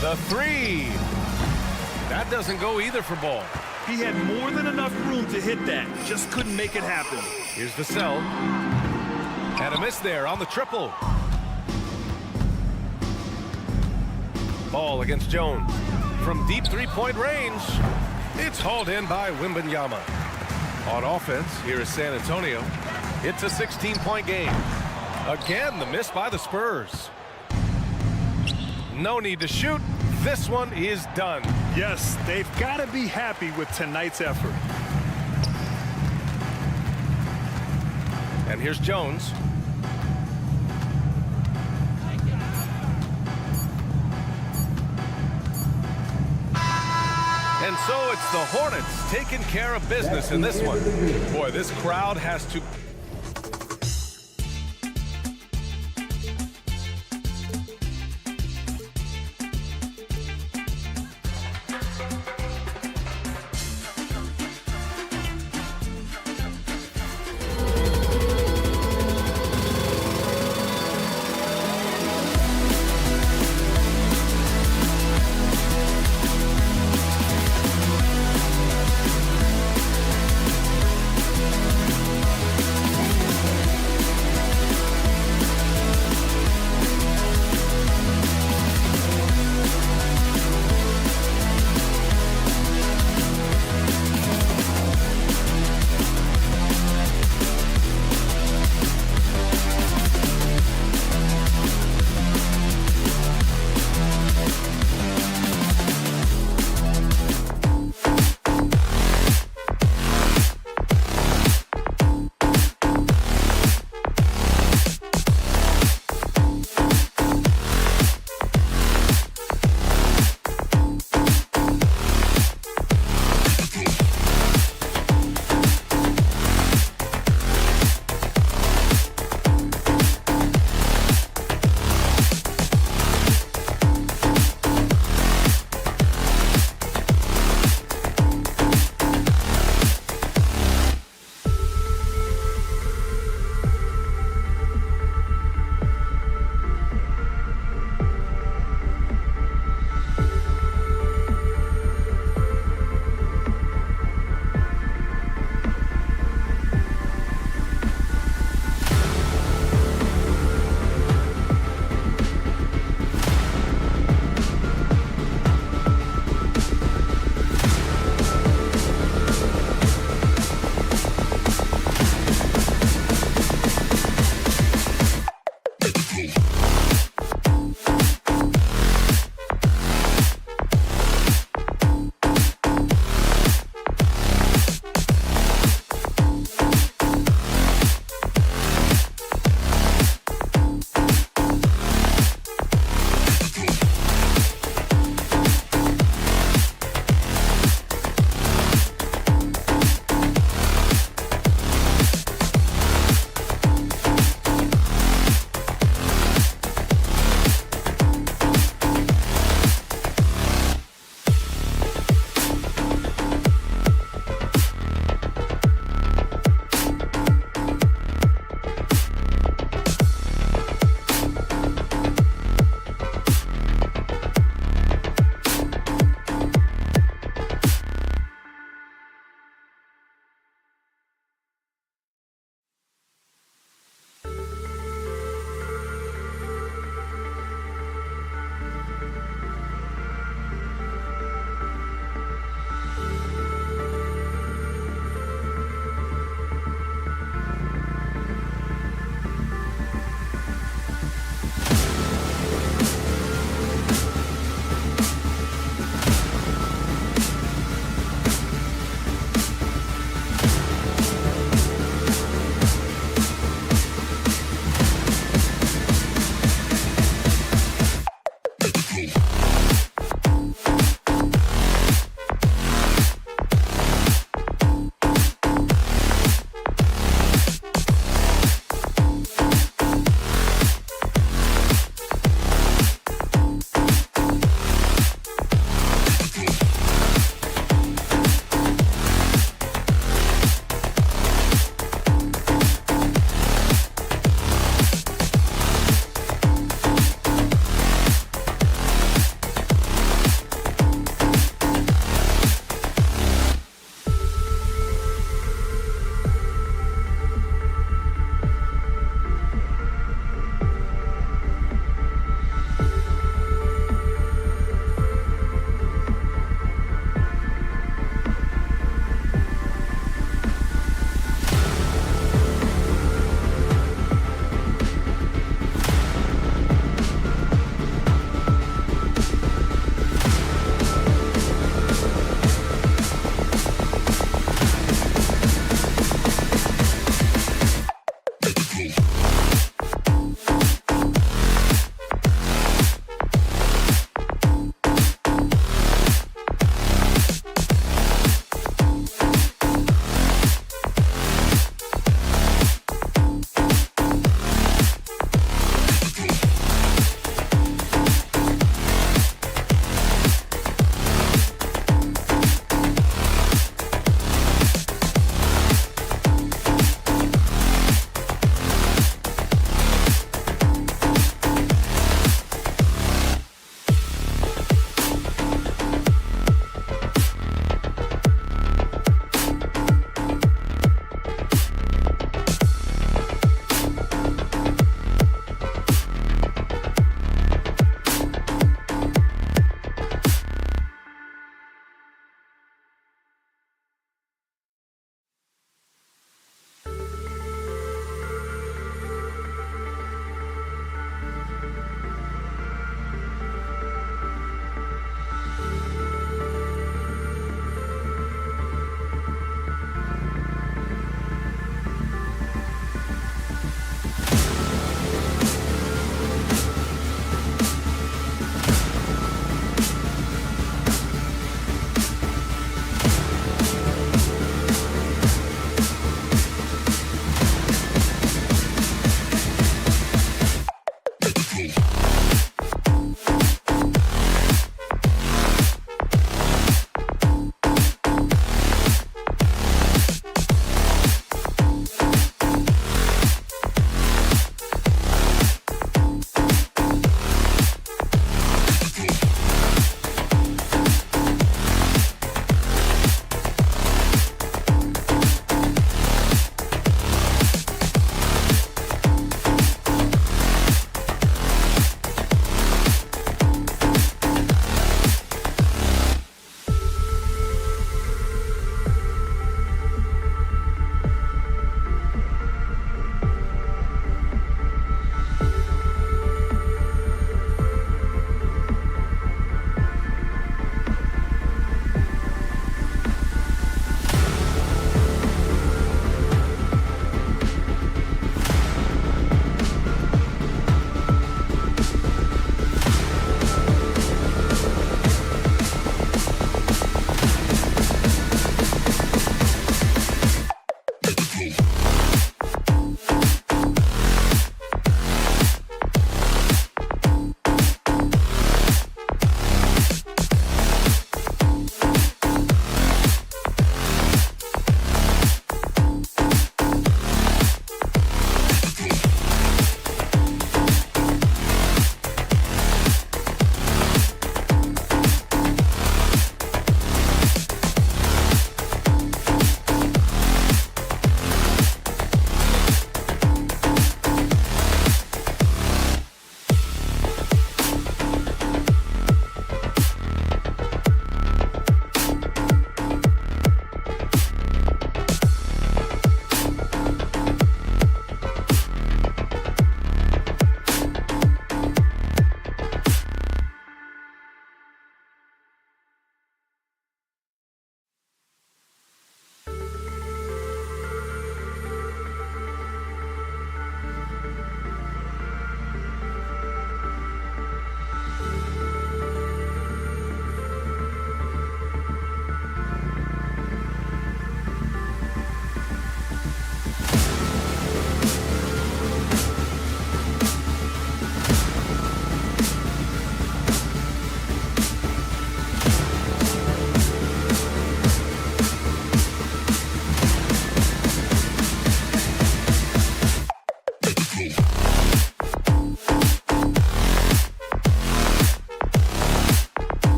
The 3. That doesn't go either for Ball. He had more than enough room to hit that. Just couldn't make it happen. Here's Vassell. And a miss there on the triple. Ball against Jones. From deep 3-point range, it's hauled in by Wembanyama. On offense, here is San Antonio. It's a 16-point game. Again, the miss by the Spurs. No need to shoot. This one is done. Yes, they've got to be happy with tonight's effort. And here's Jones. And so it's the Hornets taking care of business in this one. Boy, this crowd has to...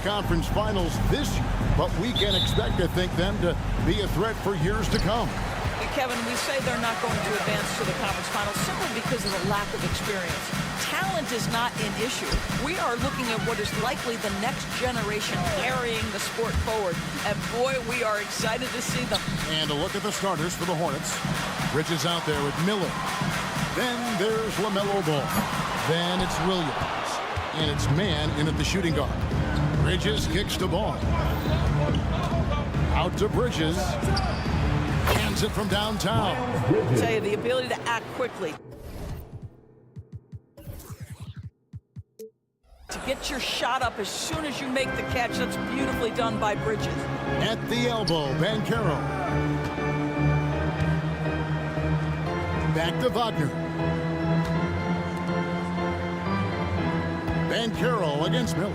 conference finals this year, but we can expect to think them to be a threat for years to come. Kevin, we say they're not going to advance to the conference finals simply because of the lack of experience. Talent is not an issue. We are looking at what is likely the next generation carrying the sport forward. And boy, we are excited to see them. And a look at the starters for the Hornets. Bridges out there with Miller. Then there's LaMelo Ball. Then it's Williams. And it's man in at the shooting guard. Bridges kicks to Ball. Out to Bridges. Hands it from downtown. I tell you, the ability to act quickly. To get your shot up as soon as you make the catch. That's beautifully done by Bridges. At the elbow, Banchero. Back to Wagner. Banchero against Miller.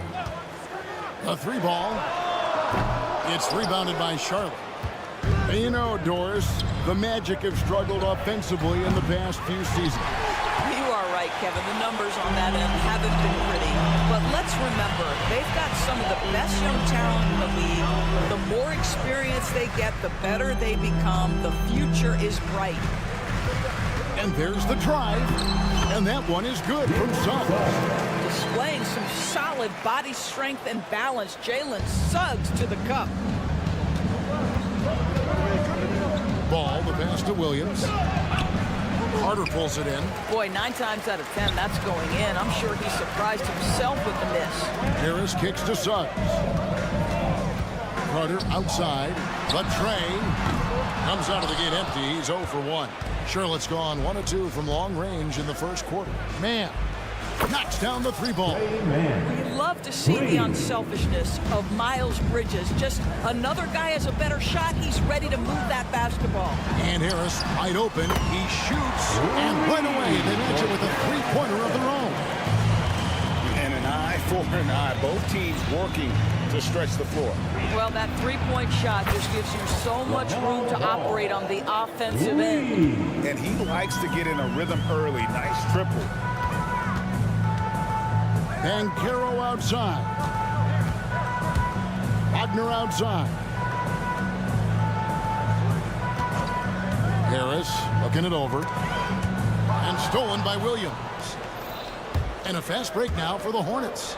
A three ball. It's rebounded by Charlotte. And you know, Doris, the Magic have struggled offensively in the past few seasons. You are right, Kevin. The numbers on that end haven't been pretty. But let's remember, they've got some of the best young talent in the league. The more experience they get, the better they become. The future is bright. And there's the drive. And that one is good from Suggs. Displaying some solid body strength and balance. Jalen Suggs to the cup. Ball, the pass to Williams. Carter pulls it in. Boy, 9 times out of 10, that's going in. I'm sure he surprised himself with the miss. Harris kicks to Suggs. Carter outside. The tray comes out of the gate empty. He's 0 for 1. Charlotte's gone 1 of 2 from long range in the first quarter. Man knocks down the three ball. We love to see the unselfishness of Miles Bridges. Just another guy has a better shot. He's ready to move that basketball. And Harris wide open. He shoots. And right away they match it with a three-pointer of their own. And an eye for an eye. Both teams working to stretch the floor. Well, that three-point shot just gives you so much room to operate on the offensive end. And he likes to get in a rhythm early. Nice triple. Banchero outside. Wagner outside. Harris looking it over. And stolen by Williams. And a fast break now for the Hornets.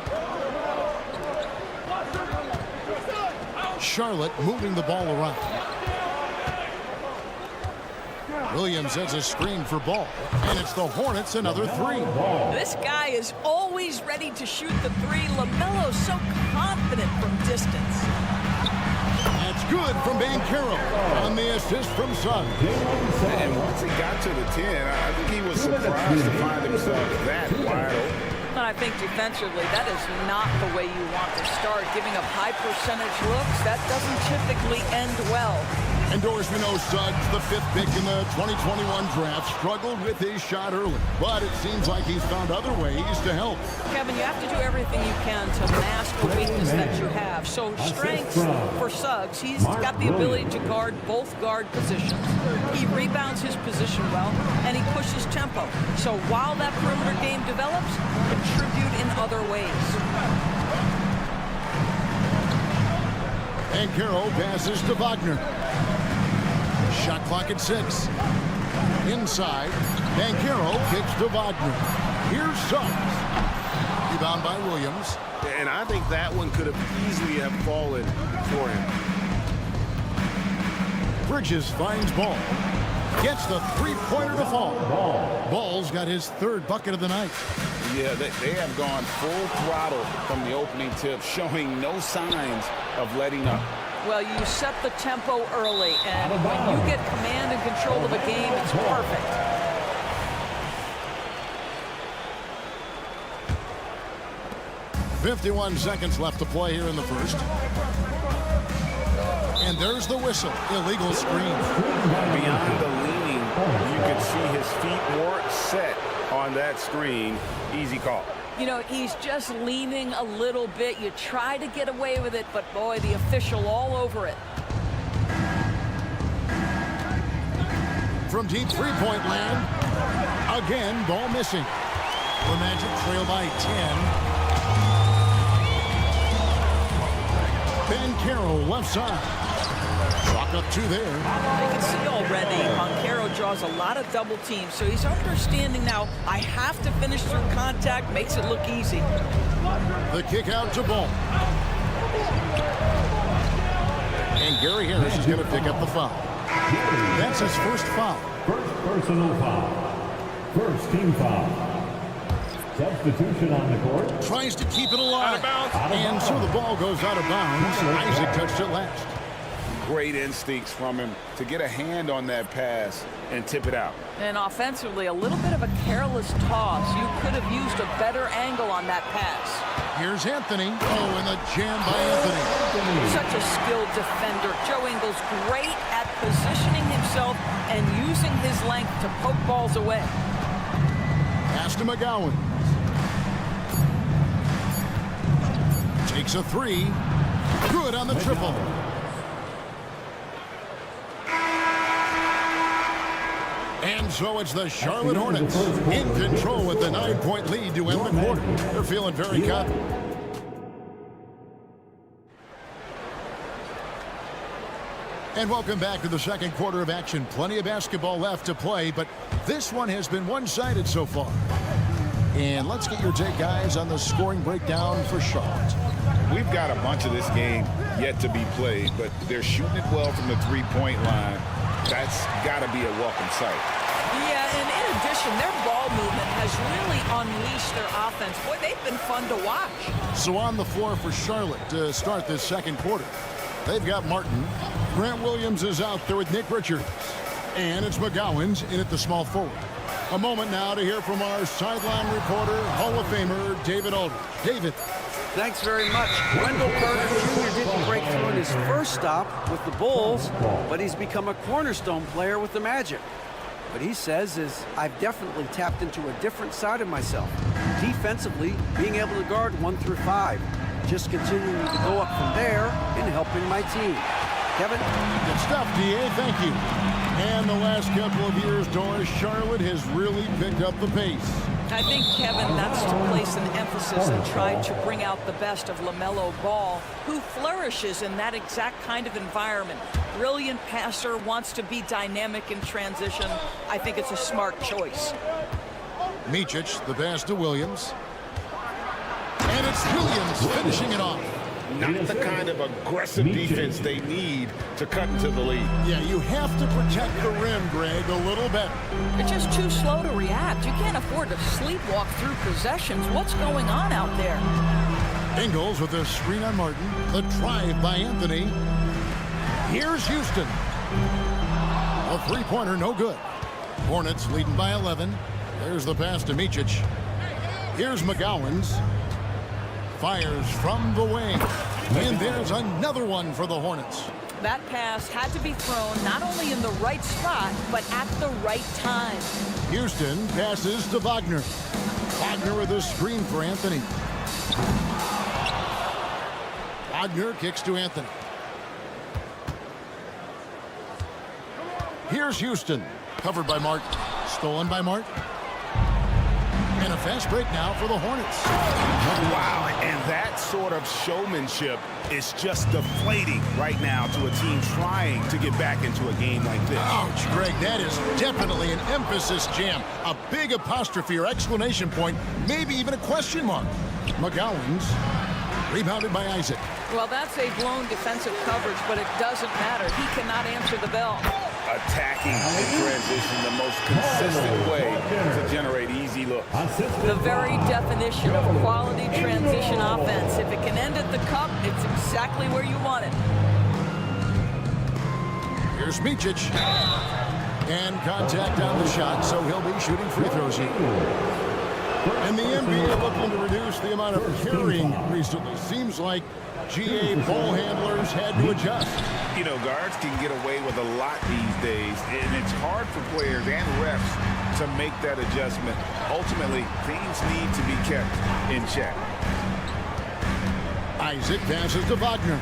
Charlotte moving the ball around. Williams has a screen for Ball. And it's the Hornets another three. This guy is always ready to shoot the three. LaMelo's so confident from distance. That's good from Banchero on the assist from Suggs. And once he got to the 10, I think he was surprised to find himself that wide open. And I think defensively, that is not the way you want to start. Giving up high percentage looks, that doesn't typically end well. And Doris, we know Suggs, the 5th pick in the 2021 draft, struggled with his shot early. But it seems like he's found other ways to help. Kevin, you have to do everything you can to mask the weakness that you have. So strengths for Suggs, he's got the ability to guard both guard positions. He rebounds his position well, and he pushes tempo. So while that perimeter game develops, contribute in other ways. And Banchero passes to Wagner. Shot clock at 6. Inside, Banchero kicks to Wagner. Here's Suggs. Rebound by Williams. And I think that one could have easily have fallen for him. Bridges finds Ball. Gets the three-pointer to fall. Ball's got his 3rd bucket of the night. Yeah, they have gone full throttle from the opening tip, showing no signs of letting up. Well, you set the tempo early, and when you get command and control of a game, it's perfect. .51 seconds left to play here in the first. And there's the whistle. Illegal screen. Beyond the leaning, you can see his feet weren't set on that screen. Easy call. You know, he's just leaning a little bit. You try to get away with it, but boy, the official all over it. From deep three-point land. Again, ball missing. The Magic trail by 10. Banchero left side. Chalk up 2 there. You can see already Banchero draws a lot of double teams, so he's understanding now I have to finish through contact, makes it look easy. The kick out to Ball. And Gary Harris is going to pick up the foul. That's his first foul. First personal foul. First team foul. Substitution on the court. Tries to keep it alive. And so the ball goes out of bounds. Isaac touched it last. Great instincts from him to get a hand on that pass and tip it out. And offensively, a little bit of a careless toss. You could have used a better angle on that pass. Here's Anthony. Oh, and the jam by Anthony. Such a skilled defender. Joe Ingles great at positioning himself and using his length to poke balls away. Pass to McGowan. Takes a 3. Good on the triple. And so it's the Charlotte Hornets in control with the 9-point lead to end the quarter. They're feeling very confident. And welcome back to the second quarter of action. Plenty of basketball left to play, but this one has been one-sided so far. And let's get your take, guys, on the scoring breakdown for Charlotte. We've got a bunch of this game yet to be played, but they're shooting it well from the three-point line. That's got to be a welcome sight. Yeah, and in addition, their ball movement has really unleashed their offense. Boy, they've been fun to watch. So on the floor for Charlotte to start this second quarter, they've got Martin. Grant Williams is out there with Nick Richards. And it's McGowan's in at the small forward. A moment now to hear from our sideline reporter, Hall of Famer David Aldridge. David. Thanks very much. Wendell Carter Jr. didn't break through in his first stop with the Bulls, but he's become a cornerstone player with the Magic. What he says is, I've definitely tapped into a different side of myself. Defensively, being able to guard 1 through 5. Just continuing to go up from there and helping my team. Kevin? Good stuff, D.A. Thank you. And the last couple of years, Doris, Charlotte has really picked up the pace. I think, Kevin, that's to place an emphasis and try to bring out the best of LaMelo Ball, who flourishes in that exact kind of environment. Brilliant passer, wants to be dynamic in transition. I think it's a smart choice. Micic, the pass to Williams. And it's Williams finishing it off. Not the kind of aggressive defense they need to cut into the lead. Yeah, you have to protect the rim, Greg, a little better. You're just too slow to react. You can't afford to sleepwalk through possessions. What's going on out there? Ingles with a screen on Martin. The drive by Anthony. Here's Houston. A three-pointer, no good. Hornets leading by 11. There's the pass to Micic. Here's McGowan's. Fires from the wing. And there's another one for the Hornets. That pass had to be thrown not only in the right spot, but at the right time. Houston passes to Wagner. Wagner with a screen for Anthony. Wagner kicks to Anthony. Here's Houston. Covered by Martin. Stolen by Martin. And a fast break now for the Hornets. Wow, and that sort of showmanship is just deflating right now to a team trying to get back into a game like this. Ouch, Greg, that is definitely an emphasis jam. A big apostrophe or exclamation point, maybe even a question mark. McGowan's rebounded by Isaac. Well, that's a blown defensive coverage, but it doesn't matter. He cannot answer the bell. Attacking in transition, the most consistent way to generate easy looks. The very definition of quality transition offense. If it can end at the cup, it's exactly where you want it. Here's Micic. And contact on the shot, so he'll be shooting free throws here. And the NBA looking to reduce the amount of carrying recently. Seems like GA ball handlers had to adjust. You know, guards can get away with a lot these days, and it's hard for players and refs to make that adjustment. Ultimately, things need to be kept in check. Isaac passes to Wagner.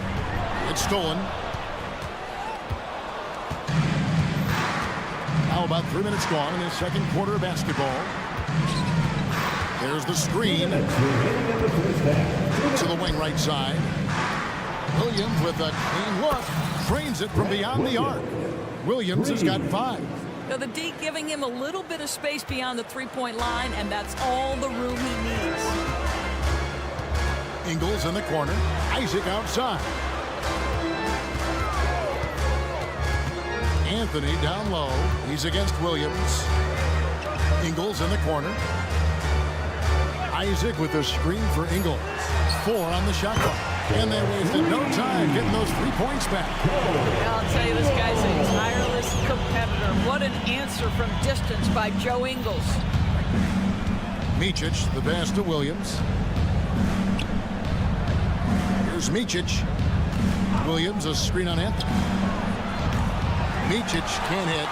It's stolen. Now about 3 minutes gone in the second quarter of basketball. There's the screen to the wing right side. Williams with a clean look. Trains it from beyond the arc. Williams has got 5. Now the D giving him a little bit of space beyond the three-point line, and that's all the room he needs. Ingles in the corner. Isaac outside. Anthony down low. He's against Williams. Ingles in the corner. Isaac with a screen for Ingles. 4 on the shot clock. And they wasted no time getting those 3 points back. I'll tell you, this guy's a tireless competitor. What an answer from distance by Joe Ingles. Micic, the pass to Williams. Here's Micic. Williams, a screen on Anthony. Micic can't hit.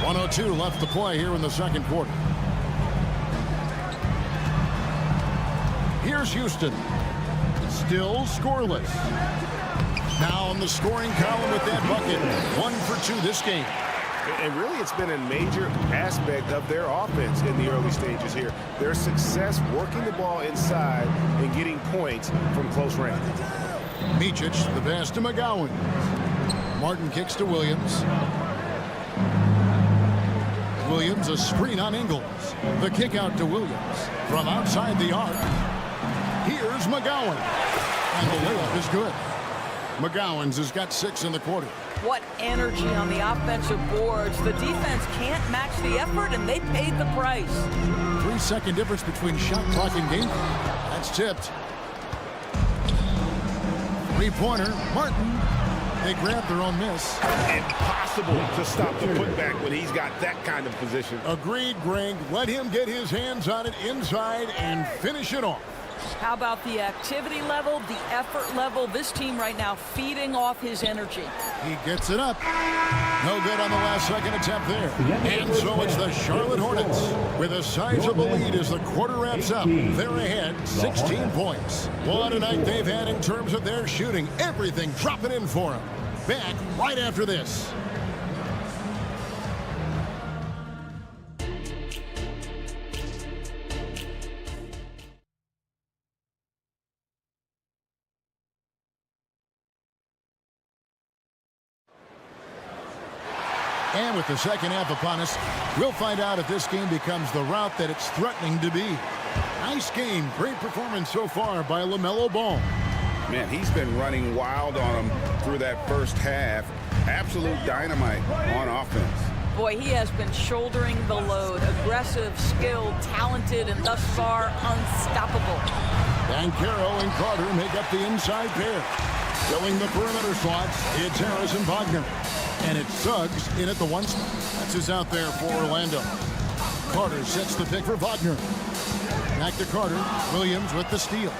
1:02 left to play here in the second quarter. Here's Houston. Still scoreless. Now on the scoring column with that bucket. 1 for 2 this game. And really, it's been a major aspect of their offense in the early stages here. Their success working the ball inside and getting points from close range. Micic, the pass to McGowan. Martin kicks to Williams. Williams, a screen on Ingles. The kick out to Williams. From outside the arc. Here's McGowan. And the layup is good. McGowan's has got 6 in the quarter. What energy on the offensive boards. The defense can't match the effort, and they paid the price. 3-second difference between shot clock and game clock. That's tipped. 3-pointer. Martin. They grab their own miss. Impossible to stop the putback when he's got that kind of position. Agreed, Greg. Let him get his hands on it inside and finish it off. How about the activity level, the effort level? This team right now feeding off his energy. He gets it up. No good on the last second attempt there. And so it's the Charlotte Hornets with a sizable lead as the quarter wraps up. They're ahead 16 points. What a night they've had in terms of their shooting. Everything dropping in for them. Back right after this. And with the second half upon us, we'll find out if this game becomes the route that it's threatening to be. Nice game. Great performance so far by LaMelo Ball. Man, he's been running wild on him through that first half. Absolute dynamite on offense. Boy, he has been shouldering the load. Aggressive, skilled, talented, and thus far unstoppable. Banchero and Carter make up the inside pair. Filling the perimeter slots, it's Harris and Wagner. And it's Suggs in at the 1 spot. That's who's out there for Orlando. Carter sets the pick for Wagner. Back to Carter. Williams with the steal.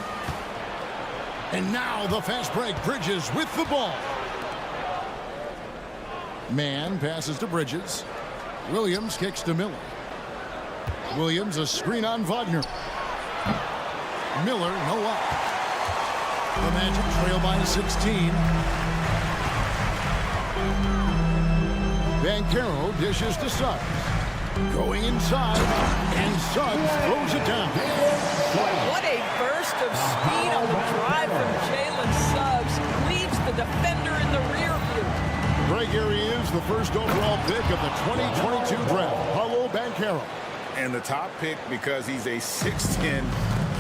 And now the fast break. Bridges with the ball. Mann passes to Bridges. Williams kicks to Miller. Williams a screen on Wagner. Miller no up. The Magic trail by 16. Banchero dishes to Suggs. Going inside, and Suggs throws it down. What a burst of speed on the drive from Jalen Suggs. Leaves the defender in the rear view. Greg, here he is, the first overall pick of the 2022 draft, Paolo Banchero. And the top pick because he's a 6'10"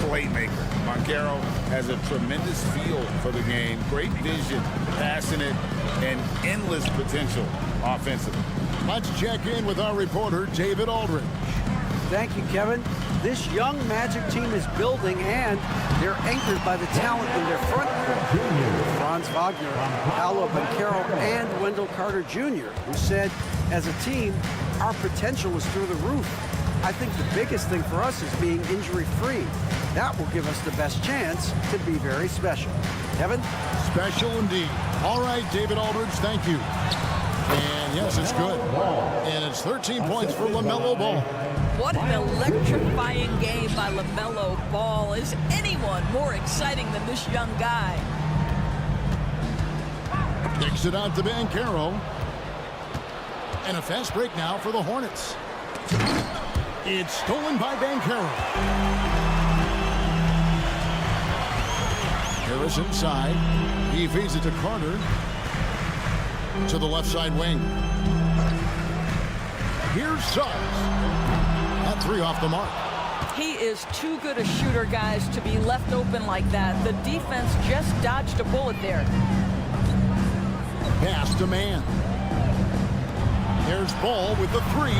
playmaker. Banchero has a tremendous feel for the game, great vision, passing it, and endless potential offensively. Let's check in with our reporter, David Aldridge. Thank you, Kevin. This young Magic team is building, and they're anchored by the talent in their front court. Franz Wagner, Paolo Banchero, and Wendell Carter Jr., who said, as a team, our potential is through the roof. I think the biggest thing for us is being injury-free. That will give us the best chance to be very special. Kevin? Special indeed. All right, David Aldridge, thank you. And yes, it's good. And it's 13 points for LaMelo Ball. What an electrifying game by LaMelo Ball. Is anyone more exciting than this young guy? Kicks it out to Banchero. And a fast break now for the Hornets. It's stolen by Banchero. Harris inside. He feeds it to Carter. To the left side wing. Here's Suggs. That three off the mark. He is too good a shooter, guys, to be left open like that. The defense just dodged a bullet there. Pass to man. There's Ball with the three.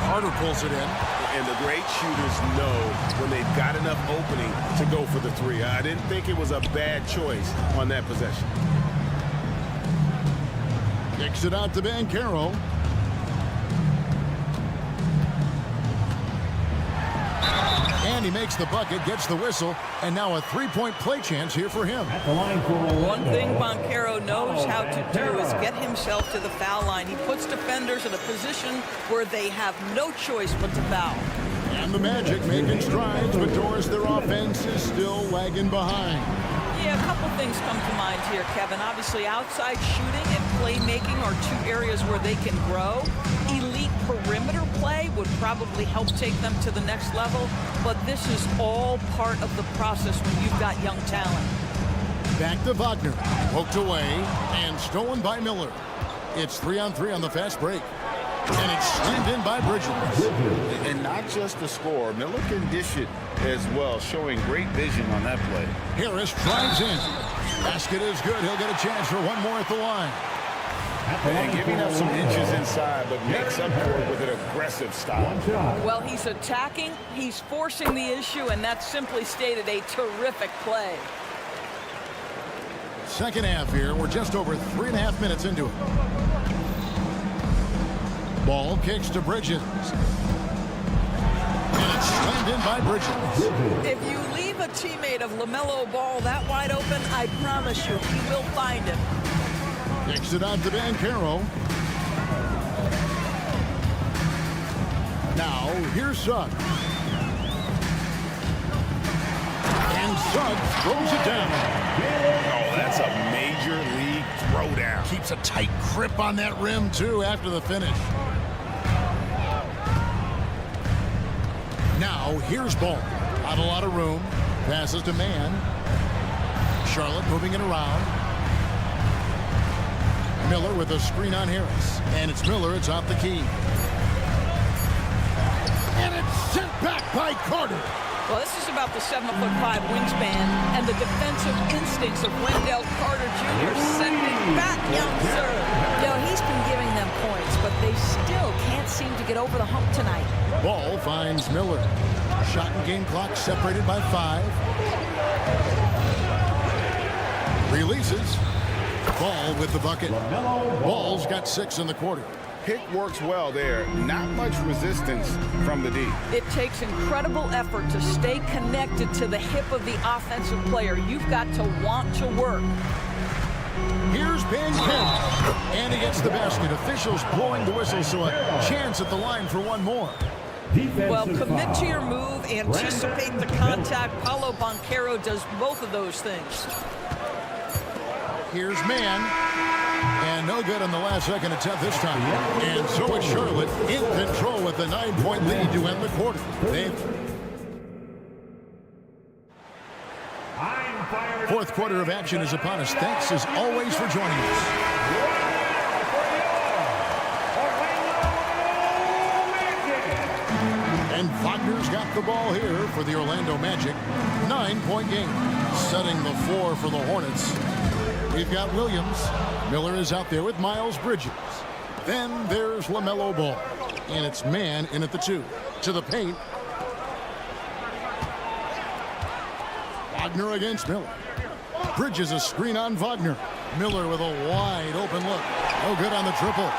Carter pulls it in. And the great shooters know when they've got enough opening to go for the three. I didn't think it was a bad choice on that possession. Kicks it out to Banchero. And he makes the bucket, gets the whistle, and now a three-point play chance here for him. At the line for One thing Banchero knows how to do is get himself to the foul line. He puts defenders in a position where they have no choice but to foul. And the Magic making strides, but Doris, their offense is still lagging behind. Yeah, a couple things come to mind here, Kevin. Obviously, outside shooting and playmaking are two areas where they can grow. Elite perimeter play would probably help take them to the next level, but this is all part of the process when you've got young talent. Back to Wagner. Poked away and stolen by Miller. It's 3-on-3 on the fast break. And it's slammed in by Bridges. And not just the score. Miller can dish it as well, showing great vision on that play. Harris drives in. Basket is good. He'll get a chance for one more at the line. And giving up some inches inside, but makes up for it with an aggressive style. Well, he's attacking, he's forcing the issue, and that's simply stated a terrific play. Second half here. We're just over 3.5 minutes into it. Ball kicks to Bridges. And it's slammed in by Bridges. If you leave a teammate of LaMelo Ball that wide open, I promise you, he will find him. Kicks it out to Banchero. Now, here's Suggs. And Suggs throws it down. Oh, that's a major league throwdown. Keeps a tight grip on that rim, too, after the finish. Now, here's Ball. Not a lot of room. Passes to man. Charlotte moving it around. Miller with a screen on Harris. And it's Miller atop the key. And it's sent back by Carter. Well, this is about the 7'5" wingspan and the defensive instincts of Wendell Carter Jr. sending back young sir. You know, he's been giving them points, but they still can't seem to get over the hump tonight. Ball finds Miller. Shot and game clock separated by 5. Releases. Ball with the bucket. Ball's got 6 in the quarter. Pick works well there. Not much resistance from the D. It takes incredible effort to stay connected to the hip of the offensive player. You've got to want to work. Here's Banchero. And he gets the basket. Officials blowing the whistle, so a chance at the line for one more. Well, commit to your move, anticipate the contact. Paulo Banchero does both of those things. Here's man. And no good on the last second attempt this time. And so it's Charlotte in control with a 9-point lead to end the quarter. Fourth quarter of action is upon us. Thanks as always for joining us. And Wagner's got the ball here for the Orlando Magic. 9-point game. Setting the floor for the Hornets. We've got Williams. Miller is out there with Miles Bridges. Then there's LaMelo Ball. And it's man in at the 2. To the paint. Wagner against Miller. Bridges a screen on Wagner. Miller with a wide open look. No good on the triple.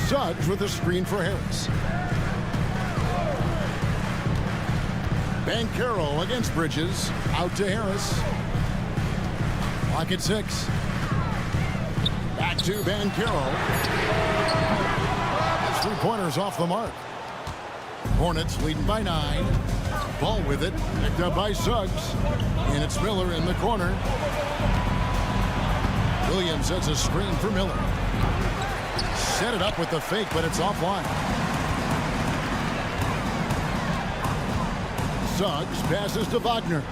Suggs with a screen for Harris. Banchero against Bridges. Out to Harris. Clock at 6. Back to Banchero. Three-pointers off the mark. Hornets leading by 9. Ball with it. Picked up by Suggs. And it's Miller in the corner. Williams sets a screen for Miller. Set it up with the fake, but it's offline. Suggs passes to Wagner.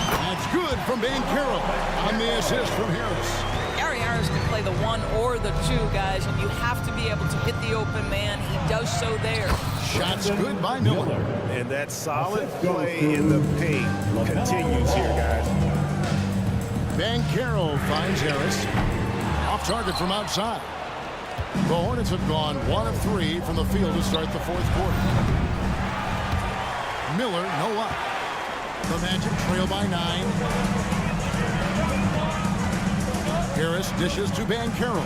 That's good from Banchero on the assist from Harris. Gary Harris can play the 1 or the 2, guys, and you have to be able to hit the open man. He does so there. Shots good by Miller. And that solid play in the paint continues here, guys. Banchero finds Harris. Off target from outside. The Hornets have gone 1 of 3 from the field to start the 4th quarter. Miller, no up. The Magic trail by 9. Harris dishes to Banchero.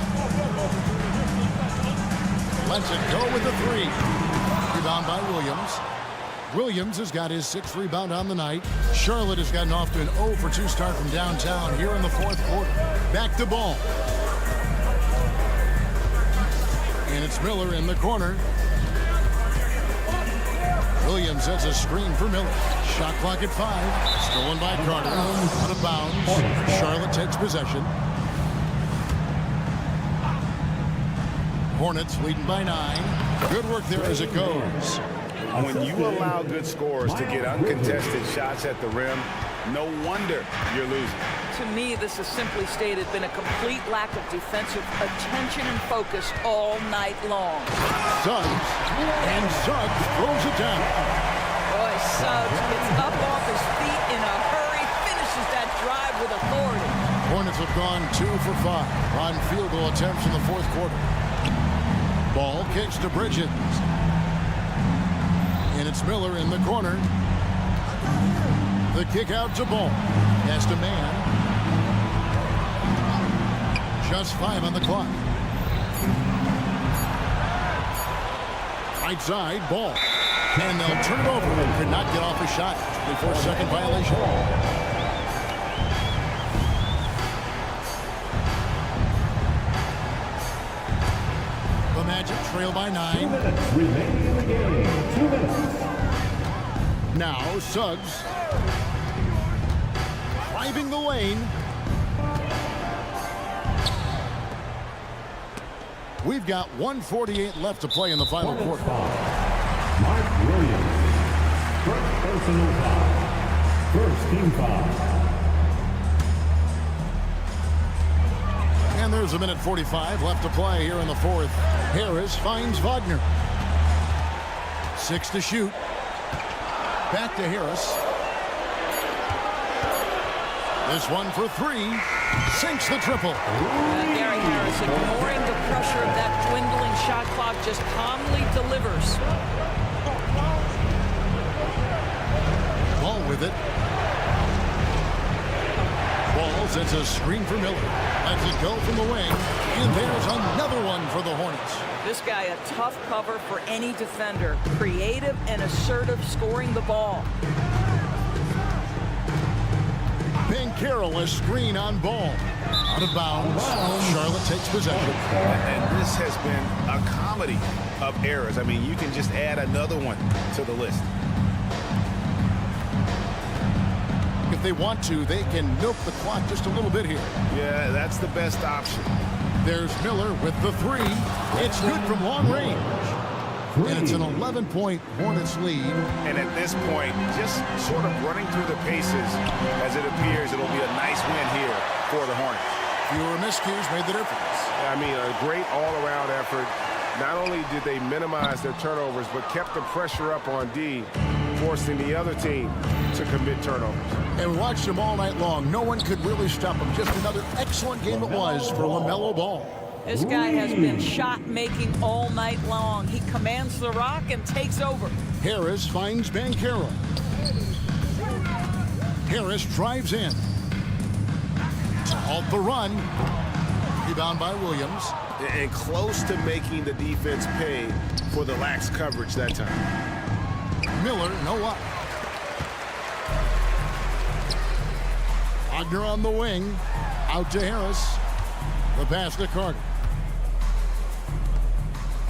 Lets it go with the 3. Rebound by Williams. Williams has got his 6th rebound on the night. Charlotte has gotten off to an 0 for 2 start from downtown here in the 4th quarter. Back to Ball. And it's Miller in the corner. Williams sets a screen for Miller. Shot clock at 5. Stolen by Carter. Out of bounds. Charlotte takes possession. Hornets leading by 9. Good work there as it goes. When you allow good scorers to get uncontested shots at the rim, no wonder you're losing. To me, this has simply stated been a complete lack of defensive attention and focus all night long. Suggs. And Suggs throws it down. Boy, Suggs gets up off his feet in a hurry, finishes that drive with authority. Hornets have gone 2 for 5 on field goal attempts in the 4th quarter. Ball kicks to Bridges. And it's Miller in the corner. The kick out to Ball. Pass to Man. Just 5 on the clock. Right side, Ball. And they'll turn it over. Could not get off a shot. 24-second violation. The Magic trail by 9. 2 minutes remaining in the game. 2 minutes. Now Suggs driving the lane. We've got 1:48 left to play in the final quarter. Mark Williams. First personal foul. First team foul. And there's a minute 45 left to play here in the 4th. Harris finds Wagner. 6 to shoot. Back to Harris. This one for 3. Sinks the triple. Gary Harris, ignoring the pressure of that dwindling shot clock, just calmly delivers. Ball with it. Ball sets a screen for Miller. Lets it go from the wing. And there's another one for the Hornets. This guy, a tough cover for any defender. Creative and assertive scoring the ball. Banchero, a screen on Ball. Out of bounds. Charlotte takes possession. And this has been a comedy of errors. I mean, you can just add another one to the list. If they want to, they can milk the clock just a little bit here. Yeah, that's the best option. There's Miller with the 3. It's good from long range. And it's an 11-point Hornets lead. And at this point, just sort of running through the paces as it appears, it'll be a nice win here for the Hornets. Fewer miscues made the difference. I mean, a great all-around effort. Not only did they minimize their turnovers, but kept the pressure up on D, forcing the other team to commit turnovers. And we watched them all night long. No one could really stop them. Just another excellent game it was for LaMelo Ball. This guy has been shot-making all night long. He commands the rock and takes over. Harris finds Banchero. Harris drives in. To halt the run. Rebound by Williams. And close to making the defense pay for the lax coverage that time. Miller, no up. Wagner on the wing. Out to Harris. The pass to Carter.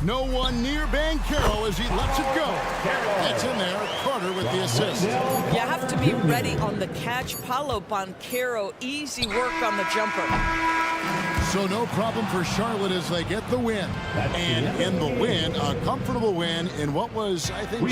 No one near Banchero as he lets it go. That's in there. Carter with the assist. You have to be ready on the catch. Paolo Banchero, easy work on the jumper. So no problem for Charlotte as they get the win. And in the win, a comfortable win in what was, I think,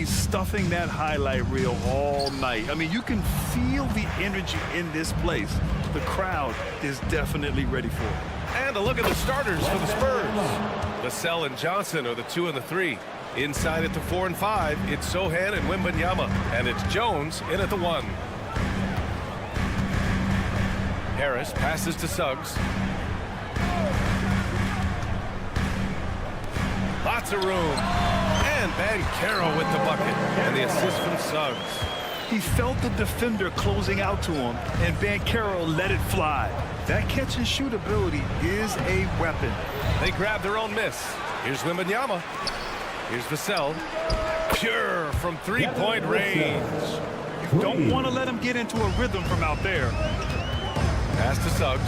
be stuffing that highlight reel all night. I mean, you can feel the energy in this place. The crowd is definitely ready for it. And a look at the starters for the Spurs. Vassell and Johnson are the 2 and the 3. Inside at the 4 and 5, it's Sohan and Wembanyama. And it's Jones in at the 1. Harris passes to Suggs. Lots of room. And Banchero with the bucket. And the assist from Suggs. He felt the defender closing out to him, and Banchero let it fly. That catch-and-shoot ability is a weapon. They grab their own miss. Here's Wembanyama. Here's Vassell. Pure from three-point range. You don't want to let him get into a rhythm from out there. Pass to Suggs.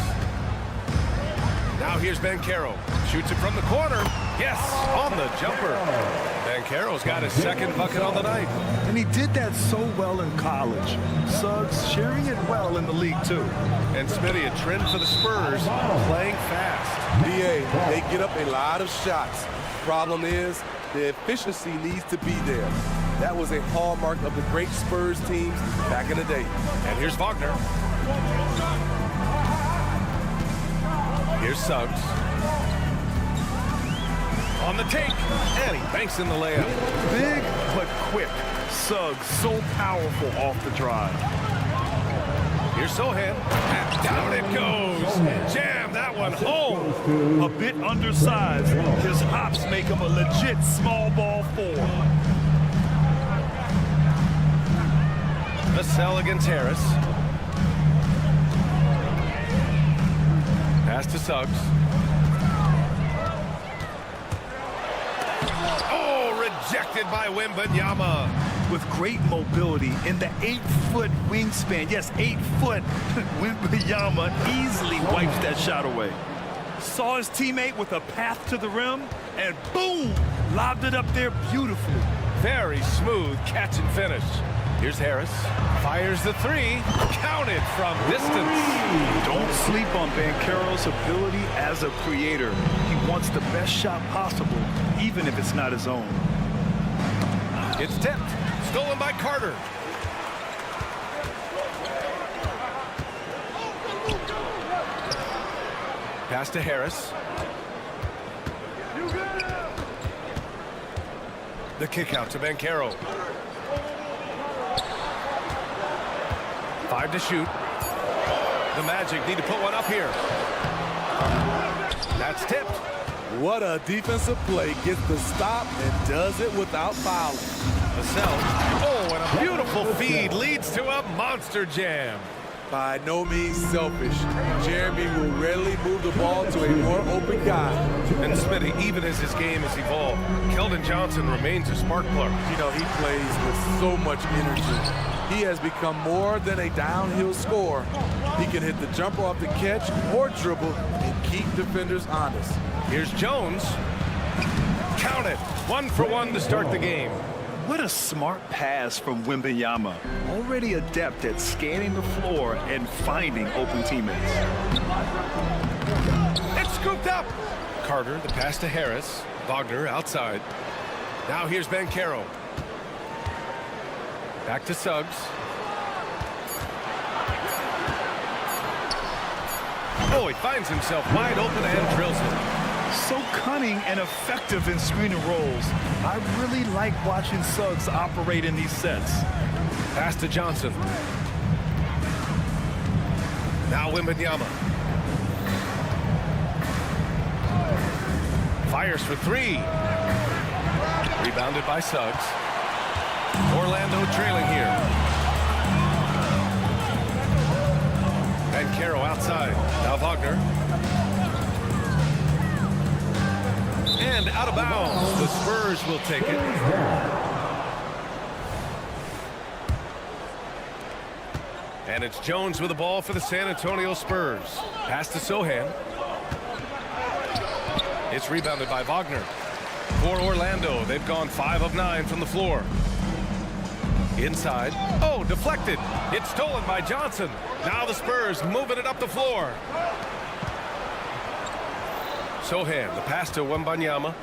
Now here's Banchero. Shoots it from the corner. Yes, on the jumper. Banchero's got his second bucket on the night. And he did that so well in college. Suggs sharing it well in the league, too. And Smitty, a trend for the Spurs, playing fast. BA, they get up a lot of shots. Problem is, the efficiency needs to be there. That was a hallmark of the great Spurs teams back in the day. And here's Wagner. Here's Suggs. On the take, and he banks in the layup. Big but quick. Suggs so powerful off the drive. Here's Sohan, and down it goes. Jam that one home. A bit undersized. His hops make him a legit small ball 4. Vassell against Harris. Pass to Suggs. Oh, rejected by Wembanyama. With great mobility in the 8-foot wingspan. Yes, 8 foot. Wembanyama easily wipes that shot away. Saw his teammate with a path to the rim, and boom, lobbed it up there beautifully. Very smooth catch and finish. Here's Harris. Fires the 3. Counted from distance. Don't sleep on Banchero's ability as a creator. He wants the best shot possible, even if it's not his own. It's tipped. Stolen by Carter. Pass to Harris. The kick out to Banchero. 5 to shoot. The Magic need to put one up here. That's tipped. What a defensive play. Gets the stop and does it without fouling. Vassell. Oh, and a beautiful feed leads to a monster jam. By no means selfish. Jeremy will rarely move the ball to a more open guy. And Smitty, even as his game has evolved, Keldon Johnson remains a spark plug. You know, he plays with so much energy. He has become more than a downhill scorer. He can hit the jumper off the catch or dribble and keep defenders honest. Here's Jones. Count it. 1 for 1 to start the game. What a smart pass from Wembanyama. Already adept at scanning the floor and finding open teammates. It's scooped up. Carter, the pass to Harris. Wagner outside. Now here's Banchero. Back to Suggs. Oh, he finds himself wide open and drills it. So cunning and effective in screen and rolls. I really like watching Suggs operate in these sets. Pass to Johnson. Now Wembanyama. Fires for 3. Rebounded by Suggs. Orlando trailing here. Banchero outside. Now Wagner. And out of bounds. The Spurs will take it. And it's Jones with the ball for the San Antonio Spurs. Pass to Sohan. It's rebounded by Wagner. For Orlando, they've gone 5 of 9 from the floor. Inside. Oh, deflected. It's stolen by Johnson. Now the Spurs moving it up the floor. Sohan, the pass to Wembanyama.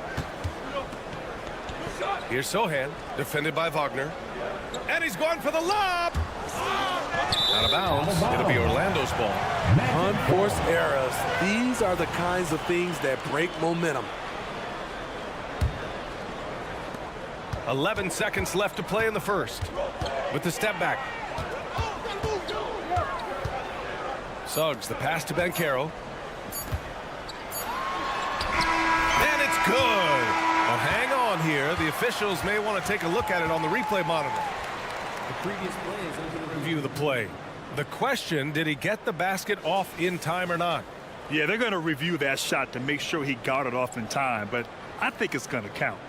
Here's Sohan, defended by Wagner. And he's going for the lob. Out of bounds. It'll be Orlando's ball. Unforced errors. These are the kinds of things that break momentum. 11 seconds left to play in the first. With the step back. Suggs, the pass to Banchero. And it's good. Well, hang on here. The officials may want to take a look at it on the replay monitor. The previous play is under the review of the play. The question, did he get the basket off in time or not? Yeah, they're going to review that shot to make sure he got it off in time, but I think it's going to count.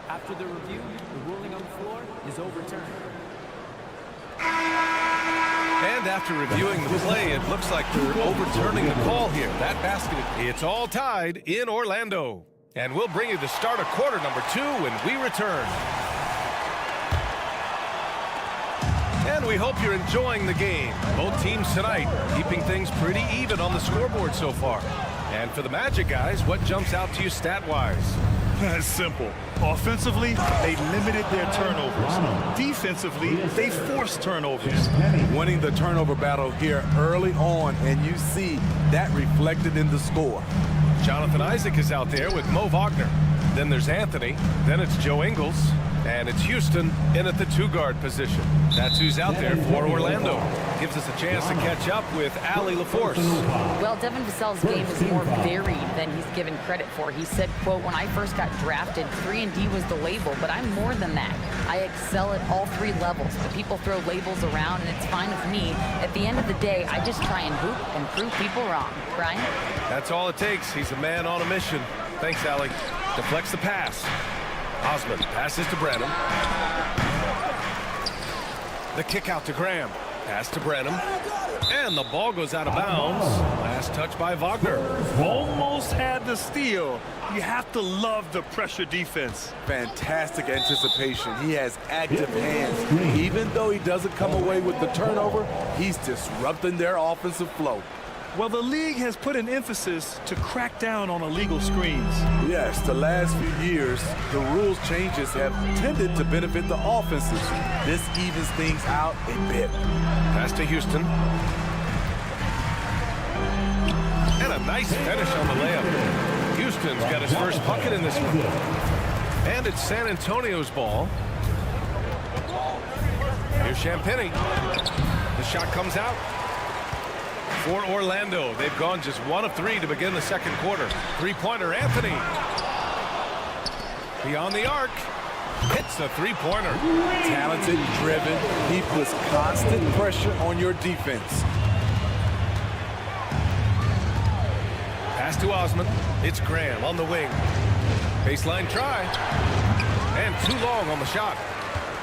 After the review, the ruling on the floor is overturned. And after reviewing the play, it looks like they're overturning the call here. That basket, it's all tied in Orlando. And we'll bring you the start of quarter number 2 when we return. And we hope you're enjoying the game. Both teams tonight keeping things pretty even on the scoreboard so far. And for the Magic guys, what jumps out to you stat-wise? It's simple. Offensively, they limited their turnovers. Defensively, they forced turnovers. Winning the turnover battle here early on, and you see that reflected in the score. Jonathan Isaac is out there with Mo Wagner. Then there's Anthony. Then it's Joe Ingles. And it's Houston in at the 2-guard position. That's who's out there for Orlando. Gives us a chance to catch up with Allie LaForce. Well, Devin Vassell's game is more varied than he's given credit for. He said, quote, when I first got drafted, 3-and-D was the label, but I'm more than that. I excel at all 3 levels. The people throw labels around, and it's fine with me. At the end of the day, I just try and hoop and prove people wrong. Brian? That's all it takes. He's a man on a mission. Thanks, Allie. Deflects the pass. Osman passes to Branham. The kick out to Graham. Pass to Branham. And the ball goes out of bounds. Last touch by Wagner. Almost had the steal. You have to love the pressure defense. Fantastic anticipation. He has active hands. Even though he doesn't come away with the turnover, he's disrupting their offensive flow. Well, the league has put an emphasis to crack down on illegal screens. Yes, the last few years, the rules changes have tended to benefit the offenses. This evens things out a bit. Pass to Houston. And a nice finish on the layup. Houston's got his first bucket in this one. And it's San Antonio's ball. Here's Champagny. The shot comes out. For Orlando, they've gone just 1 of 3 to begin the second quarter. 3-pointer, Anthony. Beyond the arc. Hits the 3-pointer. Talented, driven. He puts constant pressure on your defense. Pass to Osman. It's Graham on the wing. Baseline try. And too long on the shot.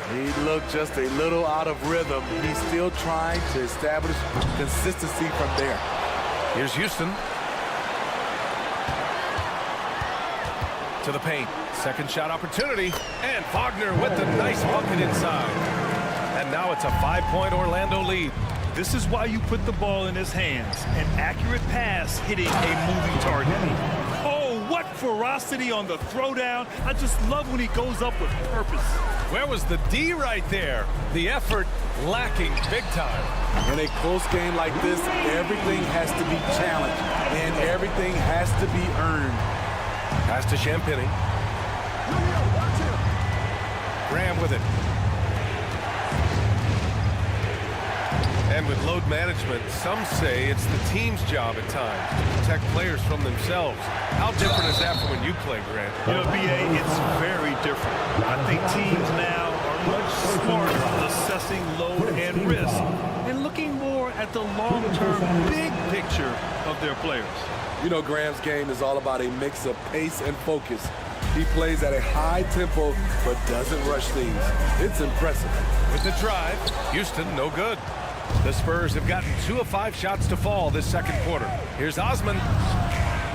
He looked just a little out of rhythm. He's still trying to establish consistency from there. Here's Houston. To the paint. Second shot opportunity. And Wagner with the nice bucket inside. And now it's a 5-point Orlando lead. This is why you put the ball in his hands. An accurate pass hitting a moving target. Oh, what ferocity on the throwdown. I just love when he goes up with purpose. Where was the D right there? The effort lacking big time. In a close game like this, everything has to be challenged, and everything has to be earned. Pass to Champagny. Graham with it. And with load management, some say it's the team's job at times to protect players from themselves. How different is that from when you play, Grant? You know, B.A., it's very different. I think teams now are much smarter assessing load and risk and looking more at the long-term big picture of their players. You know, Graham's game is all about a mix of pace and focus. He plays at a high tempo but doesn't rush things. It's impressive. With the drive, Houston no good. The Spurs have gotten 2 of 5 shots to fall this second quarter. Here's Osman.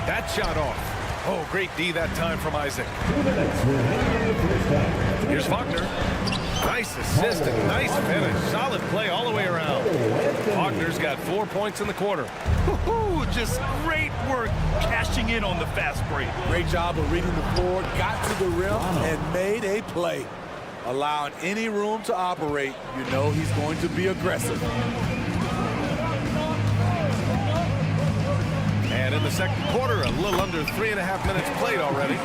That shot off. Oh, great D that time from Isaac. Here's Wagner. Nice assist and nice finish. Solid play all the way around. Wagner's got 4 points in the quarter. Just great work cashing in on the fast break. Great job of reading the floor, got to the rim, and made a play. Allowing any room to operate, you know he's going to be aggressive. And in the second quarter, a little under 3.5 minutes played already.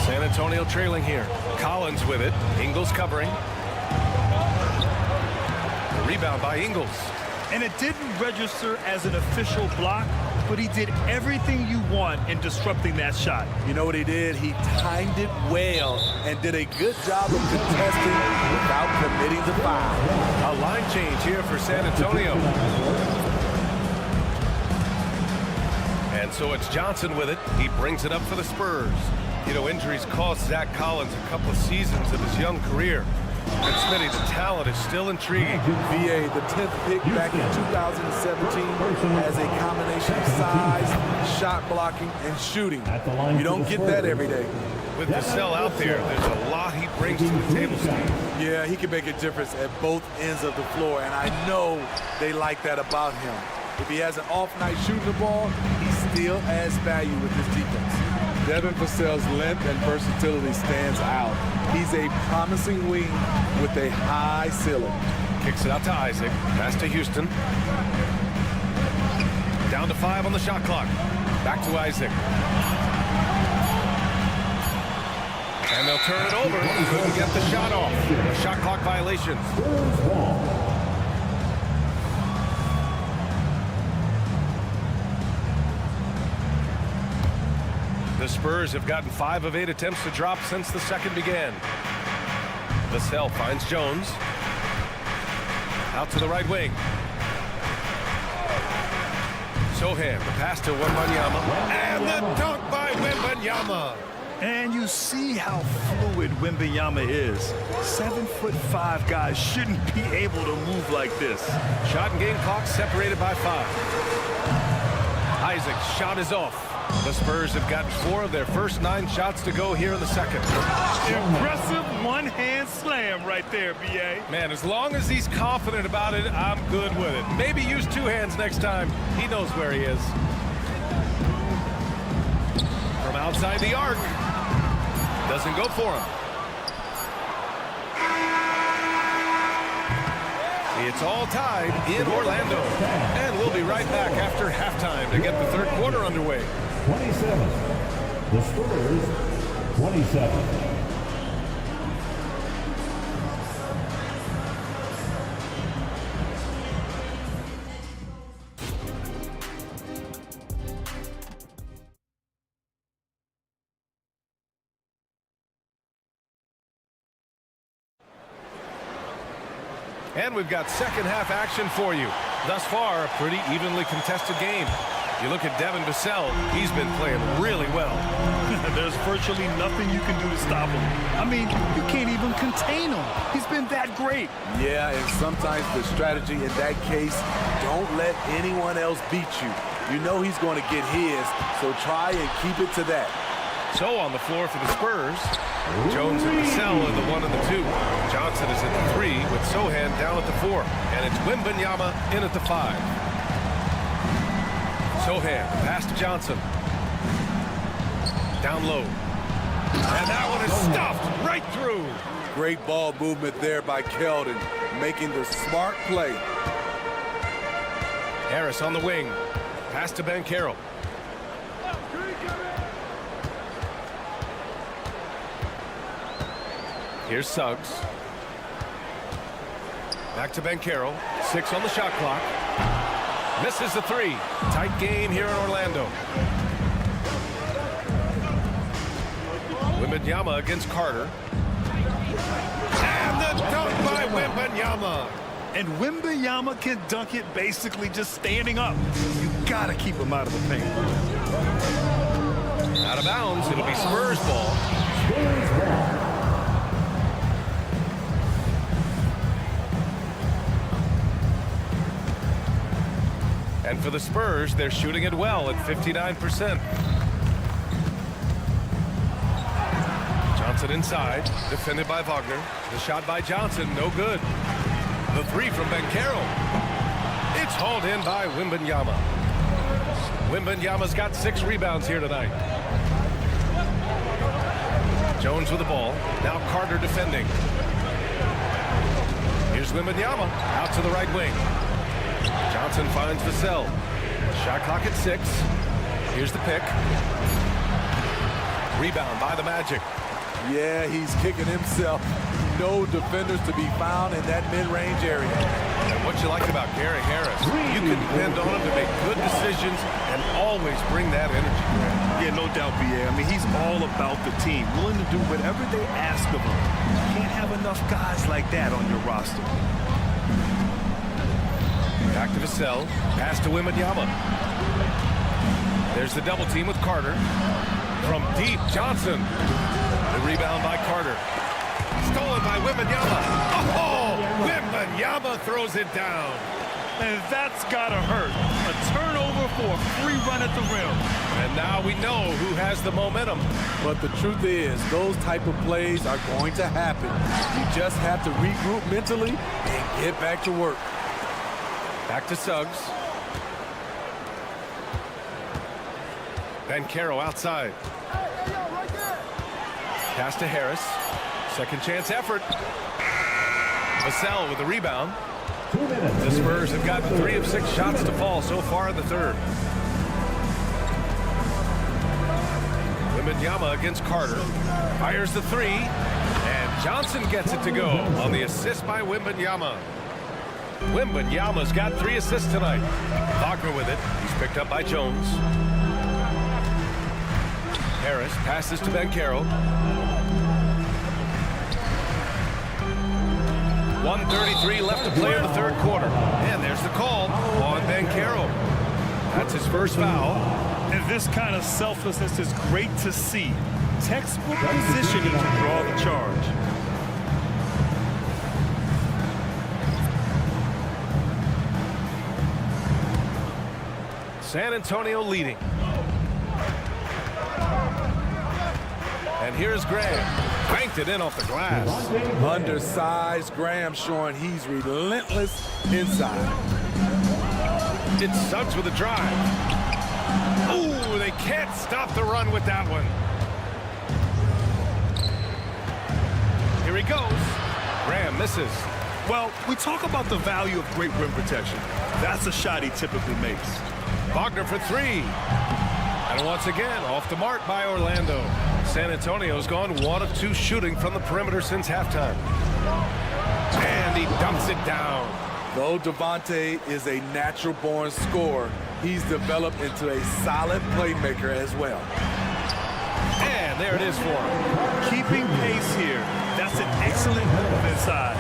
San Antonio trailing here. Collins with it. Ingles covering. The rebound by Ingles. And it didn't register as an official block, but he did everything you want in disrupting that shot. You know what he did? He timed it well and did a good job of contesting without committing the foul. A line change here for San Antonio. And so it's Johnson with it. He brings it up for the Spurs. You know, injuries cost Zach Collins a couple of seasons of his young career. And Smitty, the talent is still intriguing. VA, the 10th pick back in 2017, has a combination of size, shot blocking, and shooting. You don't get that every day. With Vassell out there, there's a lot he brings to the table, Steve. Yeah, he can make a difference at both ends of the floor, and I know they like that about him. If he has an off night shooting the ball, he still adds value with his defense. Devin Vassell's length and versatility stands out. He's a promising wing with a high ceiling. Kicks it out to Isaac. Pass to Houston. Down to 5 on the shot clock. Back to Isaac. And they'll turn it over. Couldn't get the shot off. A shot clock violation. The Spurs have gotten 5 of 8 attempts to drop since the second began. Vassell finds Jones. Out to the right wing. Sohan, the pass to Wembanyama. And the dunk by Wembanyama. And you see how fluid Wembanyama is. 7'5" guys shouldn't be able to move like this. Shot and game clock separated by 5. Isaac's shot is off. The Spurs have gotten 4 of their first 9 shots to go here in the second. Aggressive one-hand slam right there, B.A. Man, as long as he's confident about it, I'm good with it. Maybe use 2 hands next time. He knows where he is. From outside the arc. Doesn't go for him. It's all tied in Orlando. And we'll be right back after halftime to get the third quarter underway. 27. The Spurs, 27. And we've got second half action for you. Thus far, a pretty evenly contested game. You look at Devin Vassell, he's been playing really well. There's virtually nothing you can do to stop him. I mean, you can't even contain him. He's been that great. Yeah, and sometimes the strategy in that case, don't let anyone else beat you. You know he's going to get his, so try and keep it to that. So on the floor for the Spurs, Jones and Vassell are the 1 and the 2. Johnson is at the 3 with Sohan down at the 4. And it's Wembanyama in at the 5. Sohan, pass to Johnson. Down low. And that one is stuffed right through. Great ball movement there by Keldon, making the smart play. Harris on the wing. Pass to Banchero. Here's Suggs. Back to Banchero. 6 on the shot clock. Misses the 3. Tight game here in Orlando. Wembanyama against Carter. And the dunk by Wembanyama. And Wembanyama can dunk it basically just standing up. You gotta keep him out of the paint. Out of bounds. It'll be Spurs ball. And for the Spurs, they're shooting it well at 59%. Johnson Johnson inside, defended by Wagner. The shot by Johnson, no good. The three from Banchero. It's hauled in by Wembanyama. Wembanyama's got 6 rebounds here tonight. Jones with the ball. Now Carter defending. Here's Wembanyama out to the right wing. Johnson finds Vassell. Shot clock at 6. Here's the pick. Rebound by the Magic. Yeah, he's kicking himself. No defenders to be found in that mid-range area. And what you like about Gary Harris, you can depend on him to make good decisions and always bring that energy. Yeah, no doubt, B.A. I mean, he's all about the team, willing to do whatever they ask of him. You can't have enough guys like that on your roster. Back to Vassell. Pass to Wembanyama. There's the double team with Carter. From deep, Johnson. The rebound by Carter. Stolen by Wembanyama. Oh, Wembanyama throws it down. And that's gotta hurt. A turnover for a free run at the rim. And now we know who has the momentum. But the truth is, those type of plays are going to happen. You just have to regroup mentally and get back to work. Back to Suggs. Banchero outside. Pass to Harris. Second chance effort. Vassell with the rebound. The Spurs have gotten 3 of 6 shots to fall so far in the third. Wembanyama against Carter. Fires the 3. And Johnson gets it to go on the assist by Wembanyama. Wembanyama's got 3 assists tonight. Wagner with it. He's picked up by Jones. Harris passes to Banchero. 1:33 left to play in the third quarter. And there's the call on Banchero. That's his first foul. And this kind of selflessness is great to see. Textbook positioning to draw the charge. San Antonio leading. And here's Graham. Banked it in off the glass. Undersized Graham showing he's relentless inside. It's Suggs with a drive. Ooh, they can't stop the run with that one. Here he goes. Graham misses. Well, we talk about the value of great rim protection. That's a shot he typically makes. Wagner for 3. And once again, off the mark by Orlando. San Antonio's gone 1 of 2 shooting from the perimeter since halftime. And he dumps it down. Though Devontae is a natural-born scorer, he's developed into a solid playmaker as well. And there it is for him. Keeping pace here. That's an excellent move inside.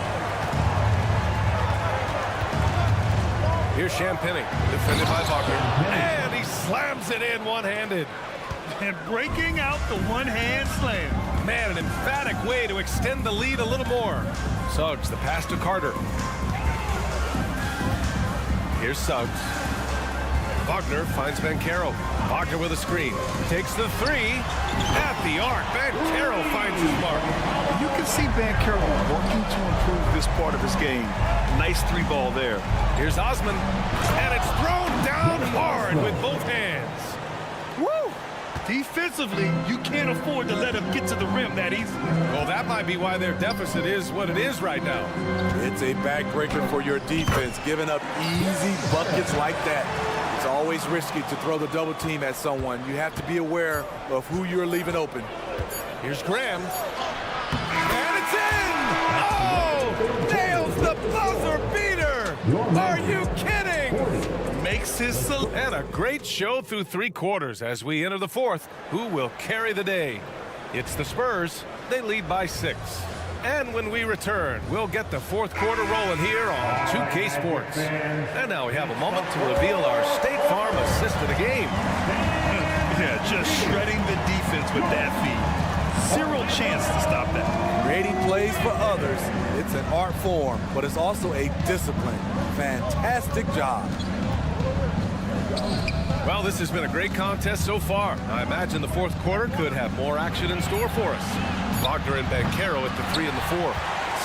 Here's Champagny, defended by Wagner. And he slams it in one-handed. And breaking out the one-hand slam. Man, an emphatic way to extend the lead a little more. Suggs, the pass to Carter. Here's Suggs. Wagner finds Banchero. Wagner with a screen. Takes the 3. At the arc, Banchero finds his mark. You can see Banchero working to improve this part of his game. Nice 3-ball there. Here's Osman. And it's thrown down hard with both hands. Woo! Defensively, you can't afford to let him get to the rim that easily. Well, that might be why their deficit is what it is right now. It's a backbreaker for your defense, giving up easy buckets like that. It's always risky to throw the double team at someone. You have to be aware of who you're leaving open. Here's Graham. And it's in! Oh! Nails the buzzer beater! Are you kidding? Makes his and a great show through 3 quarters as we enter the 4th. Who will carry the day? It's the Spurs. They lead by 6. And when we return, we'll get the 4th quarter rolling here on 2K Sports. And now we have a moment to reveal our State Farm assist of the game. Yeah, just shredding the defense with that feed. 0 chance to stop that. Creating plays for others, it's an art form, but it's also a discipline. Fantastic job. Well, this has been a great contest so far. I imagine the 4th quarter could have more action in store for us. Wagner and Banchero at the 3 and the 4.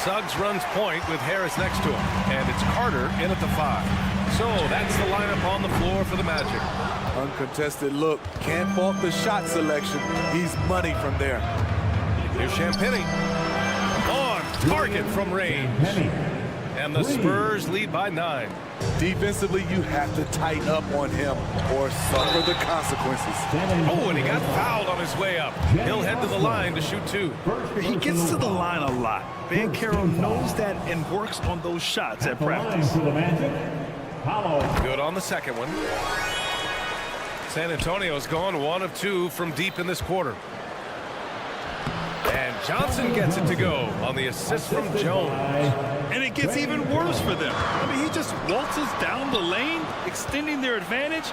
Suggs runs point with Harris next to him. And it's Carter in at the 5. So that's the lineup on the floor for the Magic. Uncontested look. Can't fault the shot selection. He's money from there. Here's Champagny. On target from range. And the Spurs lead by 9. Defensively, you have to tighten up on him or suffer the consequences. Oh, and he got fouled on his way up. He'll head to the line to shoot 2. He gets to the line a lot. Banchero knows that and works on those shots at practice. Good on the second one. San Antonio's gone 1 of 2 from deep in this quarter. And Johnson gets it to go on the assist from Jones. And it gets even worse for them. I mean, he just waltzes down the lane, extending their advantage.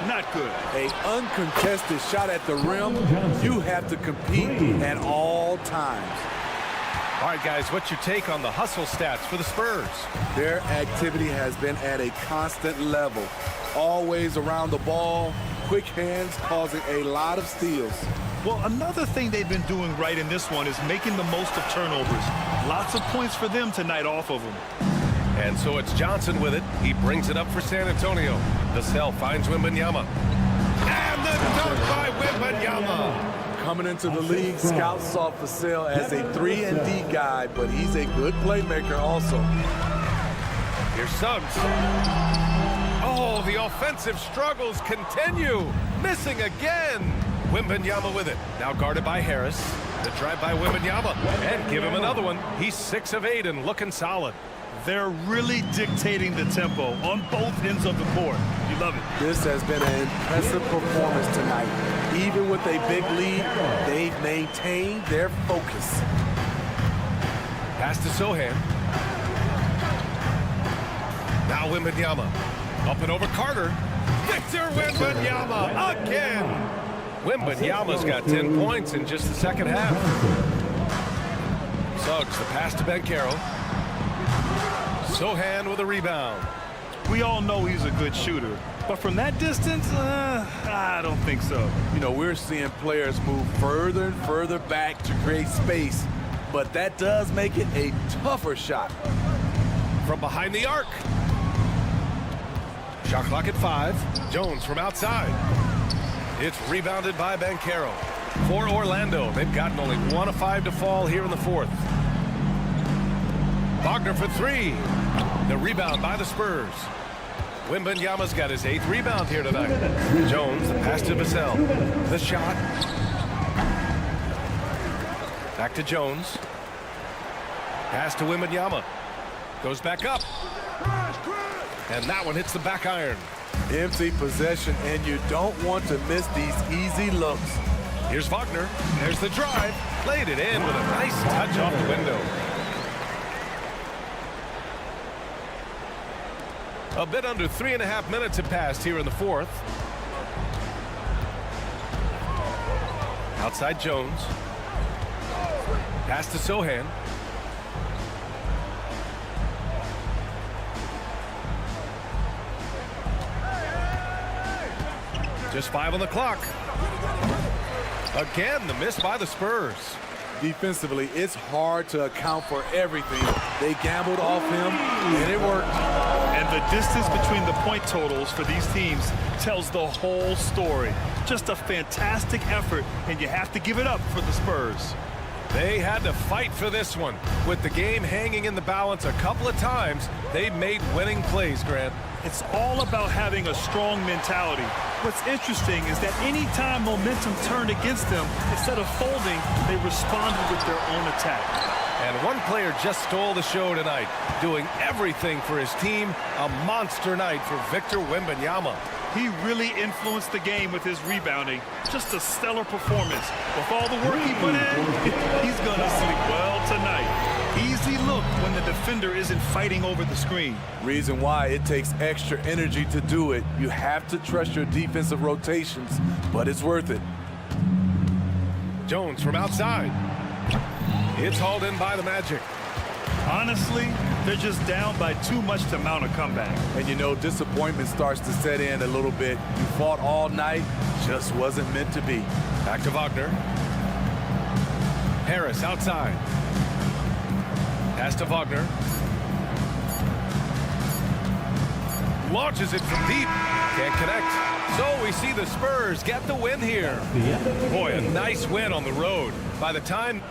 Not good. A uncontested shot at the rim. You have to compete at all times. All right, guys, what's your take on the hustle stats for the Spurs? Their activity has been at a constant level. Always around the ball, quick hands causing a lot of steals. Well, another thing they've been doing right in this one is making the most of turnovers. Lots of points for them tonight off of them. And so it's Johnson with it. He brings it up for San Antonio. Vassell finds Wembanyama. And the dunk by Wembanyama. Coming into the league, scouts saw Vassell as a 3-and-D guy, but he's a good playmaker also. Here's Suggs. Oh, the offensive struggles continue. Missing again. Wembanyama with it. Now guarded by Harris. The drive by Wembanyama. And give him another one. He's 6 of 8 and looking solid. They're really dictating the tempo on both ends of the court. You love it. This has been an impressive performance tonight. Even with a big lead, they've maintained their focus. Pass to Sohan. Now Wembanyama. Up and over Carter. Victor Wembanyama again. Wembanyama's got 10 points in just the second half. Suggs, the pass to Banchero. Sohan with a rebound. We all know he's a good shooter, but from that distance, I don't think so. You know, we're seeing players move further and further back to create space, but that does make it a tougher shot. From behind the arc. Shot clock at 5. Jones from outside. It's rebounded by Banchero. For Orlando, they've gotten only 1 of 5 to fall here in the 4th. Wagner for 3. The rebound by the Spurs. Wembanyama's got his 8th rebound here tonight. Jones, the pass to Vassell. The shot. Back to Jones. Pass to Wembanyama. Goes back up. And that one hits the back iron. Empty possession, and you don't want to miss these easy looks. Here's Wagner. There's the drive. Laid it in with a nice touch off the window. A bit under 3.5 minutes have passed here in the 4th. Outside Jones. Pass to Sohan. Just 5 on the clock. Again, the miss by the Spurs. Defensively, it's hard to account for everything. They gambled off him, and it worked. And the distance between the point totals for these teams tells the whole story. Just a fantastic effort, and you have to give it up for the Spurs. They had to fight for this one. With the game hanging in the balance a couple of times, they made winning plays, Grant. It's all about having a strong mentality. What's interesting is that any time momentum turned against them, instead of folding, they responded with their own attack. And one player just stole the show tonight, doing everything for his team. A monster night for Victor Wembanyama. He really influenced the game with his rebounding. Just a stellar performance. With all the work he put in, he's going to sleep well tonight. Easy look when the defender isn't fighting over the screen. Reason why it takes extra energy to do it. You have to trust your defensive rotations, but it's worth it. Jones from outside. It's hauled in by the Magic. Honestly, they're just down by too much to mount a comeback. And you know, disappointment starts to set in a little bit. You fought all night, just wasn't meant to be. Back to Wagner. Harris outside. Pass to Wagner. Launches it from deep. Can't connect. So we see the Spurs get the win here. Boy, a nice win on the road. By the time